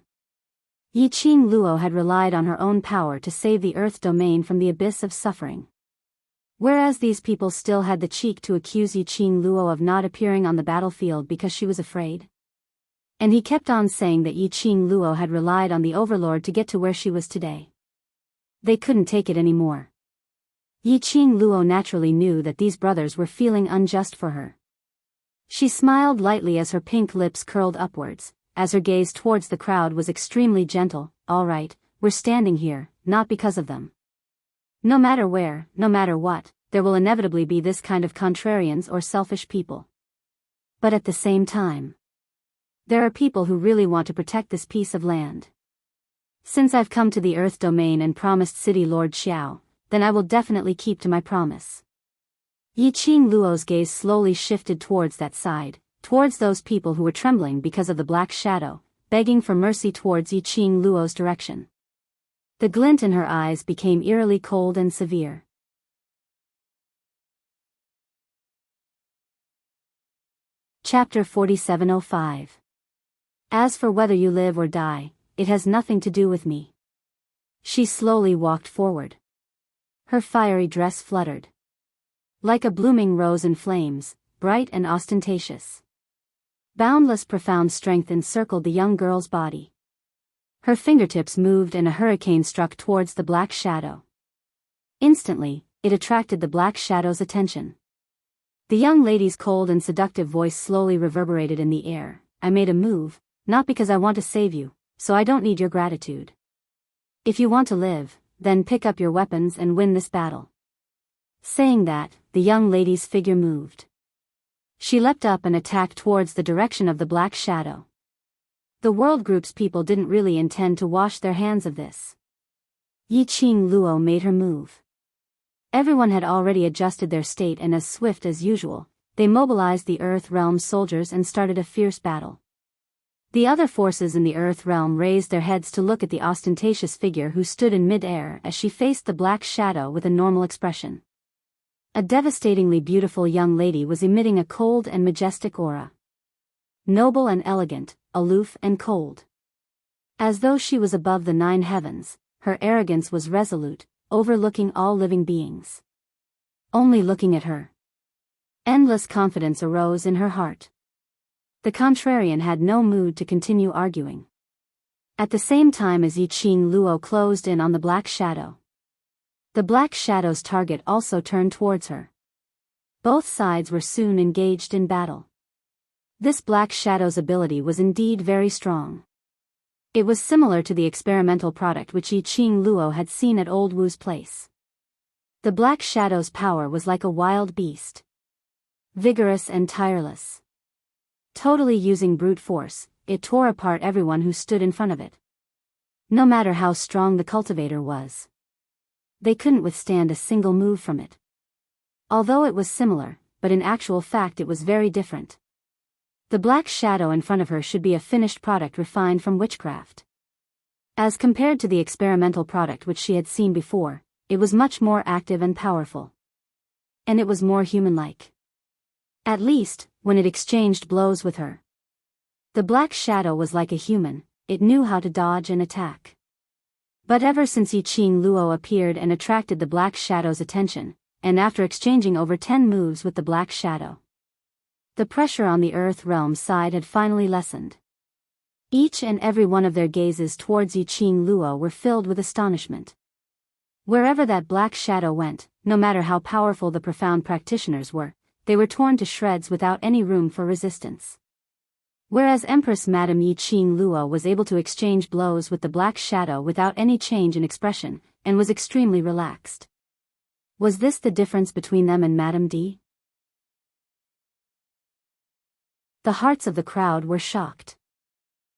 Yiqing Luo had relied on her own power to save the Earth Domain from the abyss of suffering. Whereas these people still had the cheek to accuse Yiqing Luo of not appearing on the battlefield because she was afraid. And he kept on saying that Yiqing Luo had relied on the Overlord to get to where she was today. They couldn't take it anymore. Yiqing Luo naturally knew that these brothers were feeling unjust for her. She smiled lightly as her pink lips curled upwards, as her gaze towards the crowd was extremely gentle. All right, we're standing here, not because of them. No matter where, no matter what, there will inevitably be this kind of contrarians or selfish people. But at the same time, there are people who really want to protect this piece of land. Since I've come to the Earth Domain and promised City Lord Xiao, then I will definitely keep to my promise. Yiqing Luo's gaze slowly shifted towards that side, towards those people who were trembling because of the Black Shadow, begging for mercy towards Yiqing Luo's direction. The glint in her eyes became eerily cold and severe. Chapter 4705. As for whether you live or die, it has nothing to do with me. She slowly walked forward. Her fiery dress fluttered like a blooming rose in flames, bright and ostentatious. Boundless profound strength encircled the young girl's body. Her fingertips moved and a hurricane struck towards the black shadow. Instantly, it attracted the black shadow's attention. The young lady's cold and seductive voice slowly reverberated in the air. I made a move, not because I want to save you, so I don't need your gratitude. If you want to live, then pick up your weapons and win this battle. Saying that, the young lady's figure moved. She leapt up and attacked towards the direction of the black shadow. The world group's people didn't really intend to wash their hands of this. Yi Qing Luo made her move. Everyone had already adjusted their state, and as swift as usual, they mobilized the Earth Realm soldiers and started a fierce battle. The other forces in the Earth Realm raised their heads to look at the ostentatious figure who stood in mid-air as she faced the black shadow with a normal expression. A devastatingly beautiful young lady was emitting a cold and majestic aura. Noble and elegant, aloof and cold. As though she was above the 9 heavens, her arrogance was resolute, overlooking all living beings. Only looking at her, endless confidence arose in her heart. The contrarian had no mood to continue arguing. At the same time as Yi Qing Luo closed in on the black shadow, the black shadow's target also turned towards her. Both sides were soon engaged in battle. This black shadow's ability was indeed very strong. It was similar to the experimental product which Yi Qing Luo had seen at Old Wu's place. The black shadow's power was like a wild beast. Vigorous and tireless. Totally using brute force, it tore apart everyone who stood in front of it. No matter how strong the cultivator was, they couldn't withstand a single move from it. Although it was similar, but in actual fact it was very different. The black shadow in front of her should be a finished product refined from witchcraft. As compared to the experimental product which she had seen before, it was much more active and powerful. And it was more human-like. At least, when it exchanged blows with her. The black shadow was like a human, it knew how to dodge and attack. But ever since Yi Qing Luo appeared and attracted the black shadow's attention, and after exchanging over 10 moves with the black shadow, the pressure on the Earth Realm side had finally lessened. Each and every one of their gazes towards Yi Qing Luo were filled with astonishment. Wherever that black shadow went, no matter how powerful the profound practitioners were, they were torn to shreds without any room for resistance. Whereas Empress Madame Yi Qing Luo was able to exchange blows with the black shadow without any change in expression, and was extremely relaxed. Was this the difference between them and Madame D? The hearts of the crowd were shocked.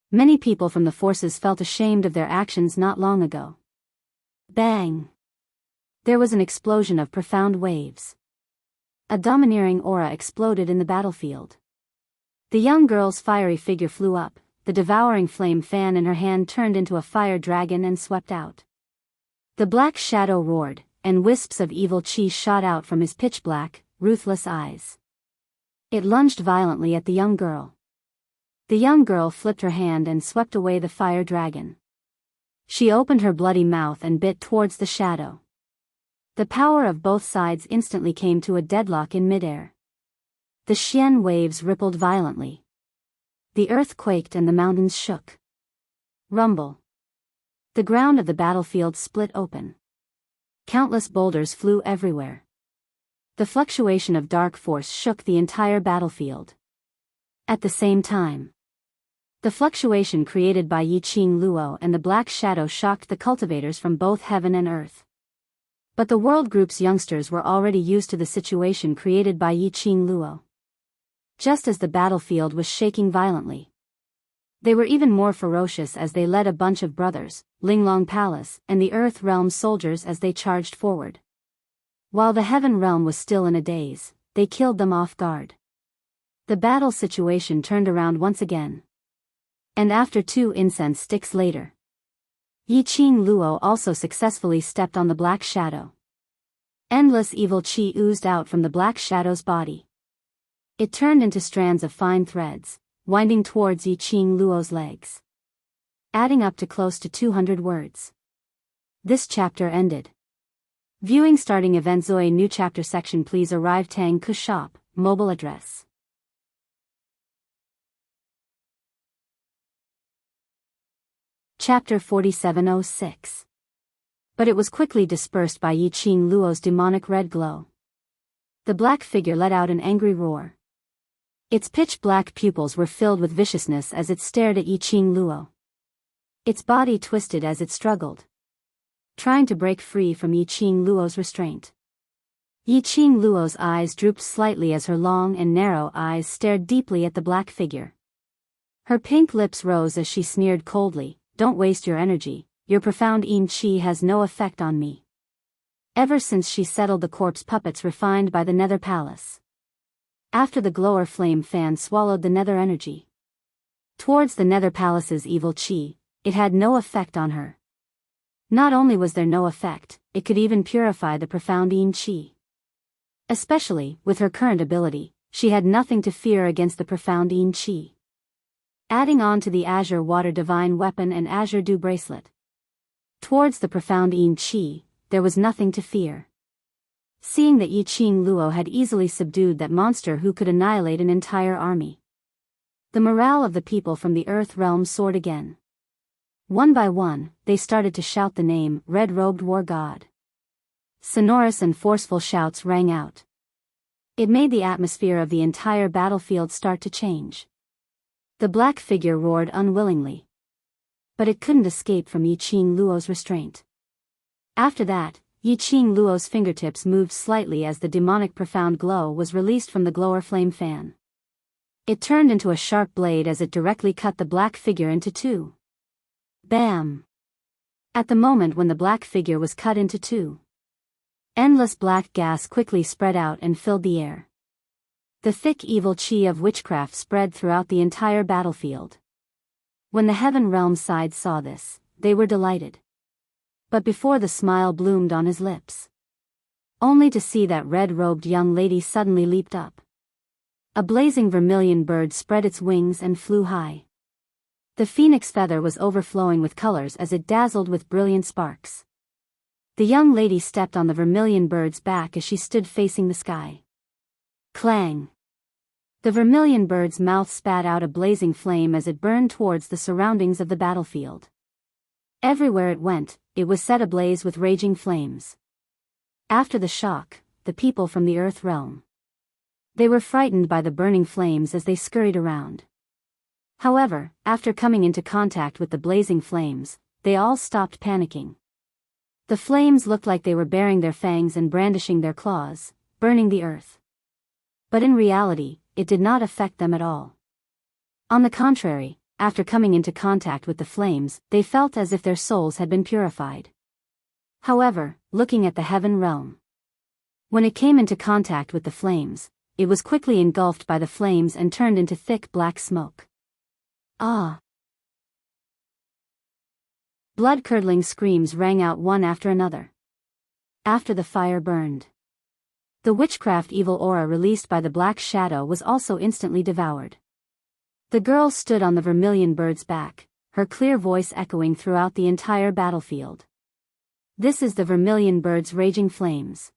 Many people from the forces felt ashamed of their actions not long ago. Bang! There was an explosion of profound waves. A domineering aura exploded in the battlefield. The young girl's fiery figure flew up, the devouring flame fan in her hand turned into a fire dragon and swept out. The black shadow roared, and wisps of evil chi shot out from his pitch-black, ruthless eyes. It lunged violently at the young girl. The young girl flipped her hand and swept away the fire dragon. She opened her bloody mouth and bit towards the shadow. The power of both sides instantly came to a deadlock in midair. The Xian waves rippled violently. The earth quaked and the mountains shook. Rumble. The ground of the battlefield split open. Countless boulders flew everywhere. The fluctuation of dark force shook the entire battlefield. At the same time, the fluctuation created by Yi Qing Luo and the black shadow shocked the cultivators from both heaven and earth. But the world group's youngsters were already used to the situation created by Yi Qing Luo. Just as the battlefield was shaking violently, they were even more ferocious as they led a bunch of brothers, Linglong Palace, and the Earth Realm soldiers as they charged forward. While the Heaven Realm was still in a daze, they killed them off guard. The battle situation turned around once again. And after 2 incense sticks later, Yi Qing Luo also successfully stepped on the black shadow. Endless evil chi oozed out from the black shadow's body. It turned into strands of fine threads, winding towards Yi Qing Luo's legs, adding up to close to 200 words. This chapter ended. Viewing starting event Zoe new chapter section please arrive Tang Ku shop, mobile address. Chapter 4706. But it was quickly dispersed by Yi Qing Luo's demonic red glow. The black figure let out an angry roar. Its pitch-black pupils were filled with viciousness as it stared at Yi Qing Luo. Its body twisted as it struggled, trying to break free from Yi Qing Luo's restraint. Yi Qing Luo's eyes drooped slightly as her long and narrow eyes stared deeply at the black figure. Her pink lips rose as she sneered coldly, "Don't waste your energy, your profound yin qi has no effect on me." Ever since she settled the corpse puppets refined by the Nether Palace. After the glower flame fan swallowed the Nether energy towards the Nether Palace's evil qi, it had no effect on her. Not only was there no effect, it could even purify the profound yin qi. Especially, with her current ability, she had nothing to fear against the profound yin qi. Adding on to the Azure Water Divine Weapon and Azure Dew Bracelet. Towards the profound yin qi, there was nothing to fear. Seeing that Yi Qing Luo had easily subdued that monster who could annihilate an entire army, the morale of the people from the Earth realm soared again. One by one, they started to shout the name, Red-Robed War God. Sonorous and forceful shouts rang out. It made the atmosphere of the entire battlefield start to change. The black figure roared unwillingly. But it couldn't escape from Yi Qing Luo's restraint. After that, Yi Qing Luo's fingertips moved slightly as the demonic profound glow was released from the glower flame fan. It turned into a sharp blade as it directly cut the black figure into two. Bam! At the moment when the black figure was cut into two, endless black gas quickly spread out and filled the air. The thick evil qi of witchcraft spread throughout the entire battlefield. When the Heaven Realm side saw this, they were delighted. But before the smile bloomed on his lips, only to see that red-robed young lady suddenly leaped up. A blazing vermilion bird spread its wings and flew high. The phoenix feather was overflowing with colors as it dazzled with brilliant sparks. The young lady stepped on the vermilion bird's back as she stood facing the sky. Clang! The vermilion bird's mouth spat out a blazing flame as it burned towards the surroundings of the battlefield. Everywhere it went, it was set ablaze with raging flames. After the shock, the people from the Earth realm, they were frightened by the burning flames as they scurried around. However, after coming into contact with the blazing flames, they all stopped panicking. The flames looked like they were baring their fangs and brandishing their claws, burning the earth. But in reality, it did not affect them at all. On the contrary, after coming into contact with the flames, they felt as if their souls had been purified. However, looking at the Heaven Realm, when it came into contact with the flames, it was quickly engulfed by the flames and turned into thick black smoke. Ah! Blood-curdling screams rang out one after another. After the fire burned, the witchcraft evil aura released by the black shadow was also instantly devoured. The girl stood on the vermilion bird's back, her clear voice echoing throughout the entire battlefield. This is the vermilion bird's raging flames.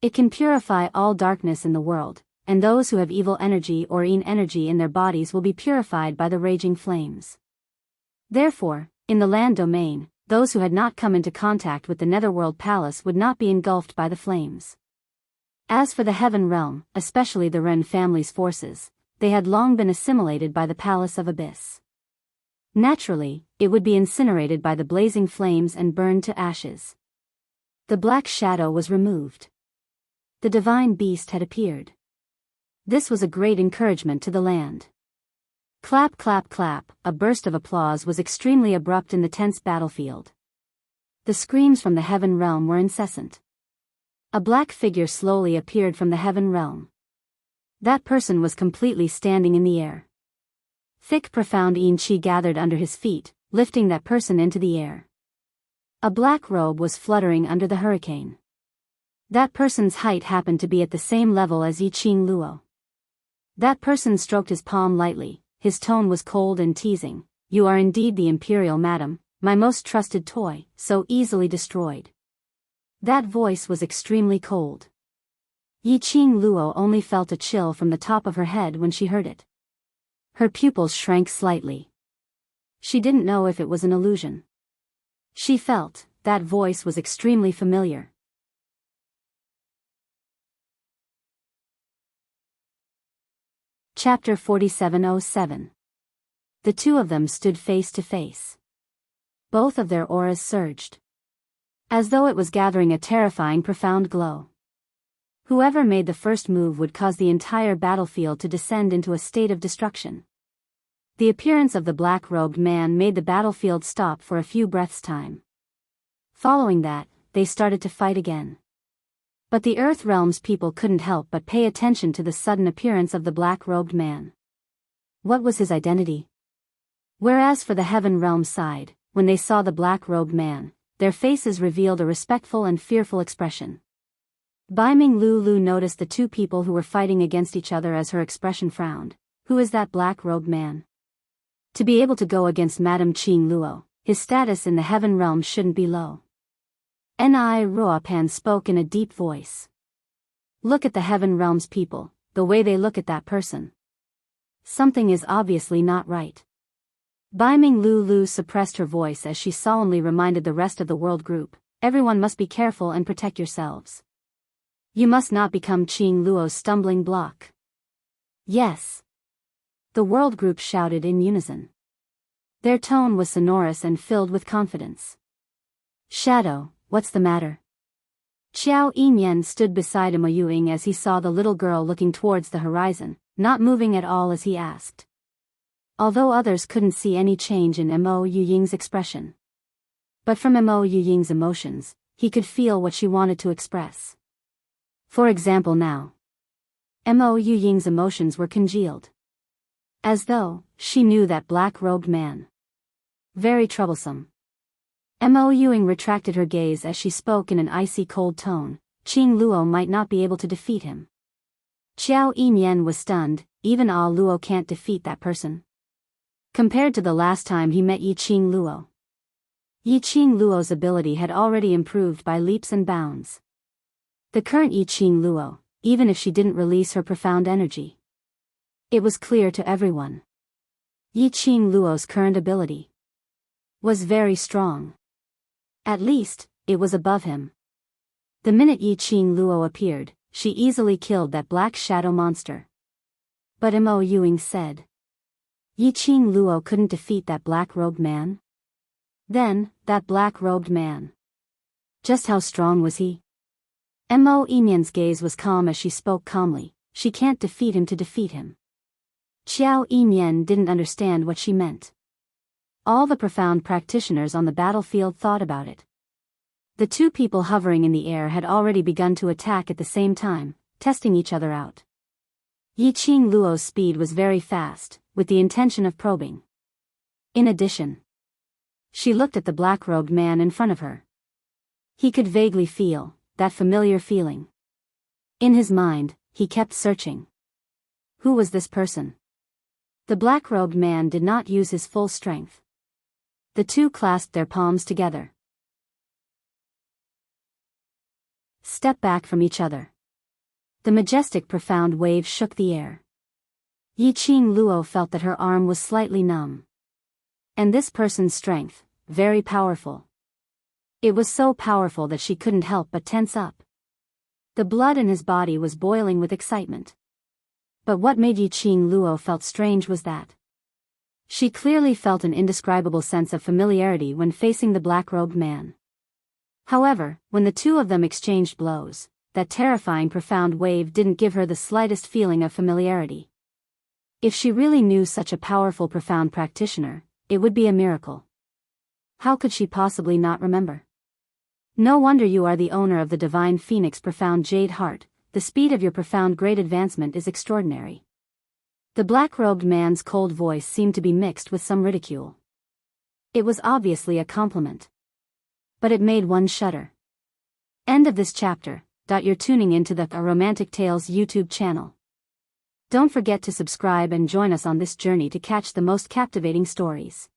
It can purify all darkness in the world, and those who have evil energy or yin energy in their bodies will be purified by the raging flames. Therefore, in the land domain, those who had not come into contact with the Netherworld Palace would not be engulfed by the flames. As for the Heaven Realm, especially the Ren family's forces, they had long been assimilated by the Palace of Abyss. Naturally, it would be incinerated by the blazing flames and burned to ashes. The black shadow was removed. The divine beast had appeared. This was a great encouragement to the land. Clap, clap, clap, a burst of applause was extremely abrupt in the tense battlefield. The screams from the Heaven Realm were incessant. A black figure slowly appeared from the Heaven Realm. That person was completely standing in the air. Thick profound yin qi gathered under his feet, lifting that person into the air. A black robe was fluttering under the hurricane. That person's height happened to be at the same level as Yi Qing Luo. That person stroked his palm lightly. His tone was cold and teasing. "You are indeed the Imperial Madam, my most trusted toy, so easily destroyed." That voice was extremely cold. Yi Qing Luo only felt a chill from the top of her head when she heard it. Her pupils shrank slightly. She didn't know if it was an illusion. She felt that voice was extremely familiar. Chapter 4707. The two of them stood face to face. Both of their auras surged, as though it was gathering a terrifying profound glow. Whoever made the first move would cause the entire battlefield to descend into a state of destruction. The appearance of the black-robed man made the battlefield stop for a few breaths' time. Following that, they started to fight again. But the Earth Realm's people couldn't help but pay attention to the sudden appearance of the black-robed man. What was his identity? Whereas for the Heaven Realm side, when they saw the black-robed man, their faces revealed a respectful and fearful expression. Baiming Lulu noticed the two people who were fighting against each other as her expression frowned. Who is that black-robed man? To be able to go against Madame Qing Luo, his status in the Heaven Realm shouldn't be low. Ni Ruopan spoke in a deep voice. Look at the Heaven Realm's people, the way they look at that person. Something is obviously not right. Baiming Lulu suppressed her voice as she solemnly reminded the rest of the world group, everyone must be careful and protect yourselves. You must not become Qing Luo's stumbling block. Yes. The world group shouted in unison. Their tone was sonorous and filled with confidence. Shadow, what's the matter? Xiao Yinyan stood beside Mo Yuying as he saw the little girl looking towards the horizon, not moving at all as he asked. Although others couldn't see any change in Mo Yuying's expression. But from Mo Yuying's emotions, he could feel what she wanted to express. For example now. Mo Yuying's emotions were congealed. As though, she knew that black-robed man. Very troublesome. Mo Yuying retracted her gaze as she spoke in an icy cold tone. Qing Luo might not be able to defeat him. Xiao Yinyan was stunned, even Ah Luo can't defeat that person. Compared to the last time he met Yi Qing Luo. Yi Qing Luo's ability had already improved by leaps and bounds. The current Yi Qing Luo, even if she didn't release her profound energy. It was clear to everyone. Yi Qing Luo's current ability was very strong. At least, it was above him. The minute Yi Qing Luo appeared, she easily killed that black shadow monster. But Mo Yuying said. Yi Qing Luo couldn't defeat that black-robed man? Then, that black-robed man. Just how strong was he? Mo Yinyan's gaze was calm as she spoke calmly. She can't defeat him to defeat him. Xiao Yinyan didn't understand what she meant. All the profound practitioners on the battlefield thought about it. The two people hovering in the air had already begun to attack at the same time, testing each other out. Yi Qing Luo's speed was very fast, with the intention of probing. In addition, she looked at the black-robed man in front of her. He could vaguely feel that familiar feeling. In his mind, he kept searching. Who was this person? The black-robed man did not use his full strength. The two clasped their palms together. Step back from each other. The majestic profound wave shook the air. Yi Qing Luo felt that her arm was slightly numb. And this person's strength, very powerful. It was so powerful that she couldn't help but tense up. The blood in his body was boiling with excitement. But what made Yi Qing Luo felt strange was that she clearly felt an indescribable sense of familiarity when facing the black-robed man. However, when the two of them exchanged blows, that terrifying profound wave didn't give her the slightest feeling of familiarity. If she really knew such a powerful profound practitioner, it would be a miracle. How could she possibly not remember? No wonder you are the owner of the Divine Phoenix Profound Jade Heart. The speed of your profound great advancement is extraordinary. The black-robed man's cold voice seemed to be mixed with some ridicule. It was obviously a compliment. But it made one shudder. End of this chapter. You're tuning into the Romantic Tales YouTube channel. Don't forget to subscribe and join us on this journey to catch the most captivating stories.